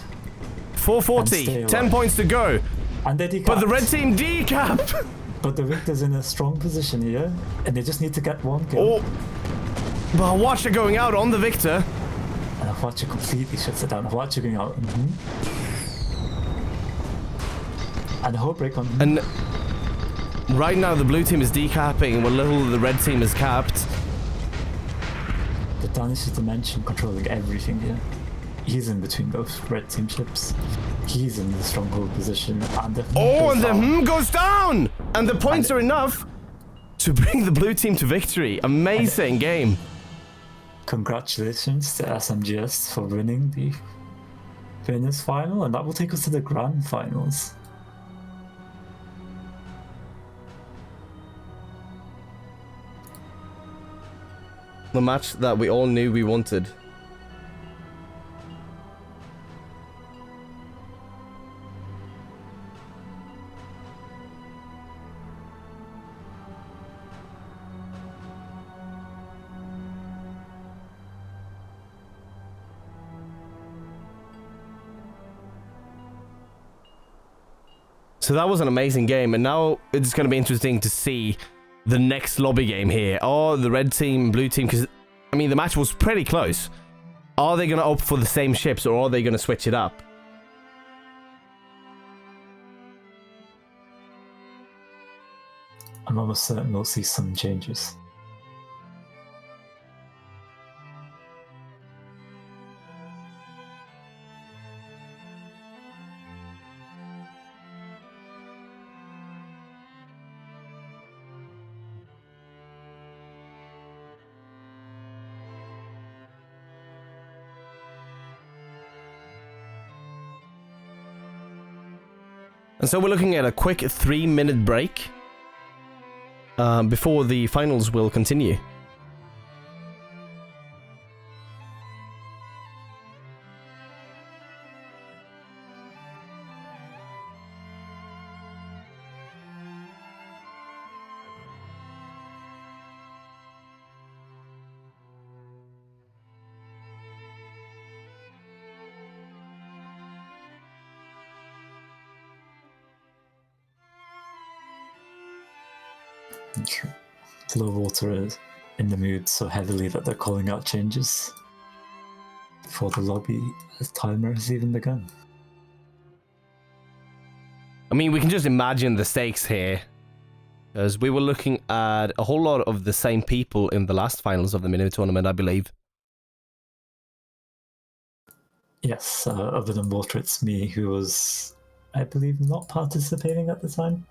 440. 10 points to go. And they decap. But the red team decap. But the Victor's in a strong position here, and they just need to get one kill. Oh. But Hawacha going out on the Victor. And Hawacha completely shuts it down. Hawacha going out. And a whole break on. And right now the blue team is decapping while little the red team is capped. The Danis' Dimension controlling everything here. He's in between both red team ships. He's in the stronghold position, and the and the goes down, and the points are enough to bring the blue team to victory. Amazing game. Congratulations to SMGS for winning the winners final, and that will take us to the grand finals. The match that we all knew we wanted. So that was an amazing game, and now it's going to be interesting to see the next lobby game here. Are the red team, blue team, because, I mean, the match was pretty close. Are they going to opt for the same ships, or are they going to switch it up? I'm almost certain we'll see some changes. And so we're looking at a quick 3-minute break before the finals will continue. Low water is in the mood so heavily that they're calling out changes for the lobby as timer has even begun. I mean, we can just imagine the stakes here, because we were looking at a whole lot of the same people in the last finals of the mini tournament, I believe. Yes, other than water, it's me who was I believe, not participating at the time.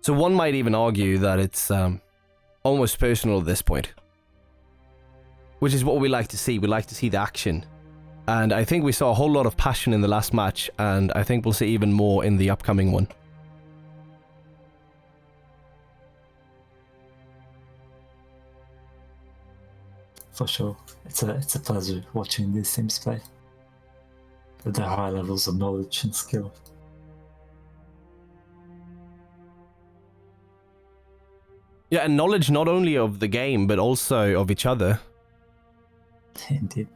So one might even argue that it's almost personal at this point. Which is what we like to see. We like to see the action. And I think we saw a whole lot of passion in the last match, and I think we'll see even more in the upcoming one. For sure. It's a pleasure watching these teams play. With their high levels of knowledge and skill. Yeah, and knowledge not only of the game, but also of each other. Indeed.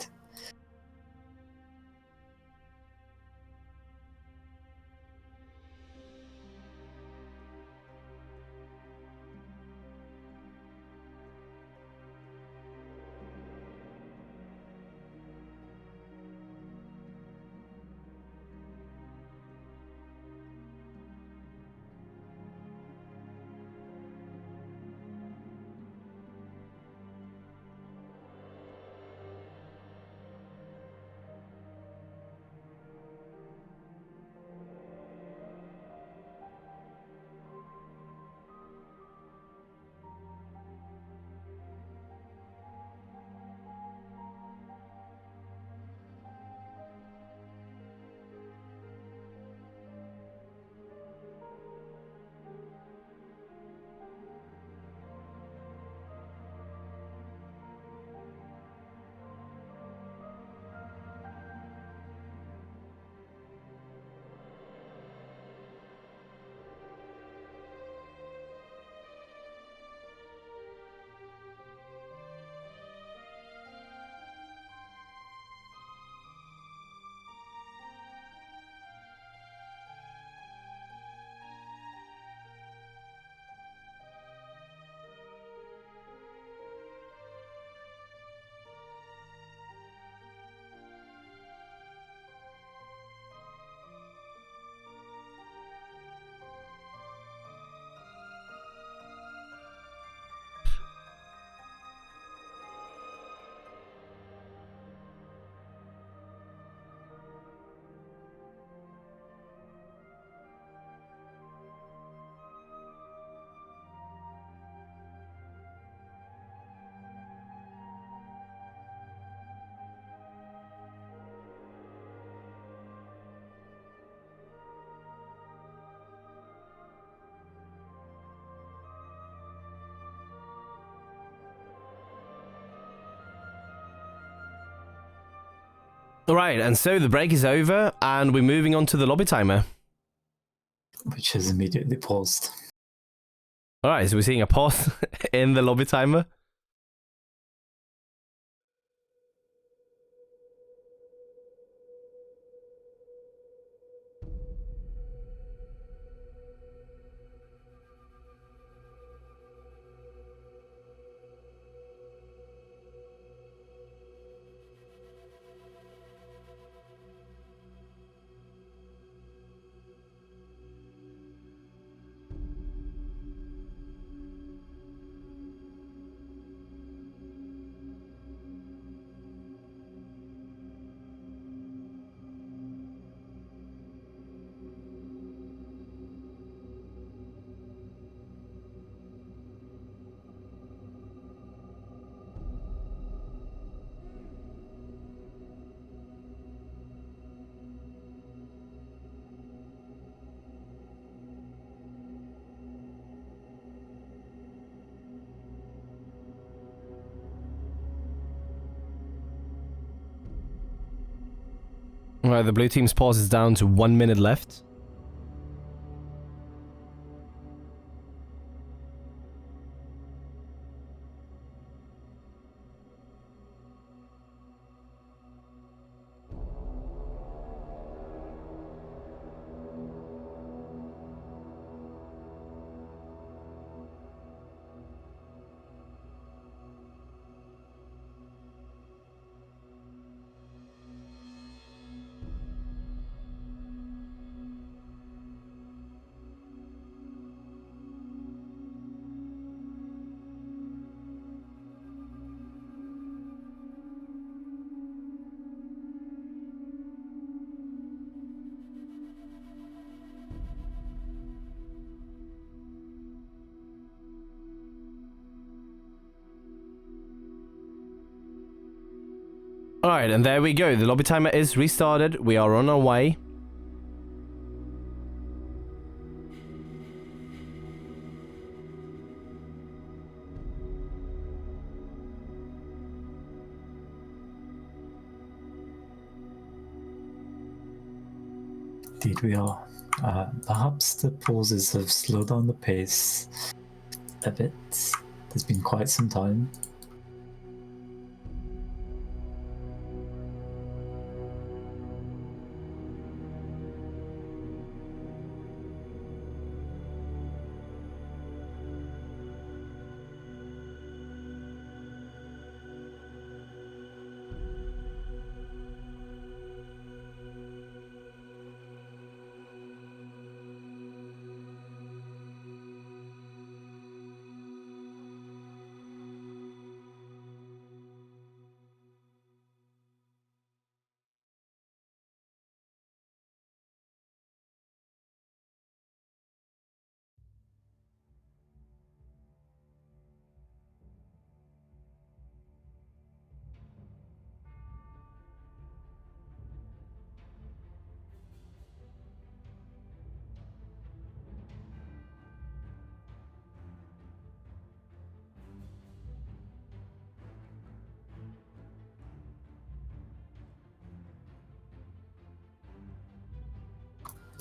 Alright, and so the break is over, and we're moving on to the lobby timer. Which is immediately paused. Alright, so we're seeing a pause in the lobby timer. Alright, the blue team's pause is down to 1 minute left. Alright, and there we go. The lobby timer is restarted. We are on our way. Indeed, we are. Perhaps the pauses have slowed down the pace a bit. There's been quite some time.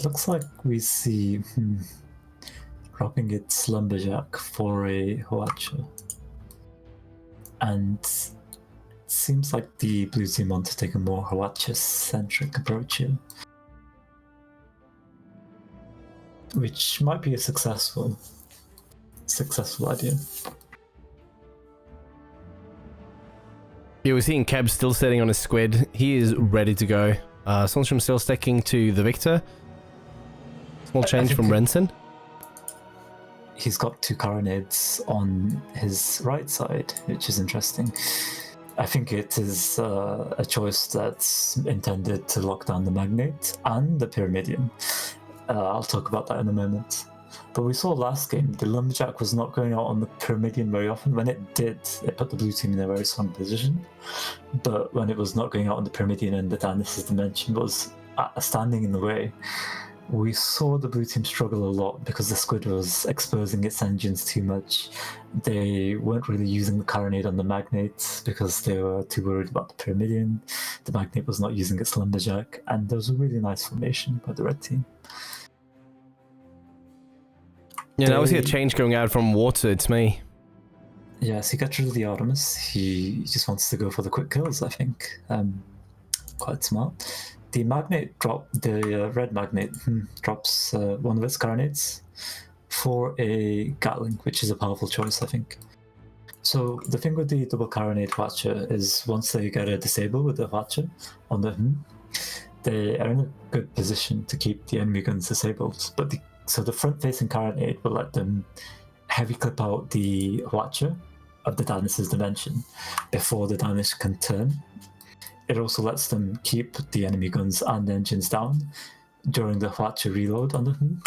Looks like we see dropping its lumberjack for a Hoacha. And it seems like the blue team want to take a more Hoacha-centric approach here. Which might be a successful idea. Yeah, we're seeing Keb still sitting on his squid. He is ready to go. Sunstrom still sticking to the Victor. Small change from Renson. He's got 2 carronades on his right side, which is interesting. I think it is a choice that's intended to lock down the Magnate and the Pyramidion. I'll talk about that in a moment. But we saw last game, the Lumberjack was not going out on the Pyramidion very often. When it did, it put the blue team in a very strong position. But when it was not going out on the Pyramidion and the Dynasties Dimension was standing in the way, we saw the blue team struggle a lot because the squid was exposing its engines too much. They weren't really using the carronade on the Magnate because they were too worried about the Pyramidion. The Magnate was not using its Lumberjack, and there was a really nice formation by the red team. Yeah, now we see a change going out from water. It's me. Yes, he got rid of the Artemis. He just wants to go for the quick kills, I think. Quite smart. The Magnate the red Magnate drops one of its carronades for a Gatling, which is a powerful choice, I think. So the thing with the double carronade Hwacha is once they get a disable with the Hwacha on the they are in a good position to keep the enemy guns disabled. But so the front-facing carronade will let them heavy clip out the Hwacha of the Dynasties Dimension before the Dynasty can turn. It also lets them keep the enemy guns and engines down during the Hwacha reload on them.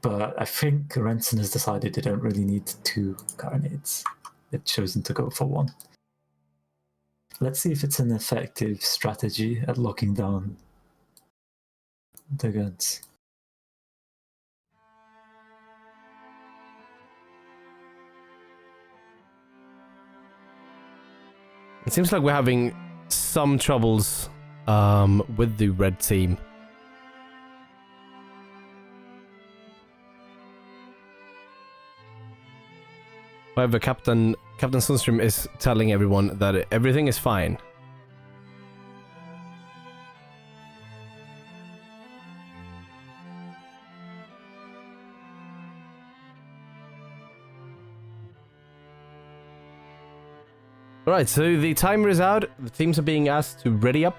But I think Renson has decided they don't really need 2 carronades. They've chosen to go for 1. Let's see if it's an effective strategy at locking down the guns. It seems like we're having some troubles with the red team. However, Captain Sunstrom is telling everyone that everything is fine. Alright, so the timer is out. The teams are being asked to ready up.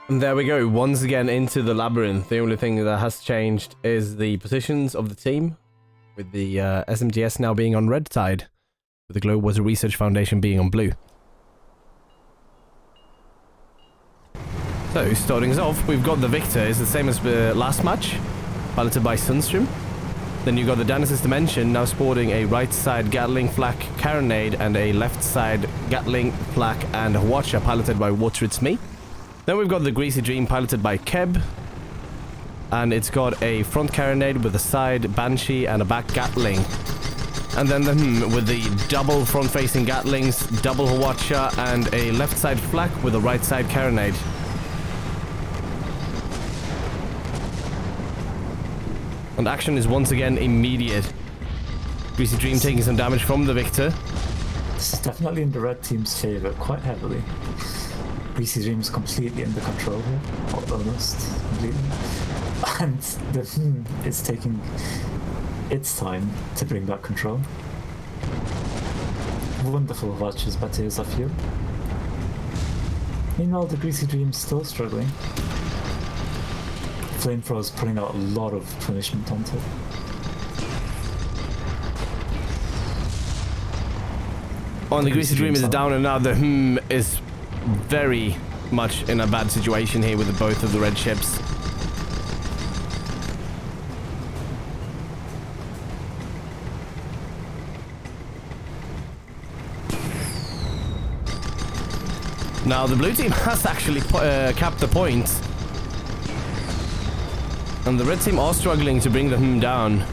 And there we go, once again into the labyrinth. The only thing that has changed is the positions of the team. with the SMGS now being on red side, with the Global Water Research Foundation being on blue. So, starting us off, we've got the Victor. It's the same as the last match, piloted by Sunstream. Then you got the Danis's Dimension, now sporting a right side Gatling flak carronade and a left side Gatling flak and Watcher, piloted by Water It's Me. Then we've got the Greasy Dream, piloted by Keb. And it's got a front carronade with a side Banshee and a back Gatling. And then with the double front-facing Gatlings, double Hwacha, and a left side flak with a right side carronade. And action is once again immediate. Greasy Dream taking some damage from the Victor. This is definitely in the red team's favour, quite heavily. Greasy Dream's completely under control here, or almost completely. And the is taking its time to bring back control. Wonderful watches by Tears of You. Meanwhile, the Greasy Dream's still struggling. Flamethrower's putting out a lot of punishment onto it. On the Greasy Dream is down and now the is very much in a bad situation here with both of the red ships. Now the blue team has actually capped the point. And the red team are struggling to bring the down.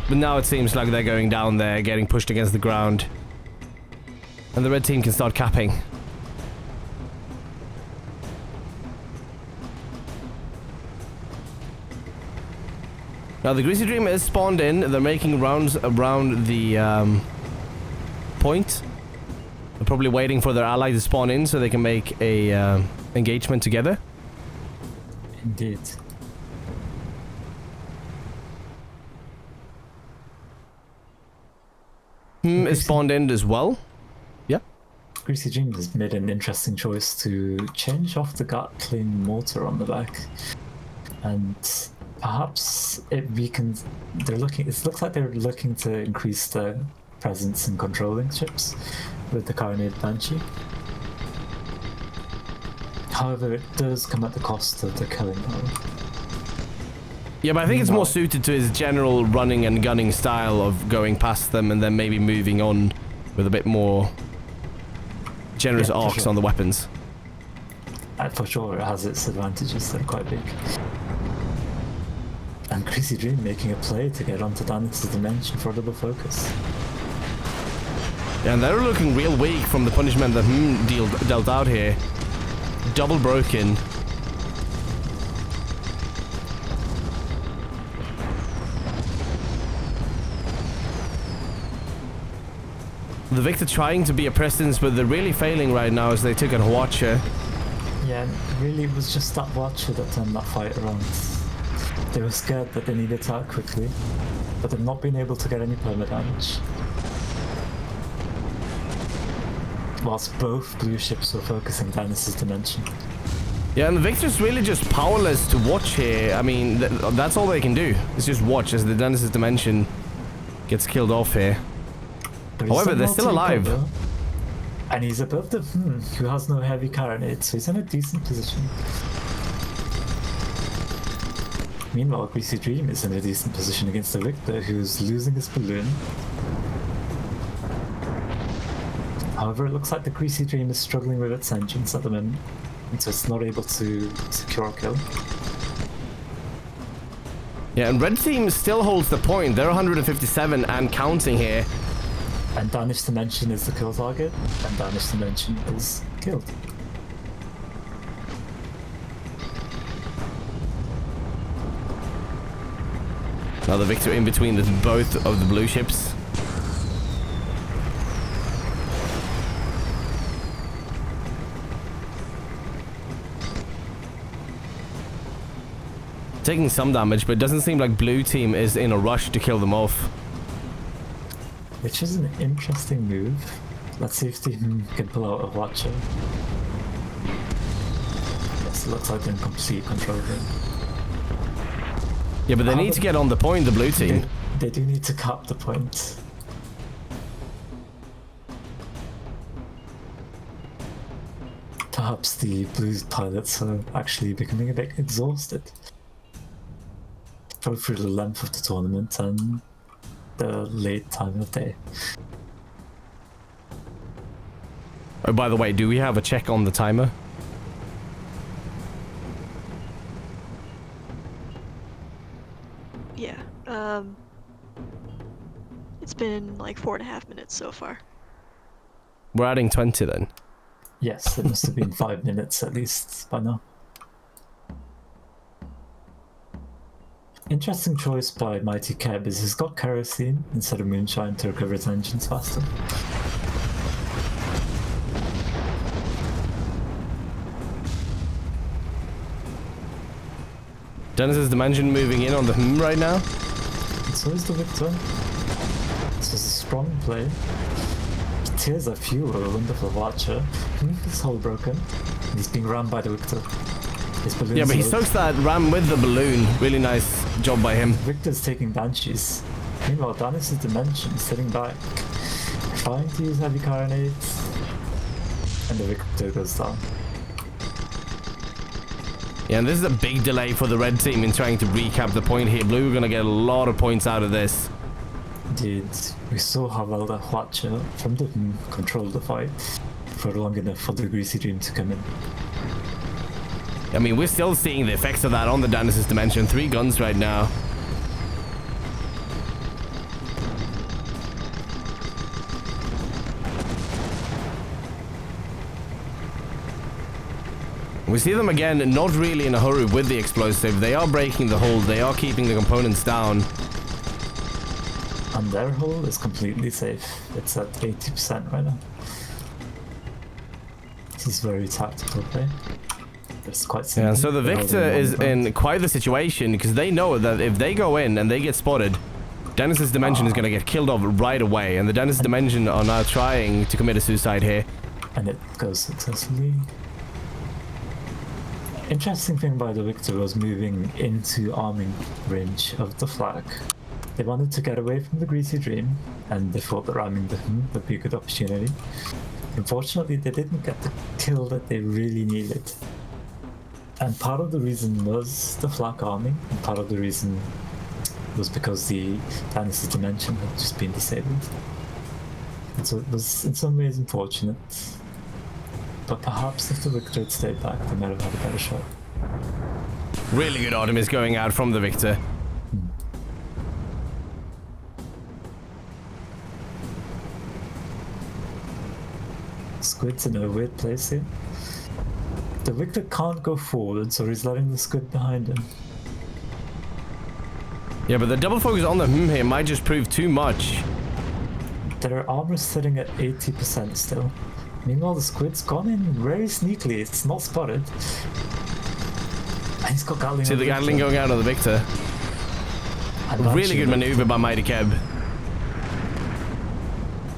But now it seems like they're going down there, getting pushed against the ground. And the red team can start capping. Now the Greasy Dream is spawned in. They're making rounds around the point. They're probably waiting for their ally to spawn in so they can make a engagement together. Indeed. Is spawned in as well. Yeah. Greasy Dream has made an interesting choice to change off the Gatling mortar on the back, and perhaps it weakens. It looks like they're looking to increase their presence in controlling ships with the Carronade Banshee. However, it does come at the cost of the killing power. Yeah, but I think it's more suited to his general running and gunning style of going past them and then maybe moving on with a bit more generous arcs on the weapons. For sure, it has its advantages. They're quite big. And Greasy Dream making a play to get onto Danis's Dimension for a double focus. Yeah, and they're looking real weak from the punishment that dealt out here. Double broken. The Victor trying to be a presence, but they're really failing right now as they took a Watcher. Yeah, really it was just that Watcher that turned that fight around. They were scared that they needed to act quickly, but they've not been able to get any perma damage. Whilst both blue ships were focusing Danis's Dimension. Yeah, and the Victor's really just powerless to watch here. I mean, that's all they can do. It's just watch as the Danis's Dimension gets killed off here. However, they're still alive. And he's above the who has no heavy carronade, so he's in a decent position. Meanwhile, Greasy Dream is in a decent position against the Victor, who's losing his balloon. However, it looks like the Greasy Dream is struggling with its engines at the moment, so it's not able to secure a kill. Yeah, and red team still holds the point. They're 157 and counting here. And Danish Dimension is the kill target, and Danish Dimension is killed. Now the Victor in between both of the blue ships. Taking some damage, but it doesn't seem like blue team is in a rush to kill them off. Which is an interesting move. Let's see if they can pull out a Watcher. Yes, it looks like they're in complete control here. Yeah, but they need to get on the point, the blue team. They do need to cap the point. Perhaps the blue pilots are actually becoming a bit exhausted. Probably through the length of the tournament and the late time of day. Oh, by the way, do we have a check on the timer? Yeah. It's been like 4.5 minutes so far. We're adding 20 then. Yes, it must have been 5 minutes at least by now. Interesting choice by Mighty Keb is he's got kerosene instead of moonshine to recover his engines faster. Dennis's Dimension moving in on the right now. And so is the Victor. This is a strong play. Tears of Fuel, a wonderful watcher. His hull broken. He's being rammed by the Victor. His balloon's Yeah, but he low. soaks that ram with the balloon. Really nice job by him. Victor's taking Banshees. Meanwhile, Dennis's Dimension sitting back, trying to use heavy carronades. And the Victor goes down. Yeah, and this is a big delay for the red team in trying to recap the point here. Blue are going to get a lot of points out of this. Indeed, we saw how well that Watcher from the controlled the fight for long enough for the Greasy Dream to come in. I mean, we're still seeing the effects of that on the Dennis's Dimension. 3 guns right now. We see them again, not really in a hurry with the explosive. They are breaking the hold. They are keeping the components down. And their hull is completely safe. It's at 80% right now. This is very tactical play. It's quite simple. Yeah, and so the Victor is in quite the situation because they know that if they go in and they get spotted, Dennis's Dimension is going to get killed off right away. And the Dennis Dimension are now trying to commit a suicide here. And it goes successfully. Interesting thing by the Victor was moving into arming range of the flag. They wanted to get away from the Greasy Dream, and they thought that ramming them would be a good opportunity. Unfortunately, they didn't get the kill that they really needed. And part of the reason was the flak arming, and part of the reason was because the Dennis's Dimension had just been disabled. And so it was in some ways unfortunate. But perhaps if the Victor had stayed back, they might have had a better shot. Really good Artemis going out from the Victor. Squid's in a weird place here. The Victor can't go forward, so he's letting the Squid behind him. Yeah, but the double focus on the here might just prove too much. Their armor's sitting at 80% still. Meanwhile, the Squid's gone in very sneakily. It's not spotted. And he's got Gatling. See the Gatling going out on the Victor. Really good maneuver by Mighty Keb.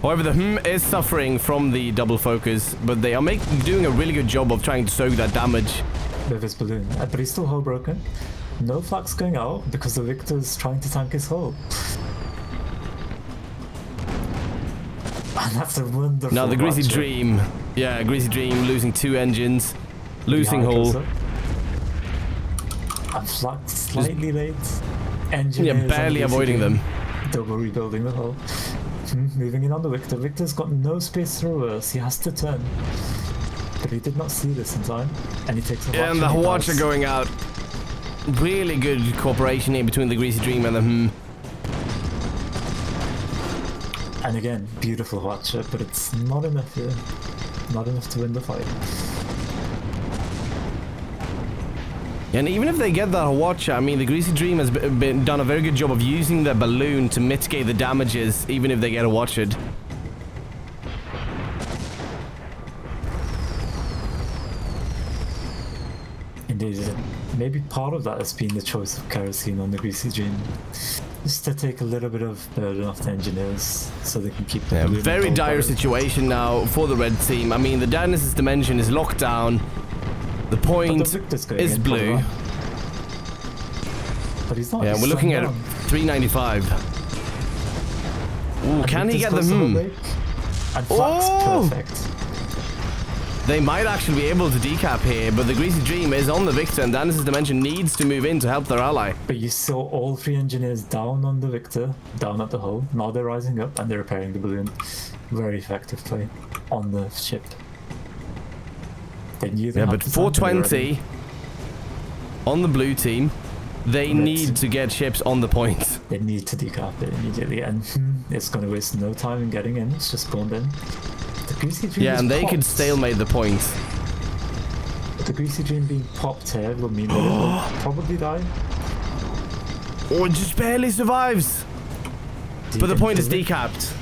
However, the is suffering from the double focus, but they are doing a really good job of trying to soak that damage. With his balloon. But he's still hull broken. No flak's going out because the Victor's trying to tank his hull. And that's a wonderful Now the Greasy matchup. Dream. Yeah, Greasy Dream losing 2 engines. Losing hull. And flak slightly late. Engineers Yeah, barely avoiding them. Double rebuilding the hull. Moving in on the Victor. Victor's got no space to reverse. He has to turn. But he did not see this in time. And he takes a Yeah, and the Watcher going out. Really good cooperation here between the Greasy Dream and the And again, beautiful Watcher, but it's not enough here. Not enough to win the fight. And even if they get that Watcher, I mean, the Greasy Dream has done a very good job of using the balloon to mitigate the damages, even if they get a Watcher. Indeed, maybe part of that has been the choice of kerosene on the Greasy Dream. Just to take a little bit of burden off the engineers so they can keep the balloon very dire going. situation now for the red team. I mean, the Dennis's Dimension is locked down. The point Victor's going is in for the blue. run. But he's not. Yeah, he's we're looking at down. 395. Ooh, And can he Victor's get the close to hmm? break. And Flak's Oh! perfect. They might actually be able to decap here, but the Greasy Dream is on the Victor, and Danis' Dimension needs to move in to help their ally. But you saw all 3 engineers down on the Victor, down at the hull. Now they're rising up and they're repairing the balloon. Very effective play on the ship. They knew they Yeah, had but to tank it already. 420 on the blue team. They need to get ships on the point. They need to decap it immediately, and it's going to waste no time in getting in. It's just spawned in. The Greasy Dream Yeah, is and they popped. could stalemate the point. But the Greasy Dream being popped here will mean that it will probably die. Oh, it just barely survives. But the point is decapped.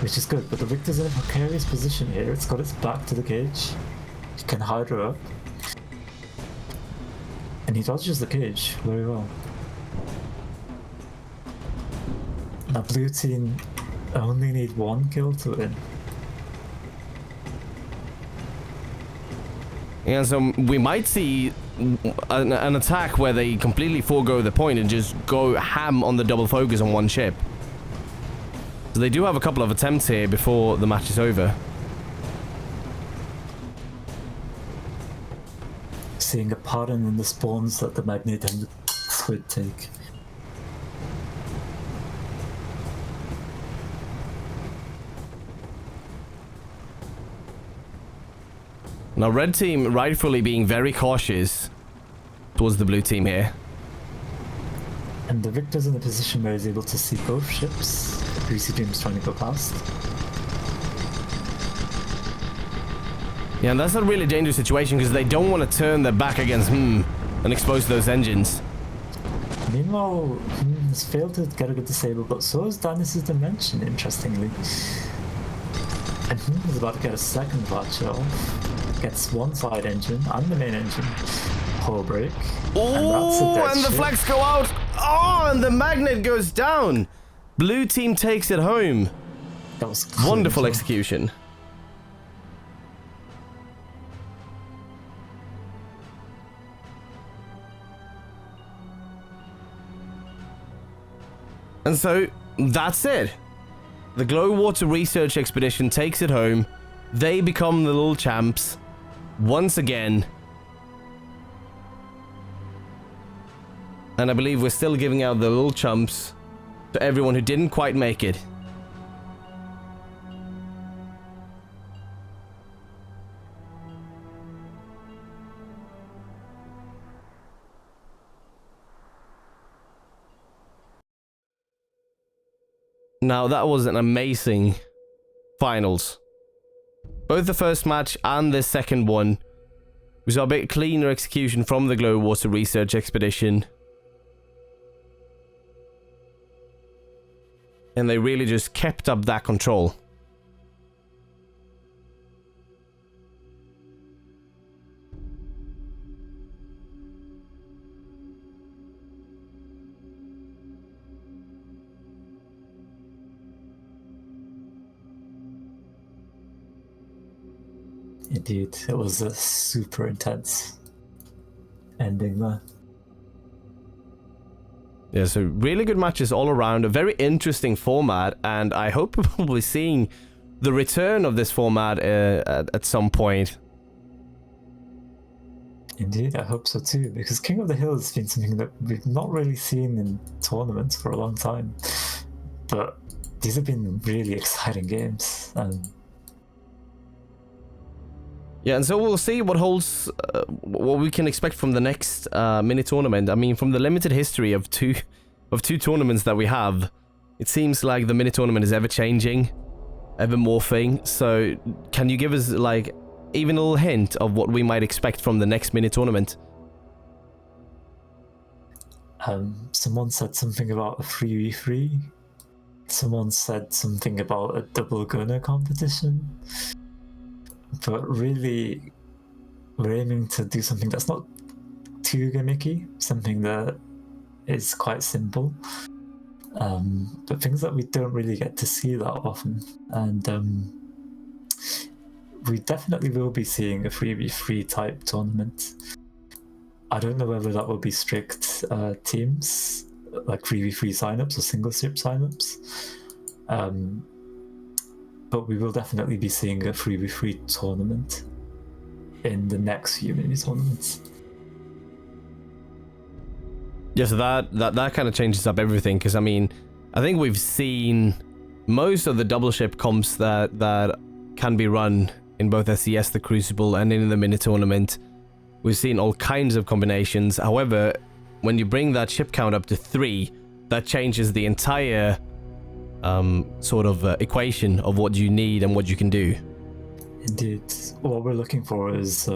Which is good, but the Victor's in a precarious position here. It's got its back to the cage. He can hide her up. And he dodges the cage very well. Now blue team only need 1 kill to win. Yeah, so we might see an attack where they completely forego the point and just go ham on the double focus on one ship. So they do have a couple of attempts here before the match is over. Seeing a pattern in the spawns that the magnet and the squid take. Now red team rightfully being very cautious towards the blue team here. And the Victor's in a position where he's able to see both ships. The Greasy Dream's trying to go past. Yeah, and that's a really dangerous situation because they don't want to turn their back against and expose those engines. Meanwhile, has failed to get a good disable, but so is Danis' Dimension, interestingly. And is about to get a second batch off. Gets one side engine and the main engine. Hull break. Oh, and the flags go out. Oh, and the magnet goes down. Blue team takes it home. That was Wonderful execution. And so, that's it. The Glow Water Research Expedition takes it home. They become the little champs. Once again. And I believe we're still giving out the little chumps to everyone who didn't quite make it. Now, that was an amazing finals. Both the first match and the second one was a bit cleaner execution from the Glow Water Research Expedition. And they really just kept up that control. Indeed, it was a super intense ending there. Yeah, so really good matches all around, a very interesting format, and I hope we're probably seeing the return of this format at some point. Indeed, I hope so too, because King of the Hill has been something that we've not really seen in tournaments for a long time. But these have been really exciting games. Yeah, and so we'll see what holds, what we can expect from the next mini tournament. I mean, from the limited history of two tournaments that we have, it seems like the mini tournament is ever changing, ever morphing. So, can you give us like even a little hint of what we might expect from the next mini tournament? Someone said something about a 3v3. Someone said something about a double gunner competition. But really, we're aiming to do something that's not too gimmicky, something that is quite simple, but things that we don't really get to see that often. And we definitely will be seeing a 3v3 type tournament. I don't know whether that will be strict teams, like 3v3 signups or single ship signups. But we will definitely be seeing a 3v3 tournament in the next few mini tournaments. Yeah, so that kind of changes up everything, because I mean, I think we've seen most of the double ship comps that can be run in both SCS, the Crucible, and in the mini tournament. We've seen all kinds of combinations. However, when you bring that ship count up to 3, that changes the entire sort of equation of what you need and what you can do. Indeed. What we're looking for is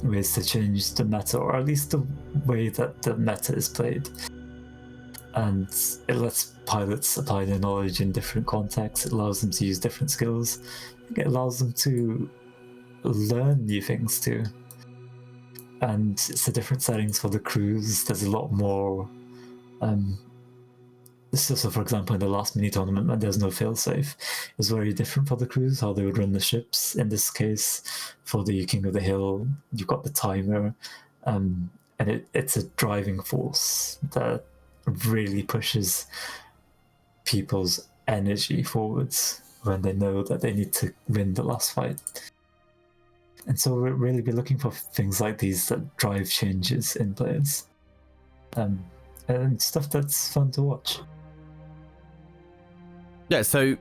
ways to change the meta, or at least the way that the meta is played. And it lets pilots apply their knowledge in different contexts. It allows them to use different skills. It allows them to learn new things too. And it's the different settings for the crews. There's a lot more. So for example, in the last mini tournament, when there's no failsafe, it was very different for the crews, how they would run the ships. In this case, for the King of the Hill, you've got the timer, and it's a driving force that really pushes people's energy forwards when they know that they need to win the last fight. And so we'll really be looking for things like these that drive changes in players, and stuff that's fun to watch. Yeah, so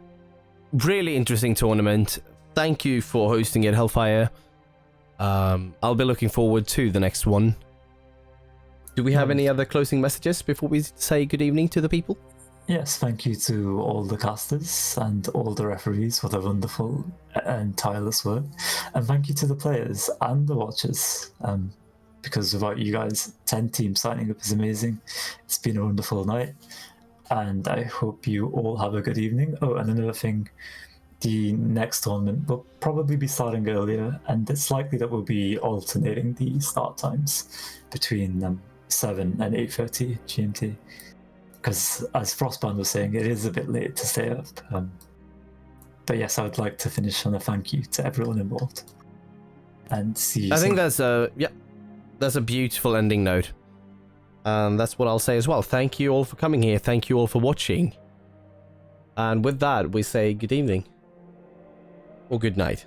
really interesting tournament. Thank you for hosting it, Helfyre. I'll be looking forward to the next one. Do we have any other closing messages before we say good evening to the people? Yes, thank you to all the casters and all the referees for their wonderful and tireless work. And thank you to the players and the watchers. Because without you guys, 10 teams signing up is amazing. It's been a wonderful night. And I hope you all have a good evening. Oh, and another thing, the next tournament will probably be starting earlier, and it's likely that we'll be alternating the start times between 7 and 8:30 GMT. Because as Frostbound was saying, it is a bit late to stay up. But yes, I would like to finish on a thank you to everyone involved. And see you soon. think that's a beautiful ending note. And that's what I'll say as well. Thank you all for coming here. Thank you all for watching. And with that, we say good evening. Or good night.